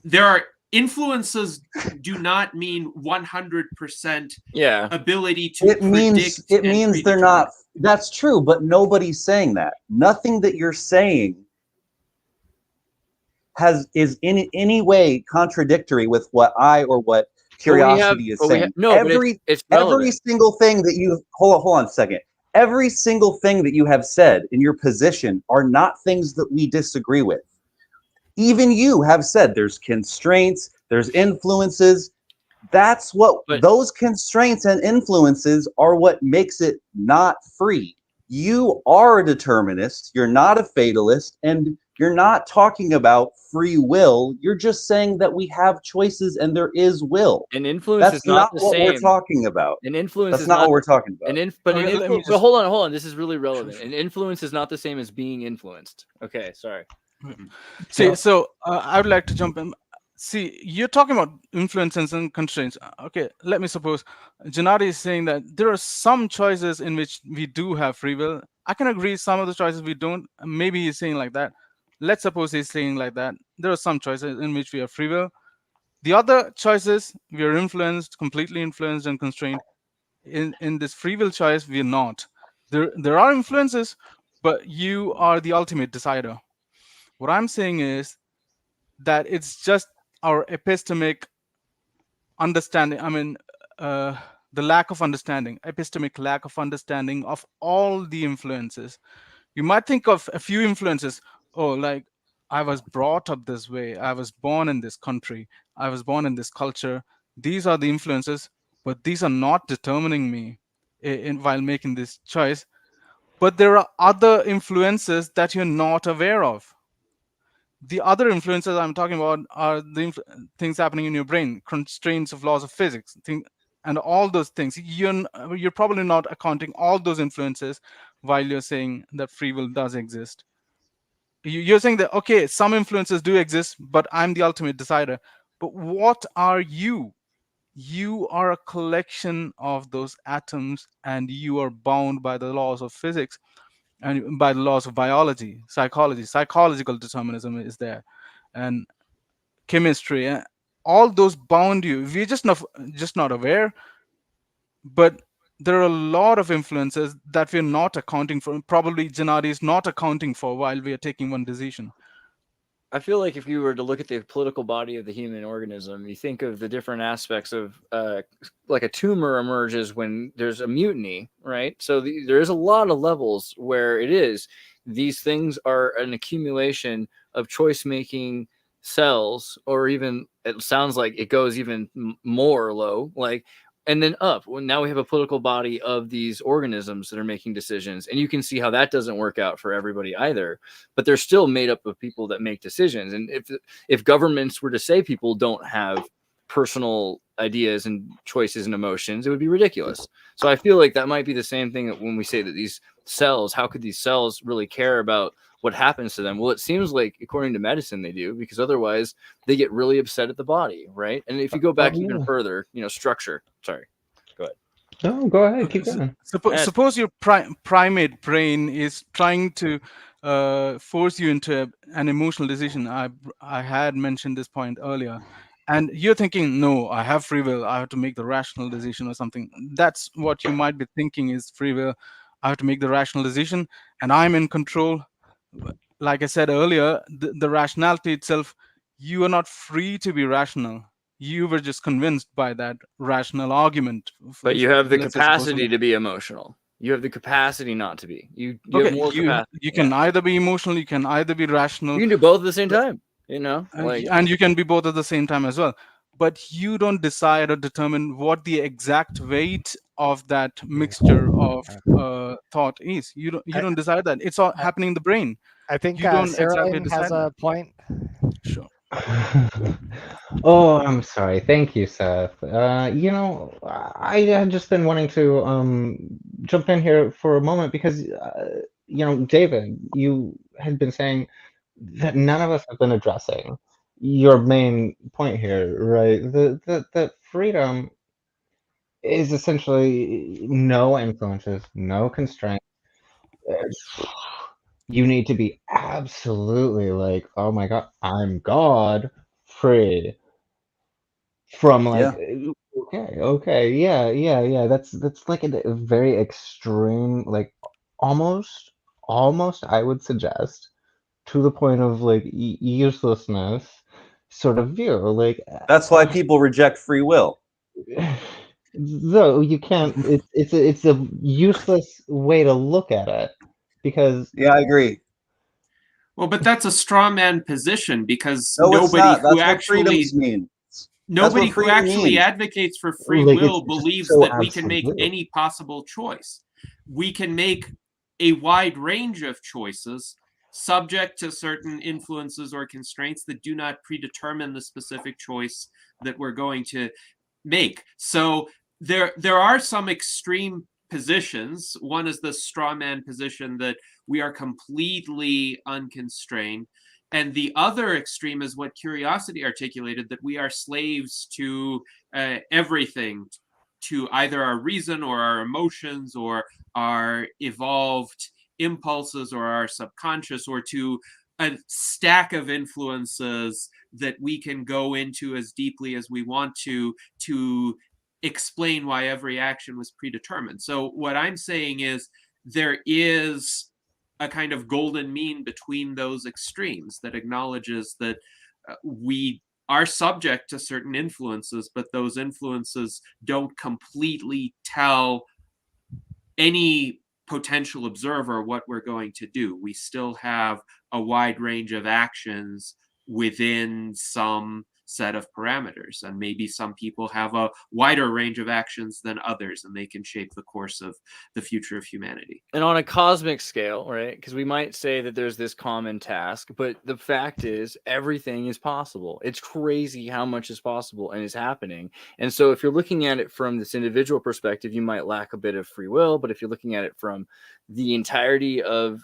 there are influences do not mean 100% ability to predict. It means they're not. That's true, but nobody's saying that. Nothing that you're saying is in any way contradictory with what I or what Curiosity is saying. Every single thing that you hold on a second. Every single thing that you have said in your position are not things that we disagree with. Even you have said there's constraints, there's influences. That's what those constraints and influences are what makes it not free. You are a determinist, you're not a fatalist, and you're not talking about free will. You're just saying that we have choices and there is will. And influence is not the what same. We're talking about. And influence That's is not what we're talking about. But hold on. This is really relevant. And influence is not the same as being influenced. Okay, sorry. See, so I would like to jump in. See, you're talking about influences and constraints. Okay, let me suppose Janadi is saying that there are some choices in which we do have free will. I can agree some of the choices we don't. Maybe he's saying like that. Let's suppose he's saying like that. There are some choices in which we have free will. The other choices, we are influenced, completely influenced and constrained. In this free will choice, we are not. There are influences, but you are the ultimate decider. What I'm saying is that it's just our epistemic understanding. I mean, the lack of understanding, epistemic lack of understanding of all the influences. You might think of a few influences. Oh, like I was brought up this way. I was born in this country. I was born in this culture. These are the influences, but these are not determining me while making this choice. But there are other influences that you're not aware of. The other influences I'm talking about are the things happening in your brain, constraints of laws of physics, and all those things. You're probably not accounting all those influences while you're saying that free will does exist. you're saying that, okay, some influences do exist, but I'm the ultimate decider. But what are you? You are a collection of those atoms, and you are bound by the laws of physics and by the laws of biology, psychology. Psychological determinism is there, and chemistry. All those bound you. We're just not aware, but there are a lot of influences that we're not accounting for. Probably Gennady is not accounting for while we are taking one decision. I feel like if you were to look at the political body of the human organism, you think of the different aspects of like a tumor emerges when there's a mutiny, right? So there is a lot of levels where it is. These things are an accumulation of choice-making cells, or even it sounds like it goes even more low, like, and then up. Well, now we have a political body of these organisms that are making decisions, and you can see how that doesn't work out for everybody either. But they're still made up of people that make decisions. And if governments were to say people don't have personal ideas and choices and emotions, it would be ridiculous. So I feel like that might be the same thing when we say that these cells, how could these cells really care about what happens to them? Well, it seems like, according to medicine, they do, because otherwise they get really upset at the body, right? And if you go back even further, structure. Sorry, go ahead. No, go ahead, keep going. Suppose your primate brain is trying to force you into an emotional decision. I had mentioned this point earlier, and you're thinking, no, I have free will, I have to make the rational decision or something. That's what you might be thinking is free will. I have to make the rational decision, and I'm in control. Like I said earlier, the rationality itself, you are not free to be rational. You were just convinced by that rational argument. But you have the capacity to be emotional. You have the capacity not to be. You have more capacity. You can either be emotional, you can either be rational. You can do both at the same time, and you can be both at the same time as well. But you don't decide or determine what the exact weight of that mixture of thought is. You don't decide that. It's all happening in the brain. I think you don't exactly has a point. Sure. Oh, I'm sorry. Thank you, Seth. I had just been wanting to jump in here for a moment because, David, you had been saying that none of us have been addressing your main point here, right? That freedom is essentially no influences, no constraints. You need to be absolutely like, oh my God, I'm God, free from like, okay, yeah. That's like a very extreme, like almost, I would suggest, to the point of like uselessness sort of view. Like that's why people reject free will. Though you can't, it's a useless way to look at it. Because I agree. Well, but that's a straw man position because no, nobody who actually advocates for free will believes that we can make any possible choice. We can make a wide range of choices subject to certain influences or constraints that do not predetermine the specific choice that we're going to make. So there are some extreme positions. One is the straw man position that we are completely unconstrained. And the other extreme is what Curiosity articulated, that we are slaves to everything, to either our reason or our emotions or our evolved impulses or our subconscious, or to a stack of influences that we can go into as deeply as we want to explain why every action was predetermined. So what I'm saying is there is a kind of golden mean between those extremes that acknowledges that we are subject to certain influences, but those influences don't completely tell any potential observer what we're going to do. We still have a wide range of actions within some set of parameters, and maybe some people have a wider range of actions than others, and they can shape the course of the future of humanity. And on a cosmic scale, right, because we might say that there's this common task, but the fact is everything is possible. It's crazy how much is possible and is happening. And so if you're looking at it from this individual perspective, you might lack a bit of free will, but if you're looking at it from the entirety of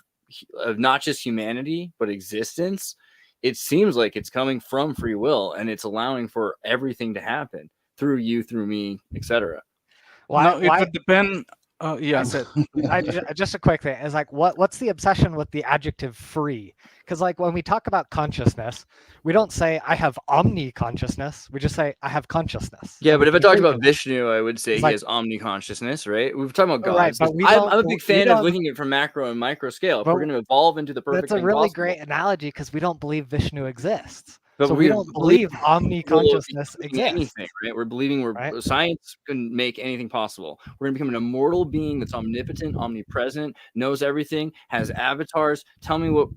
not just humanity but existence, it seems like it's coming from free will, and it's allowing for everything to happen through you, through me, etc. Now it would depend. Yeah, Seth. Just a quick thing is like, what's the obsession with the adjective free? Because like when we talk about consciousness, we don't say I have omni-consciousness. We just say I have consciousness. Yeah, And but if I can talked think about of it. Vishnu, I would say It's he like- has omni-consciousness, right? We're talking about Right, gods. but we I'm don't- a big we fan of don't- looking at it from macro and micro scale. If But we're going to evolve into the perfect That's a thing really possible. great analogy because we don't believe Vishnu exists. But So we don't believe will omni-consciousness be exists. anything, right? We're believing Right? science can make anything possible. We're going to become an immortal being that's omnipotent, omnipresent, knows everything, has avatars. Tell me where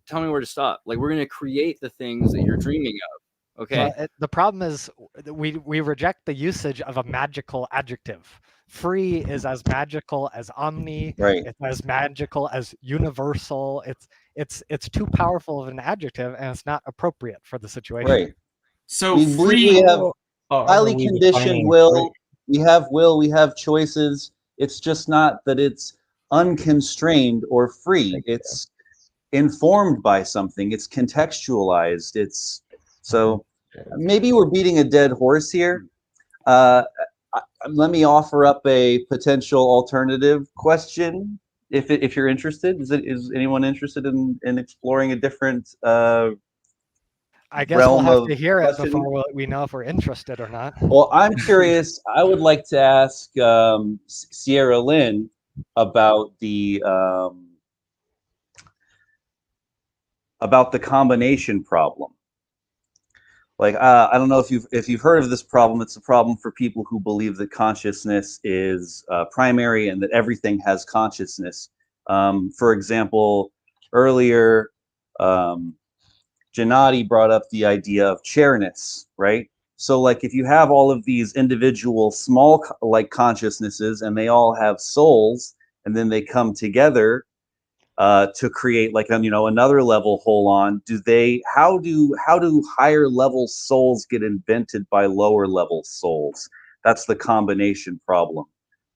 to stop. Like, we're going to create the things that you're dreaming of. Okay. But the problem is we reject the usage of a magical adjective. Free is as magical as omni. Right. It's as magical as universal. It's too powerful of an adjective, and it's not appropriate for the situation. Right. So we free. have Are highly we conditioned defining will. We have will. We have choices. It's just not that it's unconstrained or free. It's informed by something. It's contextualized. It's so maybe we're beating a dead horse here. Let me offer up a potential alternative question. If you're interested, is anyone interested in exploring a different I guess realm we'll have of to hear it question? before we know if we're interested or not. Well, I'm curious. I would like to ask Sierra Lynn about the combination problem. Like, I don't know if you've heard of this problem. It's a problem for people who believe that consciousness is primary and that everything has consciousness. For example, earlier, Gennady brought up the idea of chairness, right? So, like, if you have all of these individual small consciousnesses and they all have souls, and then they come together to create like another level holon, how do higher level souls get invented by lower level souls? That's the combination problem.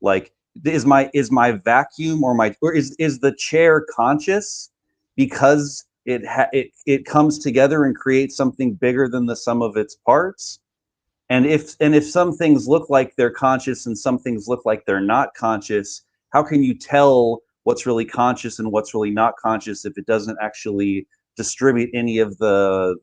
Like, is my vacuum or is the chair conscious because it comes together and creates something bigger than the sum of its parts? And if some things look like they're conscious and some things look like they're not conscious, how can you tell what's really conscious and what's really not conscious if it doesn't actually distribute any of the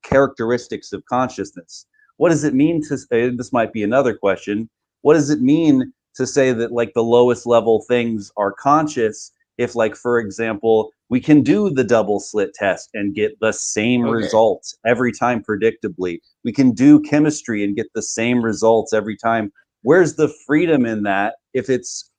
characteristics of consciousness? What does it mean to say, this might be another question, what does it mean to say that like the lowest level things are conscious if, like, for example, we can do the double slit test and get the same results every time predictably? We can do chemistry and get the same results every time. Where's the freedom in that if it's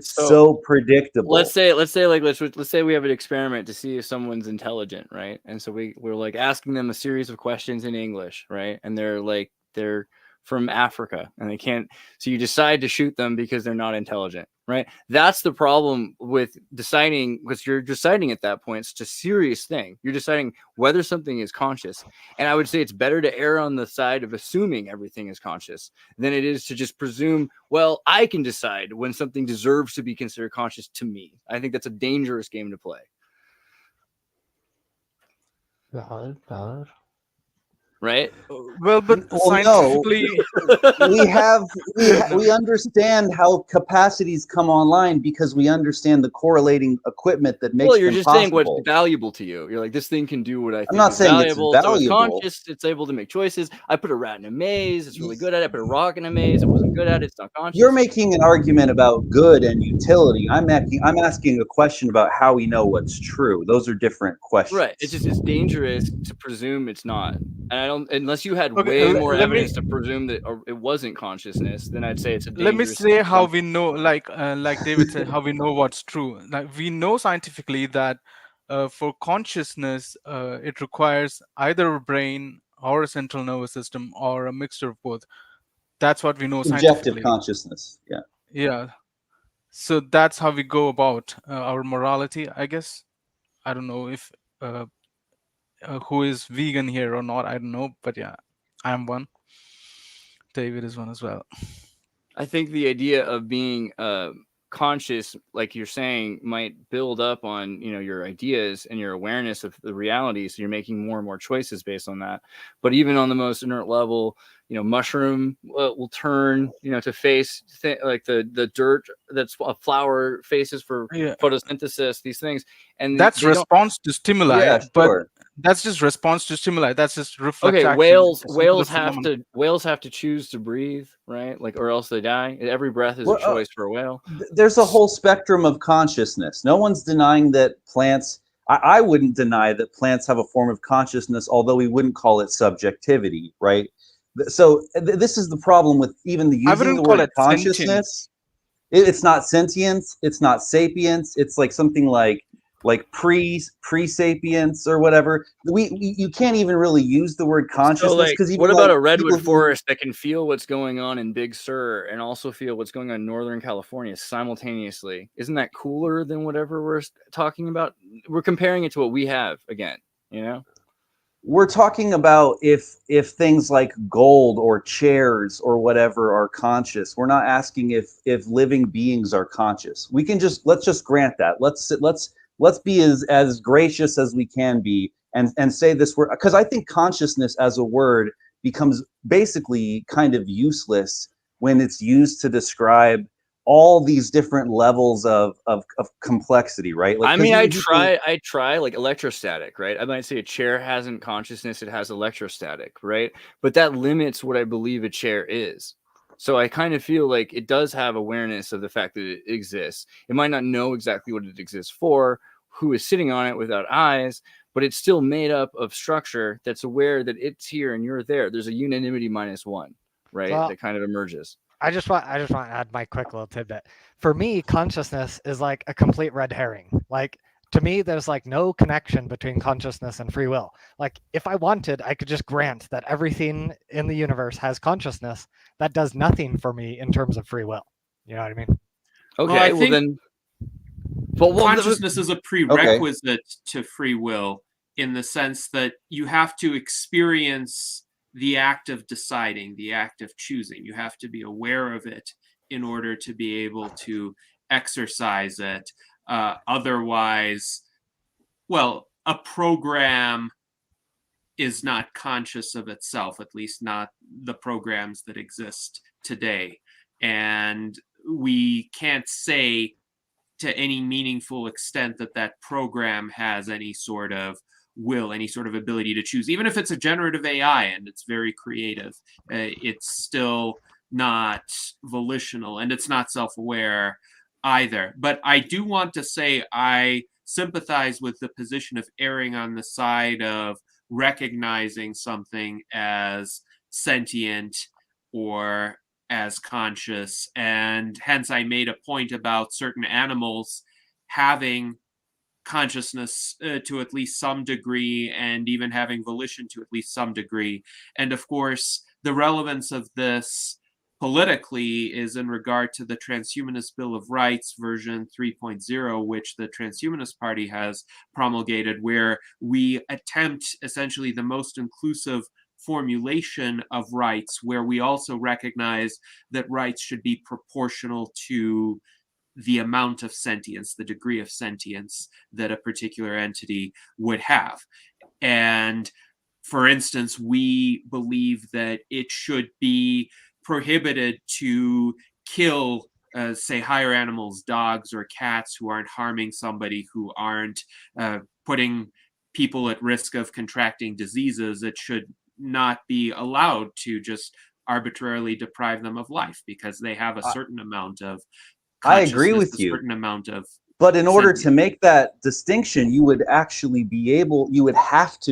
so predictable? Let's say we have an experiment to see if someone's intelligent, right? And so we're like asking them a series of questions in English, right? And they're from Africa and they can't, so you decide to shoot them because they're not intelligent, right? That's the problem with deciding, because you're deciding at that point, it's a serious thing. You're deciding whether something is conscious. And I would say it's better to err on the side of assuming everything is conscious than it is to just presume, well, I can decide when something deserves to be considered conscious to me. I think that's a dangerous game to play. Valid. Right? Well, but scientifically, no. we understand how capacities come online because we understand the correlating equipment that makes. Well, you're them just possible. saying what's valuable to you. You're like, this thing can do what I think I'm not is saying valuable. it's So it's valuable. conscious. It's able to make choices. I put a rat in a maze. It's really good at it. I put a rock in a maze. It wasn't good at it. It's not conscious. You're making an argument about good and utility. I'm asking a question about how we know what's true. Those are different questions. Right. It's dangerous to presume it's not. And I don't, unless you had Okay, way more let me- evidence to presume that it wasn't consciousness, then I'd say it's a let me dangerous say how assumption. we know, like David said, how we know what's true. Like, we know scientifically that for consciousness, it requires either a brain or a central nervous system or a mixture of both. That's what we know Subjective scientifically. consciousness. Yeah. Yeah. So that's how we go about our morality, I guess. I don't know if who is vegan here or not. I don't know, but yeah, I'm one. David is one as well. I think the idea of being conscious, like you're saying, might build up on, you know, your ideas and your awareness of the reality. So you're making more and more choices based on that. But even on the most inert level, you know, mushroom will turn, you know, to face like the dirt that's a flower faces for photosynthesis, these things. And that's response to stimuli, but that's just response to stimuli. That's just reflex okay, action. whales have to choose to breathe, right? Like, or else they die. Every breath is a choice for a whale. There's a whole spectrum of consciousness. No one's denying that plants. I wouldn't deny that plants have a form of consciousness, although we wouldn't call it subjectivity, right? So this is the problem with even the using the word consciousness. It's not sentience. It's not sapience. It's like something like pre-sapience or whatever. You can't even really use the word consciousness, because what about a redwood forest that can feel what's going on in Big Sur and also feel what's going on in Northern California simultaneously? Isn't that cooler than whatever we're talking about? We're comparing it to what we have again, you know? We're talking about if things like gold or chairs or whatever are conscious. We're not asking if living beings are conscious. We can let's just grant that. Let's be as gracious as we can be and say this word, because I think consciousness as a word becomes basically kind of useless when it's used to describe all these different levels of complexity, right? Like, I mean, I try like electrostatic, right? I might say a chair hasn't consciousness, it has electrostatic, right? But that limits what I believe a chair is. So I kind of feel like it does have awareness of the fact that it exists. It might not know exactly what it exists for, who is sitting on it without eyes, but it's still made up of structure that's aware that it's here and you're there. There's a unanimity -1, right? Well, that kind of emerges. I just want to add my quick little tidbit. For me, consciousness is like a complete red herring. Like, to me, there's like no connection between consciousness and free will. Like, if I wanted, I could just grant that everything in the universe has consciousness. That does nothing for me in terms of free will. You know what I mean? Okay, well then. Consciousness is a prerequisite to free will, in the sense that you have to experience the act of deciding, the act of choosing. You have to be aware of it in order to be able to exercise it. Otherwise, well, a program is not conscious of itself, at least not the programs that exist today. And we can't say to any meaningful extent that that program has any sort of will, any sort of ability to choose. Even if it's a generative AI and it's very creative, it's still not volitional, and it's not self-aware either. But I do want to say I sympathize with the position of erring on the side of recognizing something as sentient or as conscious, and hence I made a point about certain animals having consciousness to at least some degree, and even having volition to at least some degree. And of course, the relevance of this politically is in regard to the Transhumanist Bill of Rights version 3.0, which the Transhumanist Party has promulgated, where we attempt essentially the most inclusive formulation of rights, where we also recognize that rights should be proportional to the amount of sentience, the degree of sentience that a particular entity would have. And for instance, we believe that it should be prohibited to kill, say, higher animals, dogs or cats, who aren't harming somebody, who aren't putting people at risk of contracting diseases. It should not be allowed to just arbitrarily deprive them of life because they have a certain amount of I agree with you. A certain amount of but in order to make that distinction, you would have to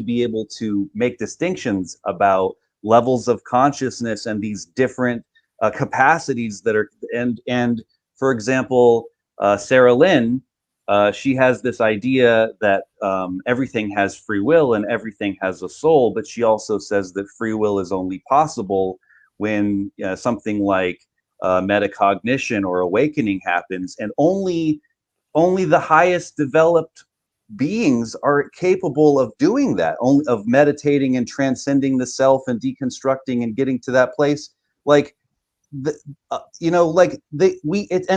be able to make distinctions about levels of consciousness and these different capacities that are, and for example, Sarah Lynn, she has this idea that everything has free will and everything has a soul, but she also says that free will is only possible when something like metacognition or awakening happens, and only the highest developed beings are capable of doing that, of meditating and transcending the self and deconstructing and getting to that place. Like, and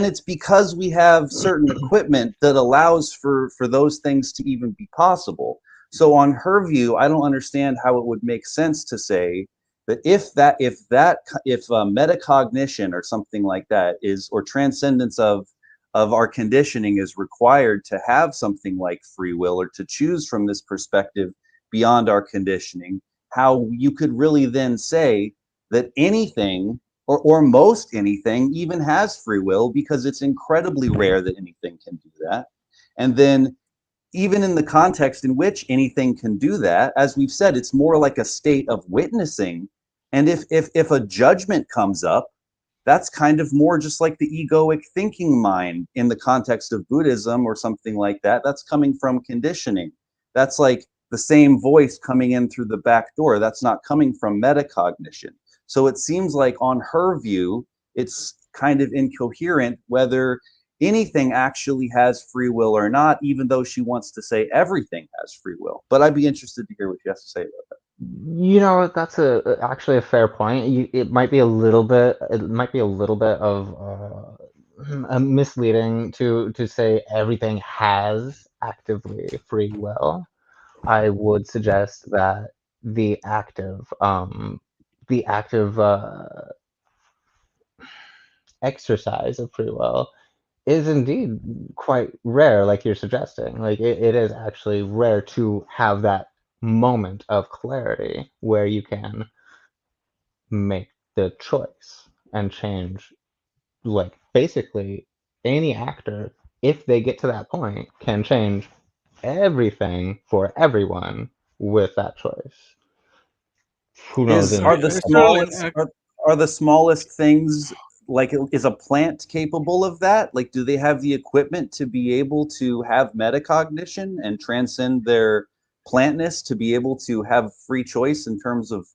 it's because we have certain equipment that allows for those things to even be possible. So on her view, I don't understand how it would make sense to say that if metacognition or something like that is, or transcendence of our conditioning is required to have something like free will or to choose from this perspective beyond our conditioning, how you could really then say that anything or most anything even has free will, because it's incredibly rare that anything can do that. And then even in the context in which anything can do that, as we've said, it's more like a state of witnessing. And if a judgment comes up, that's kind of more just like the egoic thinking mind in the context of Buddhism or something like that. That's coming from conditioning. That's like the same voice coming in through the back door. That's not coming from metacognition. So it seems like on her view, it's kind of incoherent whether anything actually has free will or not, even though she wants to say everything has free will. But I'd be interested to hear what she has to say about that. You know, that's actually a fair point. It might be a little bit. It might be a little bit of misleading to say everything has actively free will. I would suggest that the active exercise of free will is indeed quite rare, like you're suggesting. Like it is actually rare to have that moment of clarity where you can make the choice and change. Like basically any actor, if they get to that point, can change everything for everyone with that choice. Who knows? Are the Sterling, smallest things, like, is a plant capable of that? Like, do they have the equipment to be able to have metacognition and transcend their plantness to be able to have free choice in terms of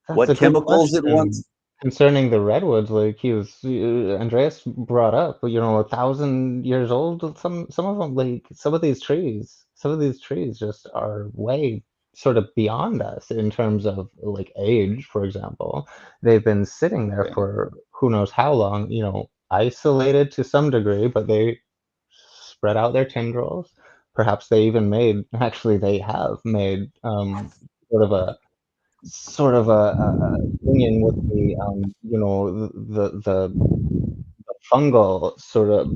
That's what a good chemicals it question. wants? Concerning the redwoods, like Andreas brought up, 1,000 years old. Some of them, like some of these trees just are way sort of beyond us in terms of like age, for example. They've been sitting there Okay. for who knows how long, isolated to some degree, but they spread out their tendrils. Perhaps they even they have made sort of a union with the the fungal sort of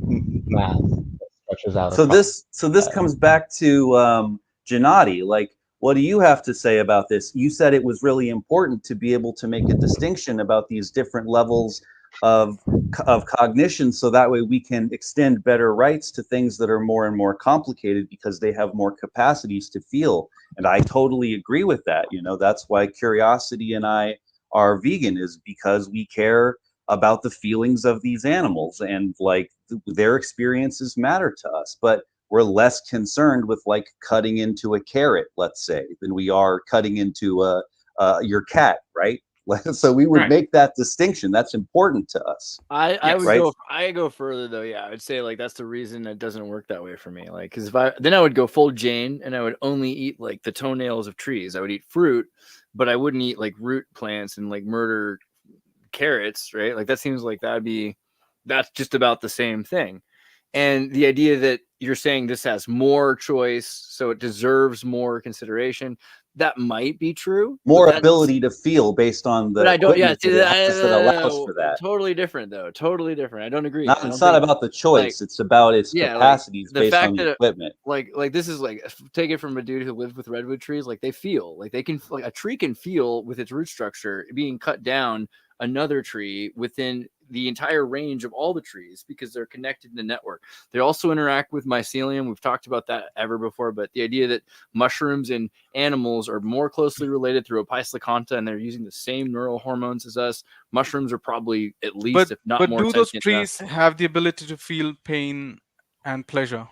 mass that stretches out So across this that. comes back to Gennady. Like, what do you have to say about this? You said it was really important to be able to make a distinction about these different levels of cognition, so that way we can extend better rights to things that are more and more complicated because they have more capacities to feel. And I totally agree with that. That's why Curiosity and I are vegan, is because we care about the feelings of these animals, and like their experiences matter to us. But we're less concerned with like cutting into a carrot, let's say, than we are cutting into your cat, right? So we would Right. make that distinction. That's important to us. I would Right. go further though. Yeah, I would say like that's the reason it doesn't work that way for me. Like, because I would go full Jane and I would only eat like the toenails of trees. I would eat fruit, but I wouldn't eat like root plants and like murder carrots, right? Like that seems like that's just about the same thing. And the idea that you're saying this has more choice, so it deserves more consideration, that might be true. More ability to feel based on the But I don't. Yeah, equipment that it has that allows for that. Totally different, though. Totally different. I don't agree. Not, it's not about the choice. It's about its capacities the based fact on the that equipment. like this is like, take it from a dude who lived with redwood trees. Like they feel, like they can, like a tree can feel with its root structure being cut down another tree within the entire range of all the trees because they're connected in the network. They also interact with mycelium. We've talked about that ever before, but the idea that mushrooms and animals are more closely related through opisthokonta and they're using the same neural hormones as us. Mushrooms are probably at least, if not more, do those sentient trees enough. have the ability to feel pain and pleasure?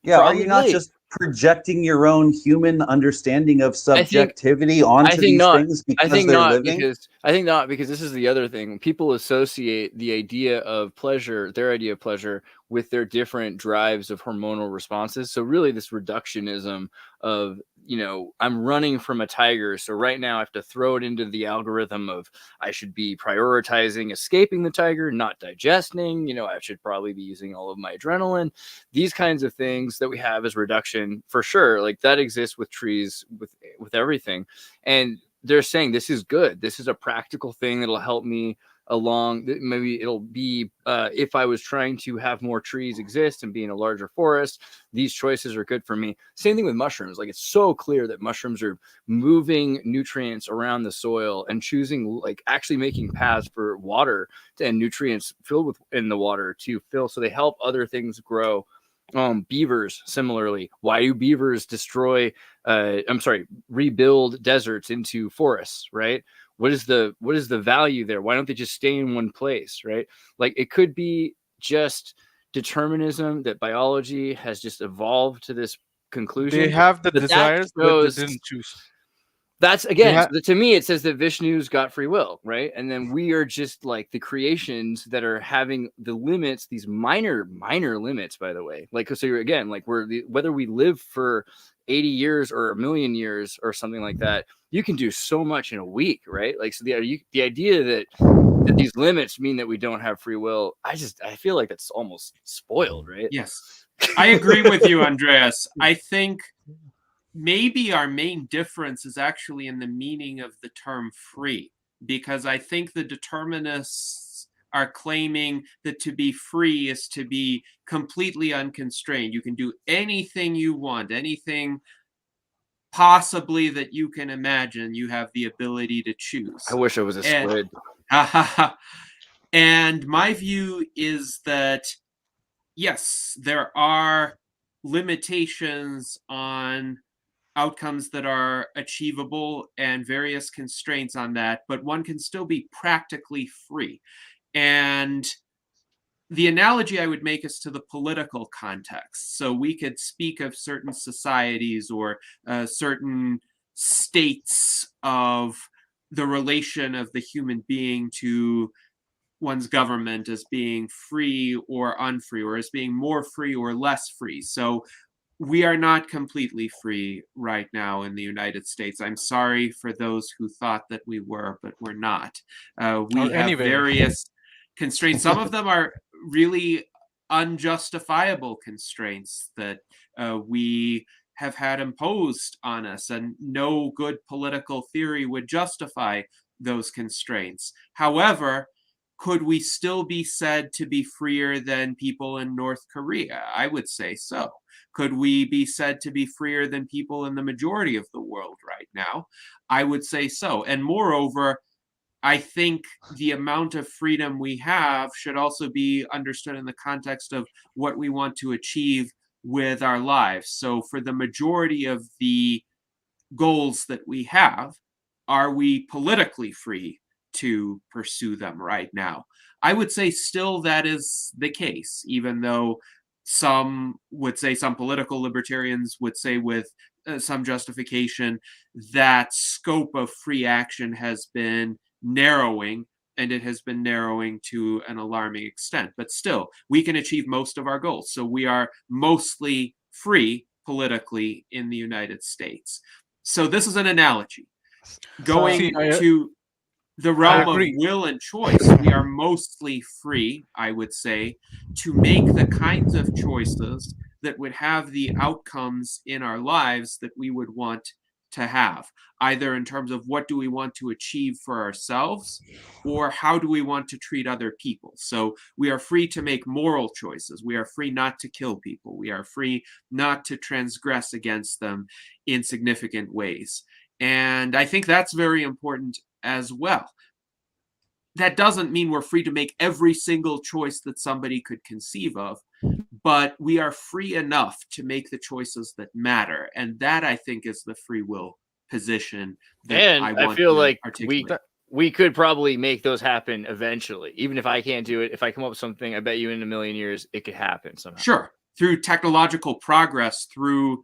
Yeah, Probably. are you not just projecting your own human understanding of subjectivity onto these things because they're living? I think not, because this is the other thing. People associate the idea of pleasure, their idea of pleasure, with their different drives of hormonal responses. So really this reductionism of you know, I'm running from a tiger. So right now I have to throw it into the algorithm of I should be prioritizing escaping the tiger, not digesting. You know, I should probably be using all of my adrenaline. These kinds of things that we have as reduction, for sure, like that exists with trees, with everything. And they're saying this is good. This is a practical thing that'll help me along. Maybe it'll be if I was trying to have more trees exist and be in a larger forest, these choices are good for me. Same thing with mushrooms. Like, it's so clear that mushrooms are moving nutrients around the soil and choosing, like, actually making paths for water and nutrients filled with in the water to fill, so they help other things grow. Beavers, similarly. Why do beavers rebuild deserts into forests, right? What is the value there? Why don't they just stay in one place, right? Like, it could be just determinism, that biology has just evolved to this conclusion. They have the But desires, but they didn't choose. That's, again, to me, it says that Vishnu's got free will, right? And then we are just like the creations that are having the limits, these minor limits, by the way. Like, so you're, again, like, whether we live for 80 years or a million years or something like that, you can do so much in a week, right? Like, so the idea that these limits mean that we don't have free will, I feel like it's almost spoiled, right? Yes, I agree with you, Andreas. I think maybe our main difference is actually in the meaning of the term free, because I think the determinists are claiming that to be free is to be completely unconstrained. You can do anything you want, anything possibly that you can imagine. You have the ability to choose. I wish I was a squid. And my view is that, yes, there are limitations on outcomes that are achievable and various constraints on that, but one can still be practically free. And the analogy I would make is to the political context. So we could speak of certain societies or certain states of the relation of the human being to one's government as being free or unfree, or as being more free or less free. So we are not completely free right now in the United States. I'm sorry for those who thought that we were, but we're not. We have various constraints. Some of them are really unjustifiable constraints that we have had imposed on us, and no good political theory would justify those constraints. However, could we still be said to be freer than people in North Korea? I would say so. Could we be said to be freer than people in the majority of the world right now? I would say so. And moreover, I think the amount of freedom we have should also be understood in the context of what we want to achieve with our lives. So for the majority of the goals that we have, are we politically free to pursue them right now? I would say still that is the case, even though some would say, some political libertarians would say with some justification, that scope of free action has been narrowing, and it has been narrowing to an alarming extent. But still, we can achieve most of our goals. So we are mostly free politically in the United States. So this is an analogy. Going to the realm of will and choice, we are mostly free, I would say, to make the kinds of choices that would have the outcomes in our lives that we would want to have, either in terms of what do we want to achieve for ourselves, or how do we want to treat other people. So we are free to make moral choices. We are free not to kill people. We are free not to transgress against them in significant ways. And I think that's very important as well. That doesn't mean we're free to make every single choice that somebody could conceive of, but we are free enough to make the choices that matter. And that, I think, is the free will position that I feel like articulate. we could probably make those happen eventually. Even if I can't do it, if I come up with something, I bet you in a million years it could happen somehow. Sure. Through technological progress, through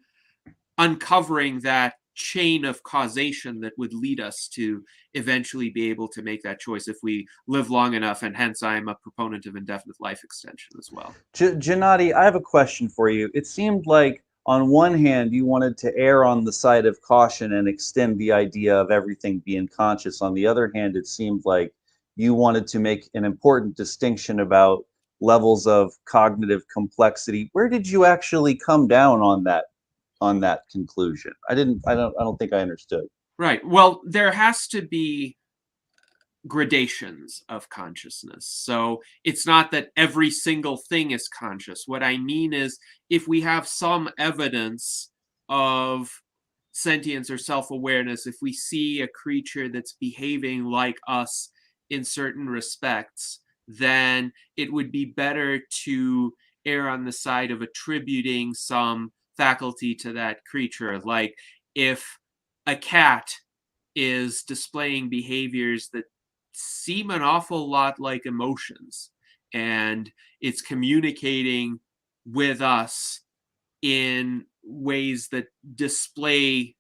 uncovering that chain of causation that would lead us to eventually be able to make that choice if we live long enough. And hence, I'm a proponent of indefinite life extension as well. Gennady, I have a question for you. It seemed like on one hand, you wanted to err on the side of caution and extend the idea of everything being conscious. On the other hand, it seemed like you wanted to make an important distinction about levels of cognitive complexity. Where did you actually come down on that conclusion? I don't think I understood. Right. Well, there has to be gradations of consciousness. So it's not that every single thing is conscious. What I mean is, if we have some evidence of sentience or self-awareness, if we see a creature that's behaving like us in certain respects, then it would be better to err on the side of attributing some faculty to that creature. Like if a cat is displaying behaviors that seem an awful lot like emotions, and it's communicating with us in ways that display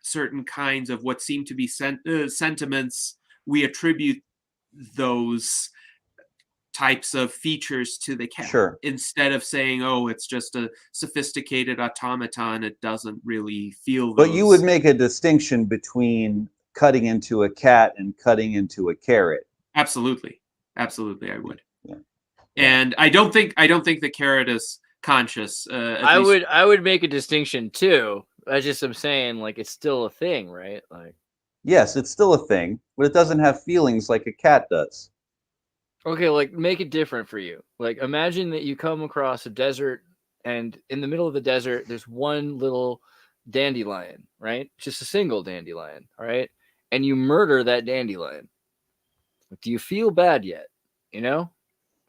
certain kinds of what seem to be sentiments, we attribute those types of features to the cat. Sure. Instead of saying, oh, it's just a sophisticated automaton, it doesn't really feel those. But you would make a distinction between cutting into a cat and cutting into a carrot. Absolutely. Absolutely, I would. Yeah. And I don't think the carrot is conscious. I would make a distinction too. I just am saying, like, it's still a thing, right? Like, yes, it's still a thing, but it doesn't have feelings like a cat does. Okay, like, make it different for you. Like, imagine that you come across a desert, and in the middle of the desert, there's one little dandelion, right? Just a single dandelion, all right? And you murder that dandelion. Do you feel bad yet? You know?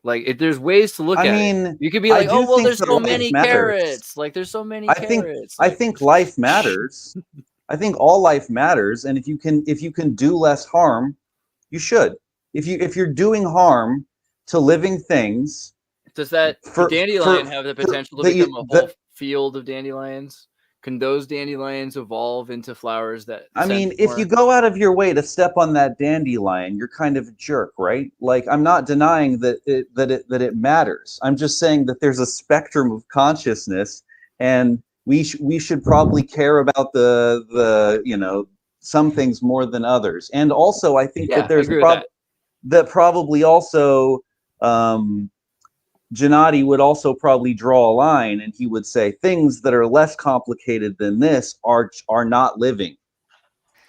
Like, if there's ways to look at it. You could be like, oh, well, there's so many carrots. Like, there's so many carrots. I think life matters. I think all life matters, and if you can do less harm, you should. If you're doing harm to living things, does that dandelion have the potential to become a whole field of dandelions? Can those dandelions evolve into flowers that? I mean, if you go out of your way to step on that dandelion, you're kind of a jerk, right? Like, I'm not denying that it matters. I'm just saying that there's a spectrum of consciousness, and we should probably care about the some things more than others. And also, I think that there's that probably also Gennady would also probably draw a line, and he would say things that are less complicated than this are not living.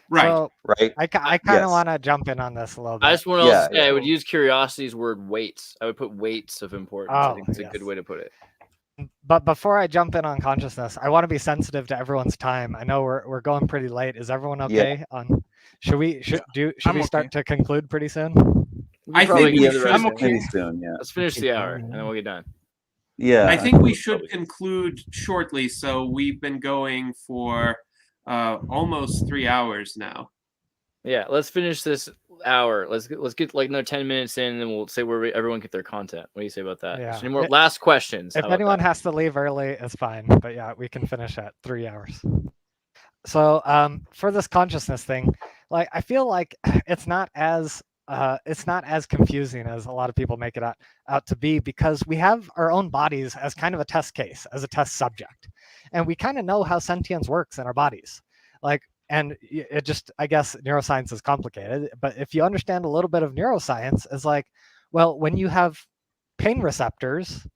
Right. So, right. I kind of want to jump in on this a little bit. I just want to say I would use curiosity's word weights. I would put weights of importance. I think it's a good way to put it. But before I jump in on consciousness, I want to be sensitive to everyone's time. I know we're going pretty late. Is everyone okay? Should we start to conclude pretty soon? I think we should. Pretty soon. Yeah. Let's finish the hour and then we'll get done. Yeah. I think we should conclude shortly. So we've been going for almost 3 hours now. Yeah, let's finish this hour. Let's get like 10 minutes in, and then we'll say where everyone get their content. What do you say about that? Yeah. Any more last questions? If anyone has to leave early, it's fine. But yeah, we can finish at 3 hours. So for this consciousness thing, like, I feel like it's not as confusing as a lot of people make it out to be, because we have our own bodies as kind of a test case, as a test subject, and we kind of know how sentience works in our bodies. Like, and it just, I guess neuroscience is complicated, but if you understand a little bit of neuroscience, it's like, well, when you have pain receptors,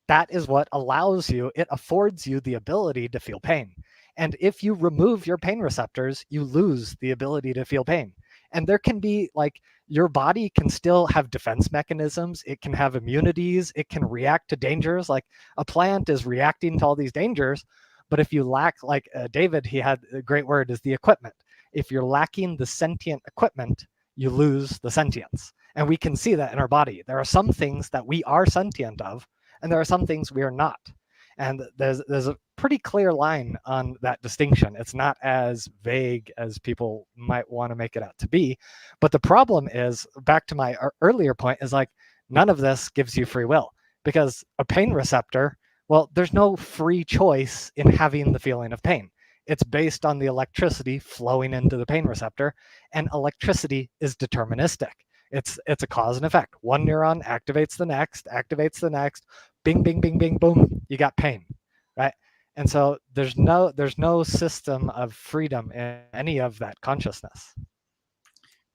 that is what allows you, it affords you the ability to feel pain. And if you remove your pain receptors, you lose the ability to feel pain. And there can be, like, your body can still have defense mechanisms. It can have immunities. It can react to dangers. Like, a plant is reacting to all these dangers. But if you lack, like David, he had a great word, is the equipment. If you're lacking the sentient equipment, you lose the sentience. And we can see that in our body. There are some things that we are sentient of, and there are some things we are not. And there's a pretty clear line on that distinction. It's not as vague as people might want to make it out to be. But the problem is, back to my earlier point, is like, none of this gives you free will, because a pain receptor, well, there's no free choice in having the feeling of pain. It's based on the electricity flowing into the pain receptor, and electricity is deterministic. It's a cause and effect. One neuron activates the next, bing, bing, bing, bing, boom, you got pain, right? And so there's no system of freedom in any of that consciousness.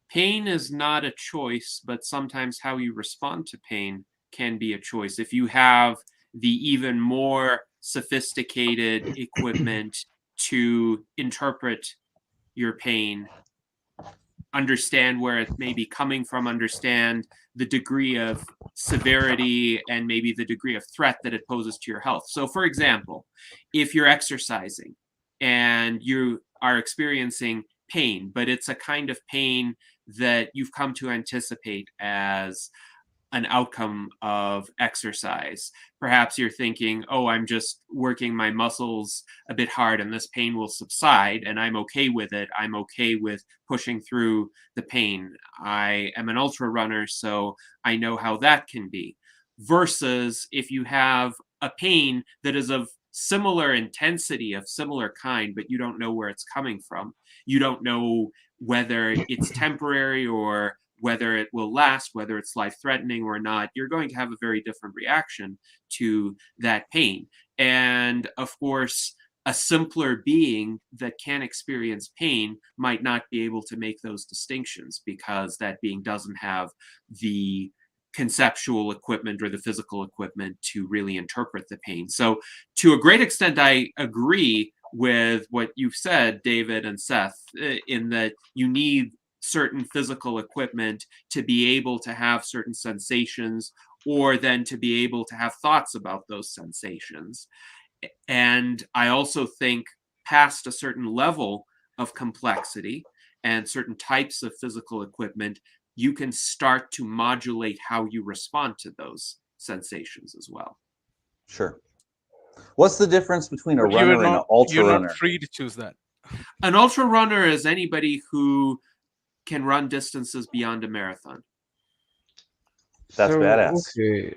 Pain is not a choice, but sometimes how you respond to pain can be a choice. If you have the even more sophisticated equipment to interpret your pain, understand where it may be coming from, understand the degree of severity and maybe the degree of threat that it poses to your health. So, for example, if you're exercising and you are experiencing pain, but it's a kind of pain that you've come to anticipate as an outcome of exercise. Perhaps you're thinking, oh, I'm just working my muscles a bit hard and this pain will subside and I'm okay with it. I'm okay with pushing through the pain. I am an ultra runner, so I know how that can be. Versus if you have a pain that is of similar intensity, of similar kind, but you don't know where it's coming from. You don't know whether it's temporary or whether it will last, whether it's life-threatening or not. You're going to have a very different reaction to that pain. And of course, a simpler being that can experience pain might not be able to make those distinctions because that being doesn't have the conceptual equipment or the physical equipment to really interpret the pain. So to a great extent, I agree with what you've said, David and Seth, in that you need certain physical equipment to be able to have certain sensations or then to be able to have thoughts about those sensations. And I also think past a certain level of complexity and certain types of physical equipment, you can start to modulate how you respond to those sensations as well. Sure. What's the difference between a But runner and an ultra you're runner? not free to choose that. An ultra runner is anybody who can run distances beyond a marathon. That's So, badass. okay,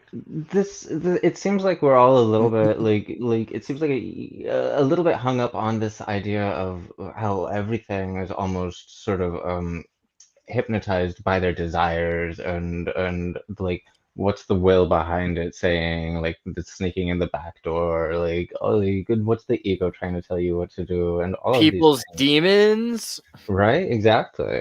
it seems like we're all a little bit like it seems like a little bit hung up on this idea of how everything is almost sort of hypnotized by their desires and like what's the will behind it saying, like the sneaking in the back door, like, oh, like, what's the ego trying to tell you what to do, and all of these People's things. demons. Right, exactly.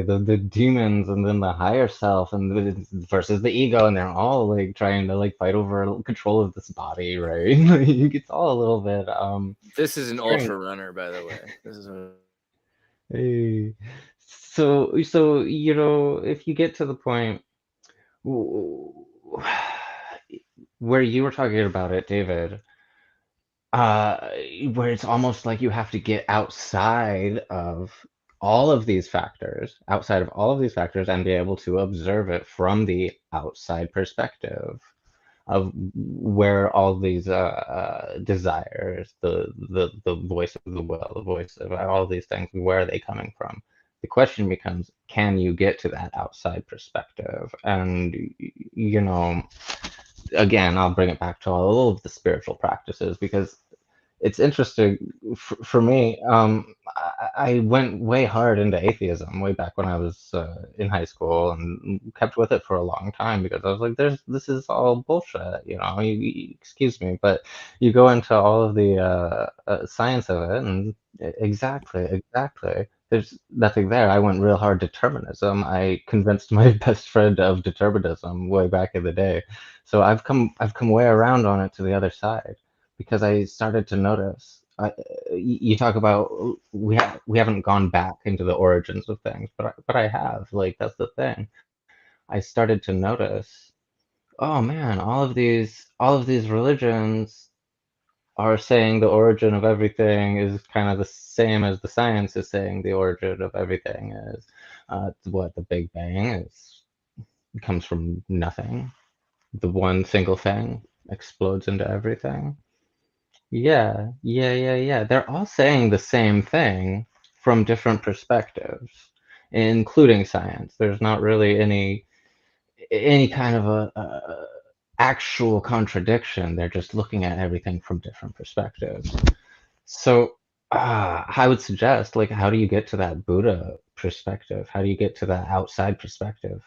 The demons and then the higher self and versus the ego, and they're all like trying to like fight over control of this body, right? Like, it's all a little bit This is an strange. ultra runner, by the way. This is Hey. So you know, if you get to the point where you were talking about it, David, uh, where it's almost like you have to get outside of all of these factors, and be able to observe it from the outside perspective of where all these desires, the voice of the will, the voice of all these things, where are they coming from? The question becomes, can you get to that outside perspective? And you know, again, I'll bring it back to all of the spiritual practices because it's interesting for me. I went way hard into atheism way back when I was in high school and kept with it for a long time because I was like, this is all bullshit, you know, excuse me, but you go into all of the science of it and exactly. There's nothing there. I went real hard determinism. I convinced my best friend of determinism way back in the day. So I've come way around on it to the other side because I started to notice. You talk about we haven't gone back into the origins of things, but I have. Like that's the thing. I started to notice. Oh man, all of these religions are saying the origin of everything is kind of the same as the science is saying the origin of everything is. What the Big Bang is comes from nothing. The one single thing explodes into everything. Yeah. They're all saying the same thing from different perspectives, including science. There's not really any kind of a actual contradiction. They're just looking at everything from different perspectives. So I would suggest, like, how do you get to that Buddha perspective? How do you get to that outside perspective?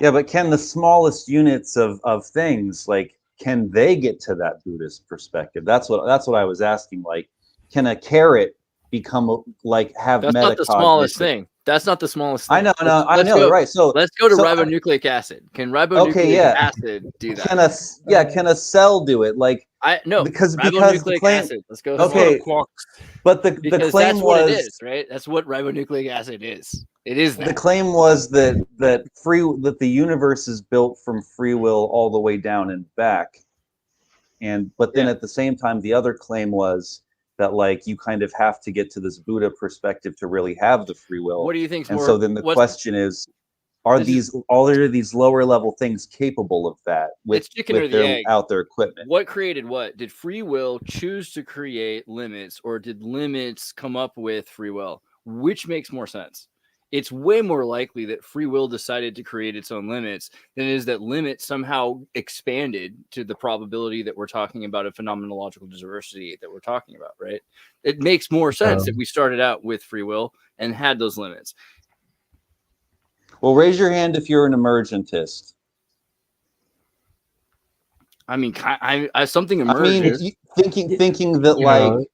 Yeah, but can the smallest units of things, like can they get to that Buddhist perspective? That's what I was asking. Like, can a carrot become like have That's not the smallest thing. That's not the smallest thing. I know, I know, right? So let's go to ribonucleic acid. Can ribonucleic acid do that? Can a cell do it? Like, because ribonucleic claim, acid. Let's go. Okay, but the claim that's was what it is, right? That's what ribonucleic acid is. It is that. The claim was that the universe is built from free will all the way down and back, but then at the same time, the other claim was that like you kind of have to get to this Buddha perspective to really have the free will. What do you think? And so then the question is, are these lower level things capable of that with their equipment? What created what? Did free will choose to create limits, or did limits come up with free will? Which makes more sense? It's way more likely that free will decided to create its own limits than it is that limits somehow expanded to the probability that we're talking about a phenomenological diversity that we're talking about, right? It makes more sense if we started out with free will and had those limits. Well, raise your hand if you're an emergentist. I mean, something emerges. I mean, thinking that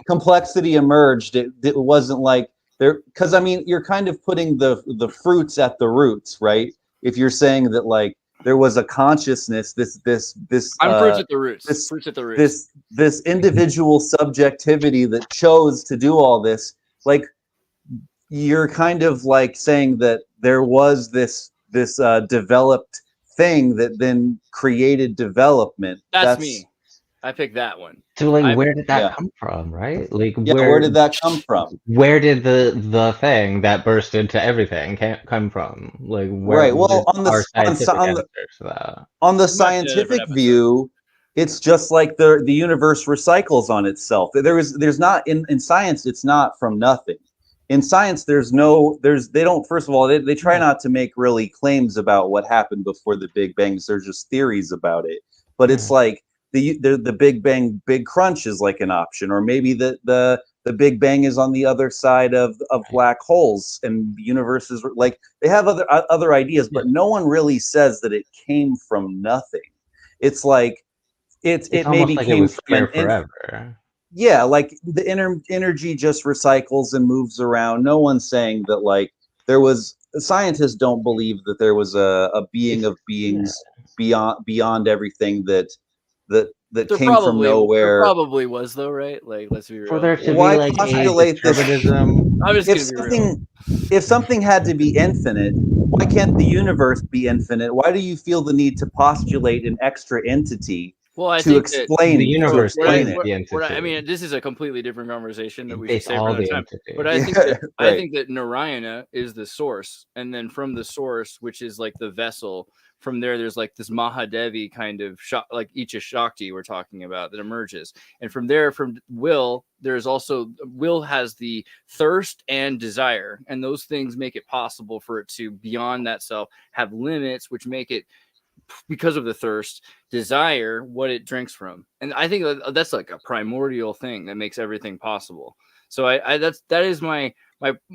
complexity emerged. It wasn't like there, because I mean, you're kind of putting the fruits at the roots, right? If you're saying that like there was a consciousness, this I'm fruits at the roots. Fruits at the roots. This individual subjectivity that chose to do all this, like you're kind of like saying that there was this developed thing that then created development. That's me. I picked that one. So like, where did that come from, right? Like, where did that come from? Where did the thing that burst into everything come from? Like, where? Right. Well, on the scientific view, it's just like the universe recycles on itself. There's not in science. It's not from nothing. In science, they don't. First of all, they try not to make really claims about what happened before the Big Bang. So there's just theories about it. But it's like the Big Bang, Big Crunch is like an option, or maybe the Big Bang is on the other side of black holes, and the universe is like they have other ideas, but no one really says that it came from nothing. It's like it maybe like came it was from forever. Yeah, like the energy just recycles and moves around. No one's saying that like there was. Scientists don't believe that there was a being of beings beyond everything that came from nowhere. There probably was though, right? Like, let's be real. For there to be like a determinism. I'm just gonna be real. If something had to be infinite, why can't the universe be infinite? Why do you feel the need to postulate an extra entity? To explain the universe, I mean, this is a completely different conversation that we should save for another time. But I think I think that Narayana is the source, and then from the source, which is like the vessel, from there's like this Mahadevi kind of like Icha Shakti we're talking about that emerges, and from there, from will, there's also will has the thirst and desire, and those things make it possible for it to beyond that self have limits, which make it, because of the thirst, desire what it drinks from. And I think that's like a primordial thing that makes everything possible. So that is my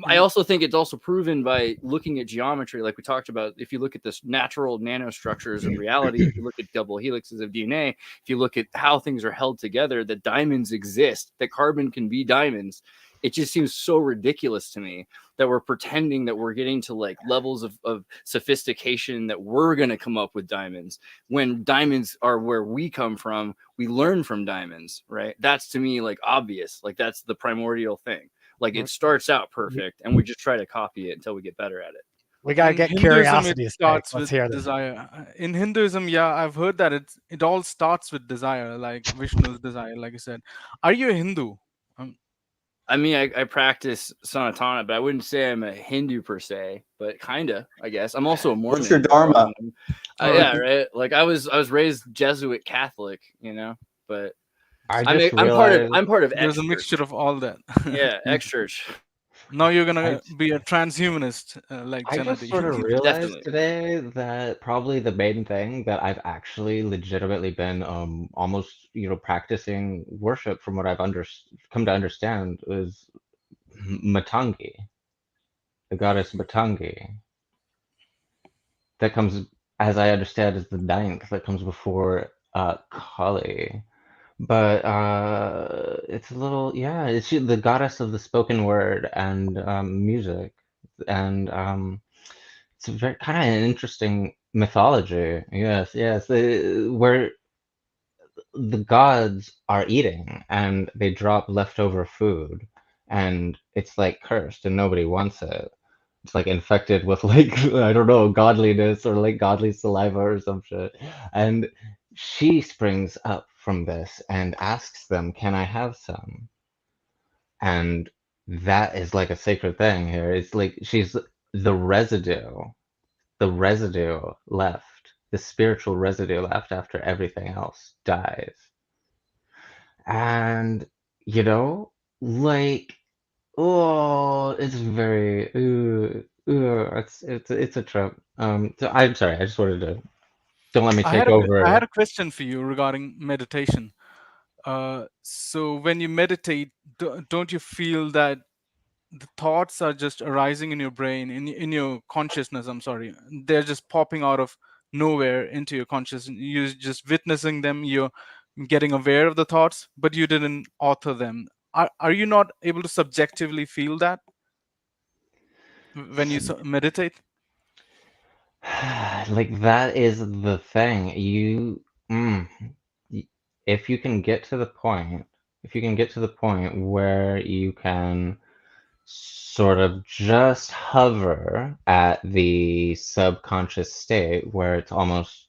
I also think it's also proven by looking at geometry, like we talked about. If you look at this natural nanostructures of reality, if you look at double helixes of DNA, if you look at how things are held together, that diamonds exist, that carbon can be diamonds. It just seems so ridiculous to me that we're pretending that we're getting to like levels of sophistication that we're going to come up with diamonds, when diamonds are where we come from. We learn from diamonds, right? That's to me like obvious. Like that's the primordial thing. Like it starts out perfect and we just try to copy it until we get better at it. We got to get curiosity. Starts with desire. In Hinduism, I've heard that it all starts with desire, like Vishnu's desire, like you said. Are you a Hindu? I mean, I practice Sanatana, but I wouldn't say I'm a Hindu per se, but kinda, I guess. I'm also a Mormon. What's your dharma? Yeah, right. Like I was raised Jesuit Catholic, but I'm part of X There's a Church. mixture of all that. Yeah, X Church. Now you're gonna be a transhumanist, like I Kennedy. just sort of realized today that probably the main thing that I've actually legitimately been almost practicing worship, from what I've come to understand, is Matangi, the goddess Matangi. That comes as I understand, is the ninth that comes before Kali. But it's a little, yeah, it's the goddess of the spoken word and music, and it's a very kind of an interesting mythology. Yes, yes, where the gods are eating and they drop leftover food, and it's like cursed and nobody wants it. It's like infected with like I don't know, godliness or like godly saliva or some shit. And she springs up from this and asks them, "Can I have some?" And that is like a sacred thing here. It's like she's the residue left, the spiritual residue left after everything else dies. And you know, like oh, it's very it's a trip. So I'm sorry, I just wanted to don't let me I had take I had over. a question for you regarding meditation. So when you meditate, don't you feel that the thoughts are just arising in your brain, in your consciousness? I'm sorry, they're just popping out of nowhere into your consciousness. You're just witnessing them. You're getting aware of the thoughts, but you didn't author them. Are you not able to subjectively feel that when you meditate? Like that is the thing. Mm, y- if you can get to the point, if you can get to the point where you can sort of just hover at the subconscious state where it's almost,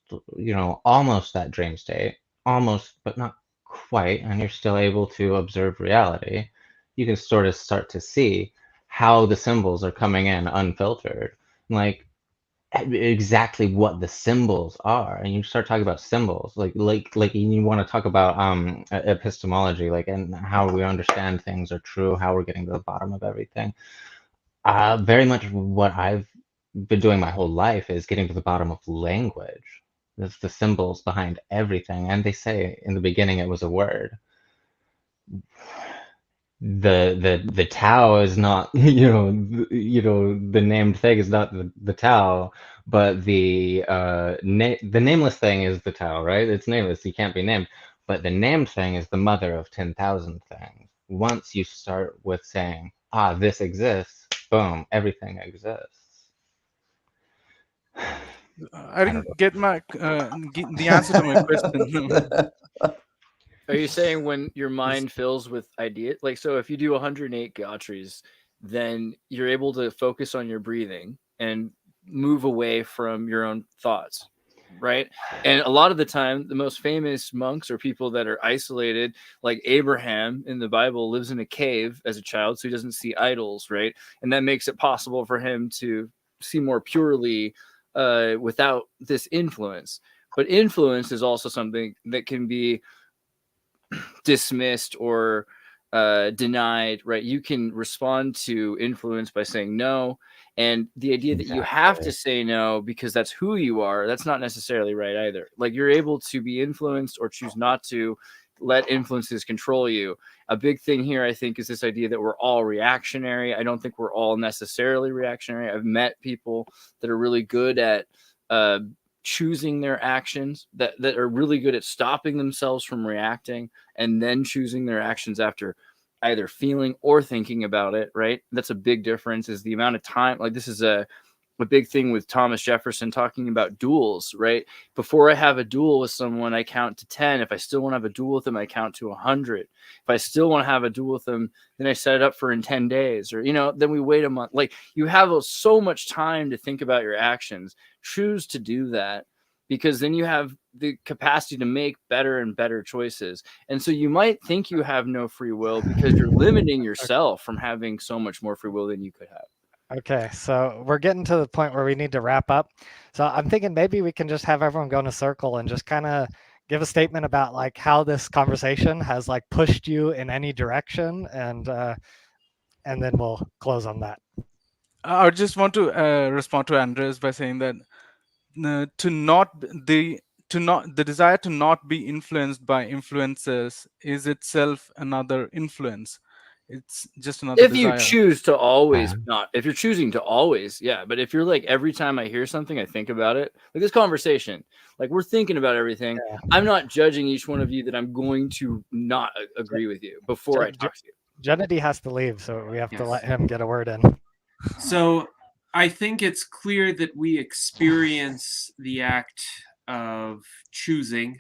almost that dream state, almost, but not quite, and you're still able to observe reality, you can sort of start to see how the symbols are coming in unfiltered. Like, exactly what the symbols are, and you start talking about symbols like you want to talk about epistemology, like, and how we understand things are true, how we're getting to the bottom of everything. Very much what I've been doing my whole life is getting to the bottom of language. That's the symbols behind everything, and they say in the beginning it was a word. The Tao is not the named thing is not the Tao, but the nameless thing is the Tao, right? It's nameless, you can't be named. But the named thing is the mother of 10,000 things. Once you start with saying, this exists, boom, everything exists. I I don't didn't get the answer to my question. know. Are you saying when your mind fills with ideas? Like, so if you do 108 Gautries, then you're able to focus on your breathing and move away from your own thoughts, right? And a lot of the time, the most famous monks are people that are isolated, like Abraham in the Bible lives in a cave as a child, so he doesn't see idols, right? And that makes it possible for him to see more purely without this influence. But influence is also something that can be dismissed or denied, right? You can respond to influence by saying no. And the idea that you have to Exactly. say no because that's who you are, that's not necessarily right either. Like, you're able to be influenced or choose not to let influences control you. A big thing here, I think, is this idea that we're all reactionary. I don't think we're all necessarily reactionary. I've met people that are really good at uh, choosing their actions, that are really good at stopping themselves from reacting and then choosing their actions after either feeling or thinking about it, right? That's a big difference, is the amount of time. Like, this is a big thing with Thomas Jefferson talking about duels, right? Before I have a duel with someone, I count to 10. If I still want to have a duel with them, I count to 100. If I still want to have a duel with them, then I set it up for in 10 days, or, then we wait a month. Like, you have so much time to think about your actions. Choose to do that, because then you have the capacity to make better and better choices. And so you might think you have no free will because you're limiting yourself from having so much more free will than you could have. Okay, so we're getting to the point where we need to wrap up. So I'm thinking maybe we can just have everyone go in a circle and just kind of give a statement about like how this conversation has like pushed you in any direction, and then we'll close on that. I just want to respond to Andreas by saying that to not the to not the desire to not be influenced by influences is itself another influence. It's just another If you desire. choose to always Yeah. not, if you're choosing to always, yeah. But if you're like, every time I hear something, I think about it. Like this conversation, like we're thinking about everything. Yeah. I'm not judging each one of you that I'm going to not agree with you before I talk to you. Gennady has to leave, so we have to let Yes. him get a word in. So I think it's clear that we experience the act of choosing,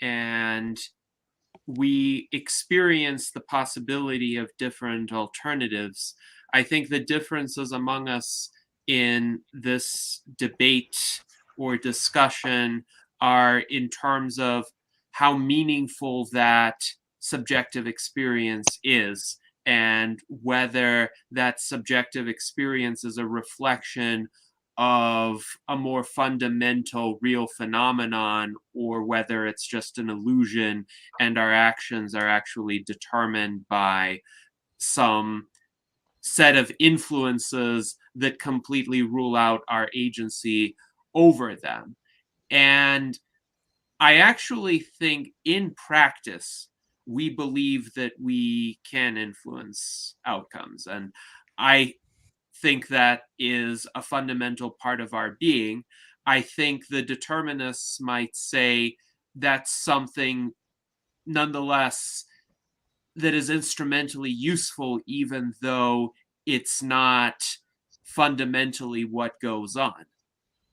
and we experience the possibility of different alternatives. I think the differences among us in this debate or discussion are in terms of how meaningful that subjective experience is, and whether that subjective experience is a reflection of a more fundamental real phenomenon, or whether it's just an illusion and our actions are actually determined by some set of influences that completely rule out our agency over them. And I actually think in practice, we believe that we can influence outcomes. And I think that is a fundamental part of our being. I think the determinists might say that's something nonetheless that is instrumentally useful, even though it's not fundamentally what goes on.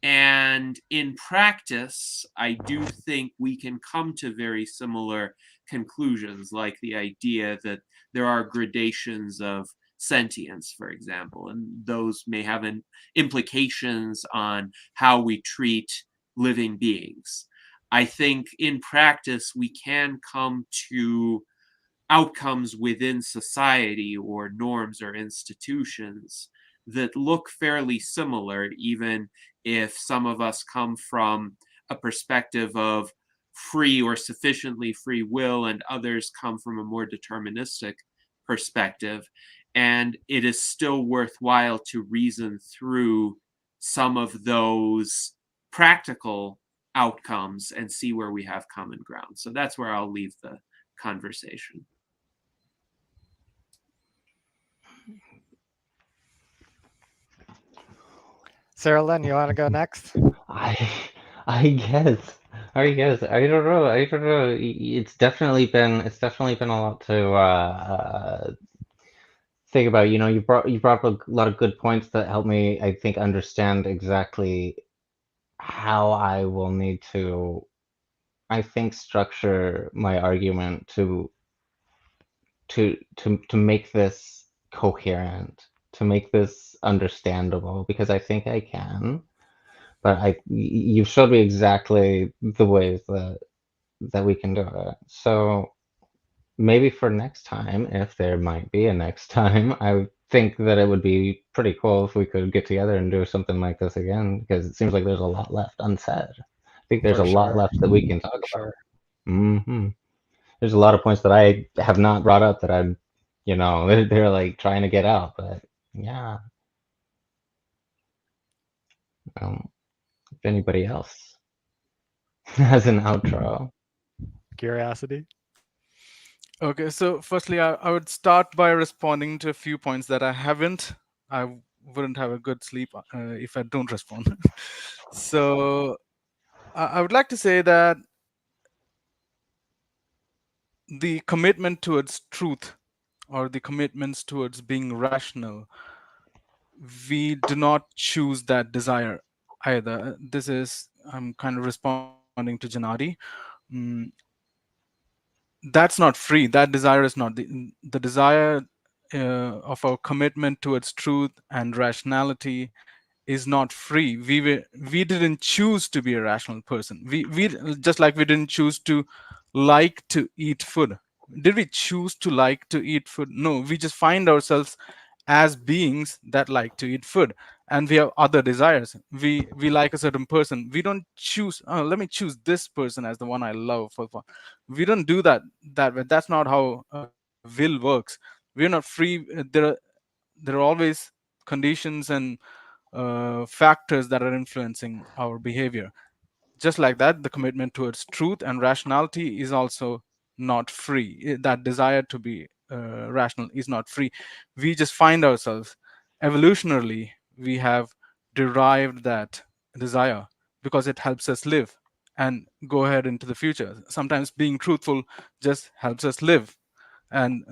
And in practice, I do think we can come to very similar conclusions, like the idea that there are gradations of sentience, for example, and those may have implications on how we treat living beings. I think in practice, we can come to outcomes within society or norms or institutions that look fairly similar, even if some of us come from a perspective of free or sufficiently free will, and others come from a more deterministic perspective. And it is still worthwhile to reason through some of those practical outcomes and see where we have common ground. So that's where I'll leave the conversation. Sarah Lynn, you want to go next? I I guess. I guess. I don't know. I don't know. It's definitely been a lot to think about. You know, you brought up a lot of good points that help me, I think, understand exactly how I will need to, I think, structure my argument to make this coherent, to make this understandable, because I think I can. But you showed me exactly the ways that we can do it. So maybe for next time, if there might be a next time, I think that it would be pretty cool if we could get together and do something like this again, because it seems like there's a lot left unsaid. I think there's For a lot sure. left that we can talk For about. sure. There's a lot of points that I have not brought up that I'm, they're like trying to get out, but yeah. If anybody else has an outro. Curiosity. Okay, so firstly, I would start by responding to a few points that I haven't. I wouldn't have a good sleep if I don't respond. So I would like to say that the commitment towards truth, or the commitments towards being rational, we do not choose that desire either. This is, I'm kind of responding to Janadi. Mm, that's not free. That desire is not the desire of our commitment towards truth and rationality is not free. We didn't choose to be a rational person. We just like we didn't choose to like to eat food. Did we choose to like to eat food? No, we just find ourselves as beings that like to eat food, and we have other desires. We like a certain person. We don't choose, oh, let me choose this person as the one I love for fun. We don't do that way. That's not how will works. We're not free. There are always conditions and factors that are influencing our behavior. Just like that, the commitment towards truth and rationality is also not free. That desire to be rational, is not free. We just find ourselves evolutionarily. We have derived that desire because it helps us live and go ahead into the future. Sometimes being truthful just helps us live and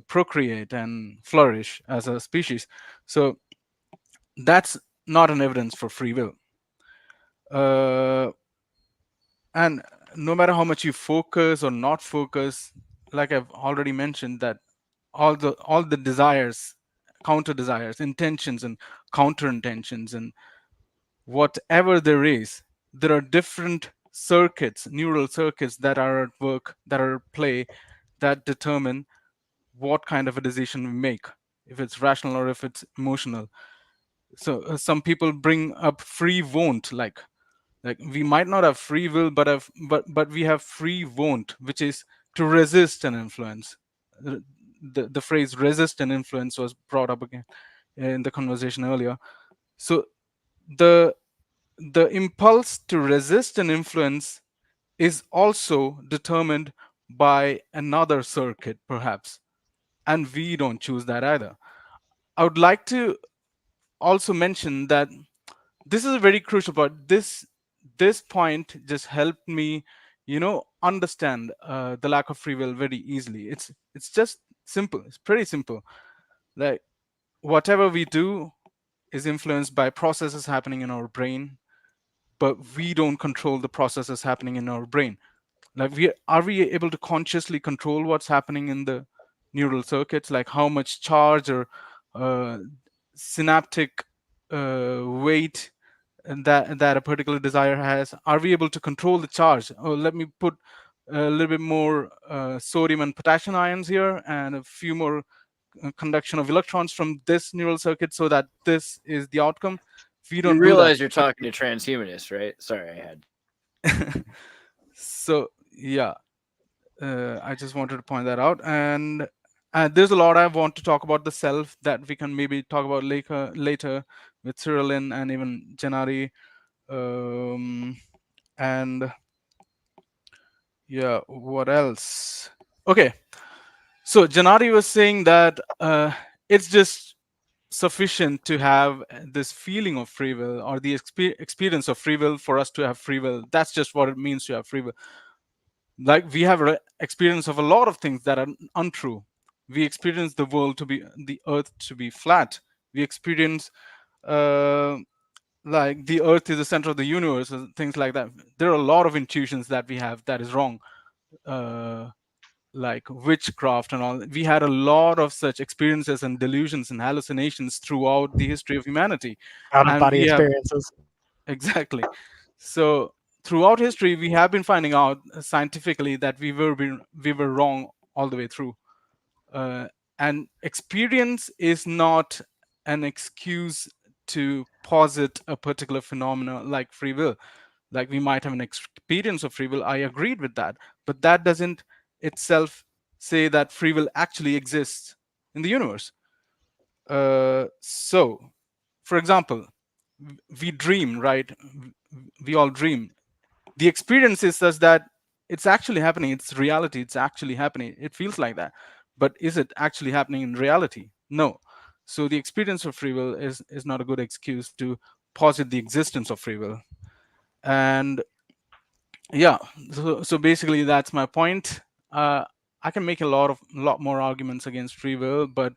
procreate and flourish as a species. So that's not an evidence for free will. And no matter how much you focus or not focus, like I've already mentioned, that all the desires, counter desires, intentions and counter intentions, and whatever there is, there are different circuits, neural circuits that are at work, that are at play, that determine what kind of a decision we make, if it's rational or if it's emotional. So some people bring up free won't, like we might not have free will, but we have free won't, which is to resist an influence. The phrase resist an influence was brought up again in the conversation earlier. So the impulse to resist an influence is also determined by another circuit, perhaps, and we don't choose that either. I would like to also mention that this is a very crucial part. This point just helped me, understand the lack of free will very easily. It's just simple. It's pretty simple. Like, whatever we do is influenced by processes happening in our brain, but we don't control the processes happening in our brain. Like, are we able to consciously control what's happening in the neural circuits, like how much charge or synaptic weight and that a particular desire has? Are we able to control the charge? Oh, let me put a little bit more sodium and potassium ions here and a few more conduction of electrons from this neural circuit so that this is the outcome. We don't You do that. realize you're talking to transhumanists, right? Sorry, I had. So yeah, I just wanted to point that out. And there's a lot I want to talk about the self that we can maybe talk about later with Cyrilin and even Janari. And yeah, what else? Okay, so Janari was saying that it's just sufficient to have this feeling of free will or the experience of free will for us to have free will. That's just what it means to have free will. Like, we have experience of a lot of things that are untrue. We experience the earth to be flat. We experience like the earth is the center of the universe, and things like that. There are a lot of intuitions that we have that is wrong, like witchcraft and all. We had a lot of such experiences and delusions and hallucinations throughout the history of humanity. Out of And body we have experiences. exactly. So throughout history, we have been finding out scientifically that we were wrong all the way through. And experience is not an excuse to posit a particular phenomenon like free will. Like, we might have an experience of free will. I agreed with that, but that doesn't itself say that free will actually exists in the universe. So, for example, we dream, right? We all dream. The experience is such that it's actually happening. It's reality. It's actually happening. It feels like that. But is it actually happening in reality? No. So the experience of free will is not a good excuse to posit the existence of free will. And yeah, so basically that's my point. I can make a lot more arguments against free will, but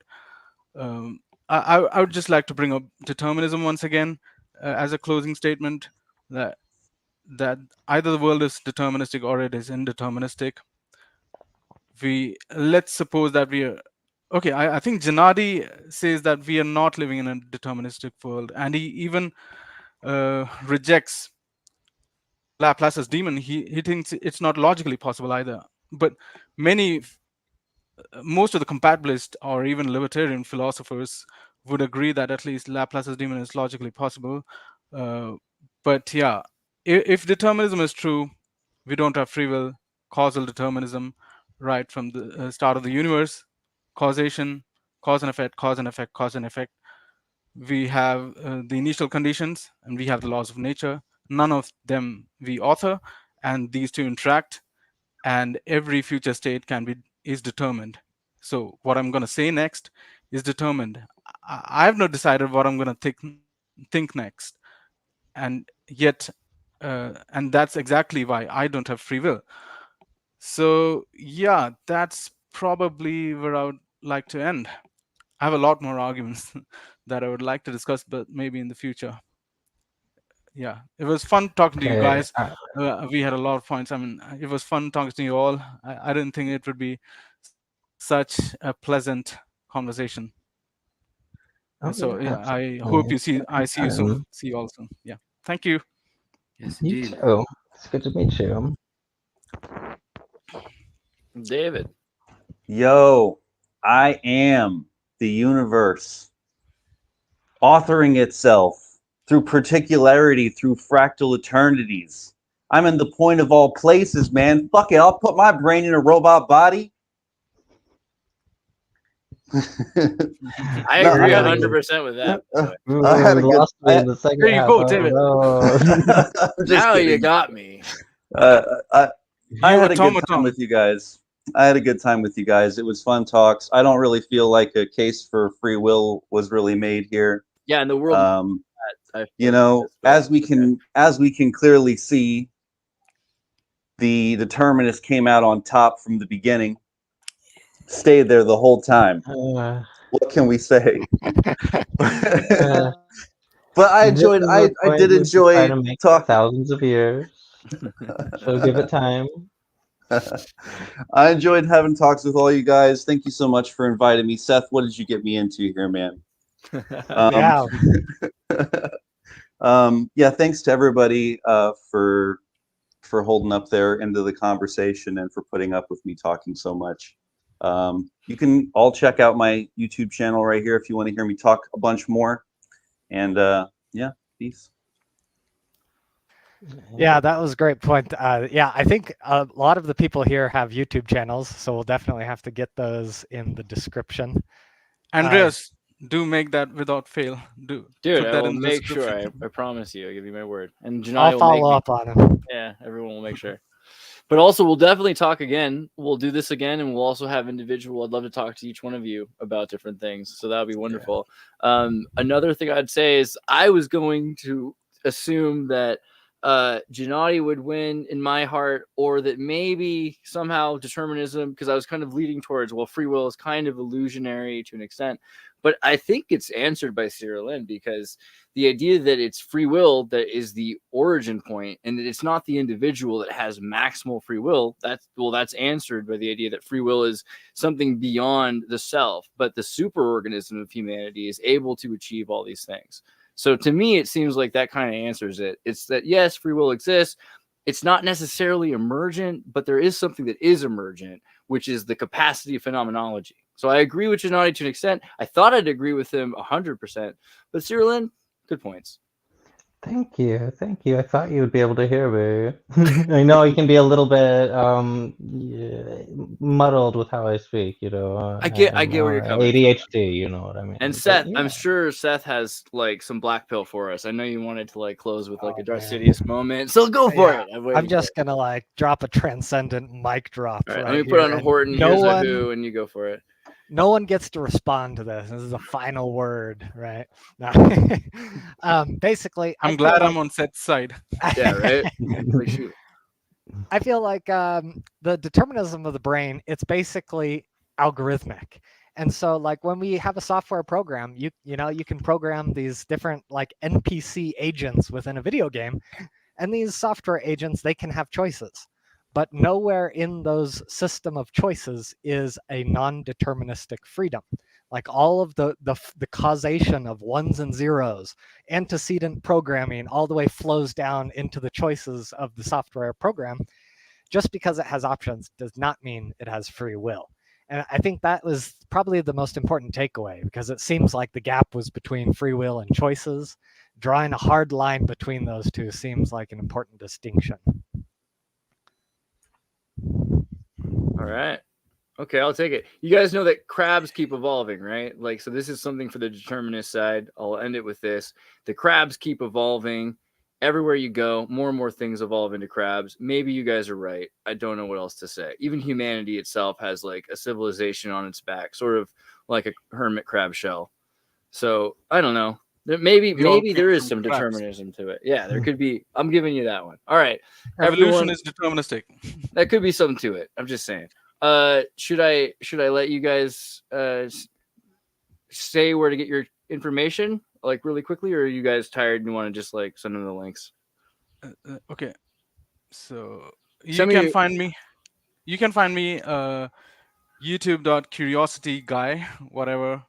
I would just like to bring up determinism once again as a closing statement, that either the world is deterministic or it is indeterministic. Let's suppose that we are okay. I think Janadi says that we are not living in a deterministic world, and he even rejects Laplace's demon. He thinks it's not logically possible either. But most of the compatibilist or even libertarian philosophers would agree that at least Laplace's demon is logically possible. But yeah, if determinism is true, we don't have free will. Causal determinism, right from the start of the universe, causation, cause and effect, cause and effect, cause and effect. We have the initial conditions, and we have the laws of nature. None of them we author, and these two interact, and every future state is determined. So what I'm going to say next is determined. I have not decided what I'm going to think next, and yet, and that's exactly why I don't have free will. So yeah, that's probably where I would like to end. I have a lot more arguments that I would like to discuss, but maybe in the future. Yeah, it was fun talking to you Okay. guys. We had a lot of points. I mean, it was fun talking to you all. I didn't think it would be such a pleasant conversation. And so yeah, I hope you see. I see you soon. See you all soon. Yeah, thank you. Yes, You indeed. too. It's good to meet you. David. Yo, I am the universe authoring itself through particularity, through fractal eternities. I'm in the point of all places, man. Fuck it, I'll put my brain in a robot body. I agree 100% with that. Ooh, I had a good. lost me in the second There you half. go, Oh, David. no. Now kidding. you got me. I had a good automaton. time with you guys. I had a good time with you guys. It was fun talks. I don't really feel like a case for free will was really made here. Yeah, in the world, you know, as we can clearly see, the determinist came out on top from the beginning. Stayed there the whole time. What can we say? But I enjoyed. I did enjoy talking. Thousands of years. So give it time. I enjoyed having talks with all you guys. Thank you so much for inviting me. Seth, what did you get me into here, man? Yeah. Yeah, thanks to everybody for holding up their end of the conversation and for putting up with me talking so much. You can all check out my YouTube channel right here if you want to hear me talk a bunch more. And yeah, peace. Yeah, that was a great point. Yeah, I think a lot of the people here have YouTube channels, so we'll definitely have to get those in the description. Andreas, do make that without fail. Dude, put that I will in the make sure. description. I promise you. I'll give you my word. And Janai I'll will follow up on him. Yeah, everyone will make sure. But also, we'll definitely talk again. We'll do this again, and we'll also have individual. I'd love to talk to each one of you about different things. So that would be wonderful. Yeah. Another thing I'd say is I was going to assume that Gennady would win in my heart, or that maybe somehow determinism, because I was kind of leading towards, well, free will is kind of illusionary to an extent. But I think it's answered by Cyril Lynn, because the idea that it's free will that is the origin point, and that it's not the individual that has maximal free will, that's answered by the idea that free will is something beyond the self, but the superorganism of humanity is able to achieve all these things. So to me, it seems like that kind of answers it. It's that, yes, free will exists. It's not necessarily emergent, but there is something that is emergent, which is the capacity of phenomenology. So I agree with Gennady to an extent. I thought I'd agree with him 100%. But Cyril Lynn, good points. Thank you. I thought you would be able to hear me. I know you can be a little bit muddled with how I speak, you know. I get where you're coming ADHD, you know what I mean. And Seth, yeah. I'm sure Seth has like some black pill for us. I know you wanted to like close with like a Darth Sidious moment, so go for it. I'm just gonna like drop a transcendent mic drop. All right, let me put on a Horton. Here's a Who, and you go for it. No one gets to respond to this. This is a final word, right? Basically, I'm glad I'm on Seth's side. Yeah, right. I feel like the determinism of the brain, it's basically algorithmic. And so like when we have a software program, you know, you can program these different like NPC agents within a video game, and these software agents, they can have choices. But nowhere in those system of choices is a non-deterministic freedom. Like all of the causation of ones and zeros, antecedent programming, all the way flows down into the choices of the software program. Just because it has options does not mean it has free will. And I think that was probably the most important takeaway, because it seems like the gap was between free will and choices. Drawing a hard line between those two seems like an important distinction. All right. Okay, I'll take it. You guys know that crabs keep evolving, right? Like, so this is something for the determinist side. I'll end it with this. The crabs keep evolving, everywhere you go, more and more things evolve into crabs. Maybe you guys are right. I don't know what else to say. Even humanity itself has like a civilization on its back, sort of like a hermit crab shell. So I don't know. Maybe there is some determinism to it. Yeah, there could be. I'm giving you that one. All right. Evolution is deterministic. That could be something to it. I'm just saying. Should I let you guys say where to get your information like really quickly, or are you guys tired and want to just like send them the links? Okay. So you can find me youtube.curiosityguy, whatever,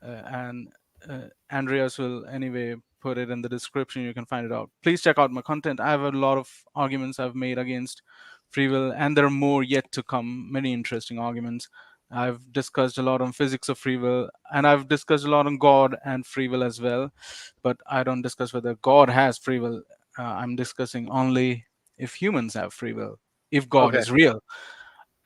and Andreas will anyway put it in the description. You can find it out. Please check out my content. I have a lot of arguments I've made against free will, and there are more yet to come. Many interesting arguments. I've discussed a lot on physics of free will, and I've discussed a lot on God and free will as well. But I don't discuss whether God has free will. I'm discussing only if humans have free will, if God is real.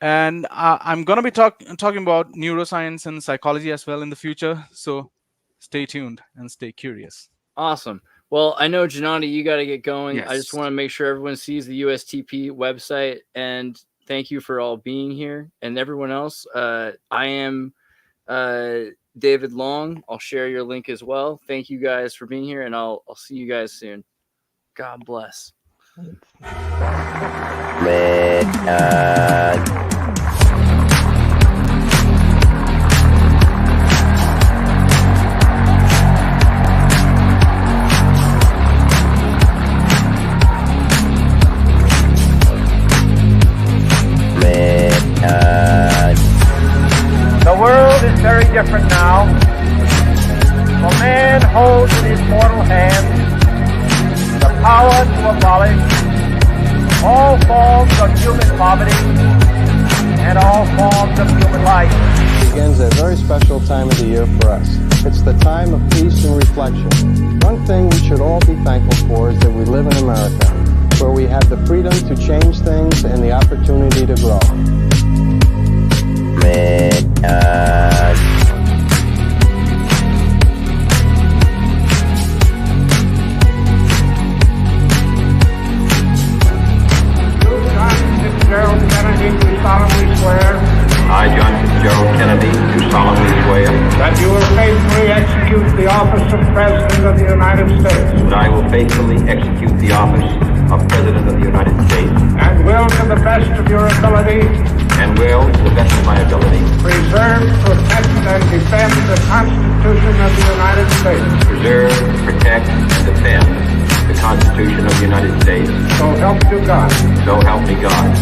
And I'm going to be talking about neuroscience and psychology as well in the future. So stay tuned and stay curious. Awesome. Well, I know, Gennady, you got to get going. Yes. I just want to make sure everyone sees the USTP website. And thank you for all being here. And everyone else, I am David Long. I'll share your link as well. Thank you guys for being here, and I'll see you guys soon. God bless. The world is very different now. For man holds in his mortal hand the power to abolish all forms of human poverty and all forms of human life. Begins a very special time of the year for us. It's the time of peace and reflection. One thing we should all be thankful for is that we live in America, where we have the freedom to change things and the opportunity to grow. I, John Fitzgerald Kennedy, do solemnly swear that you will faithfully execute the office of President of the United States. That I will faithfully execute the office of President of the United States. And will, to the best of your ability, preserve, protect, and defend the Constitution of the United States. Preserve, protect, and defend the Constitution of the United States. So help you God. So help me God.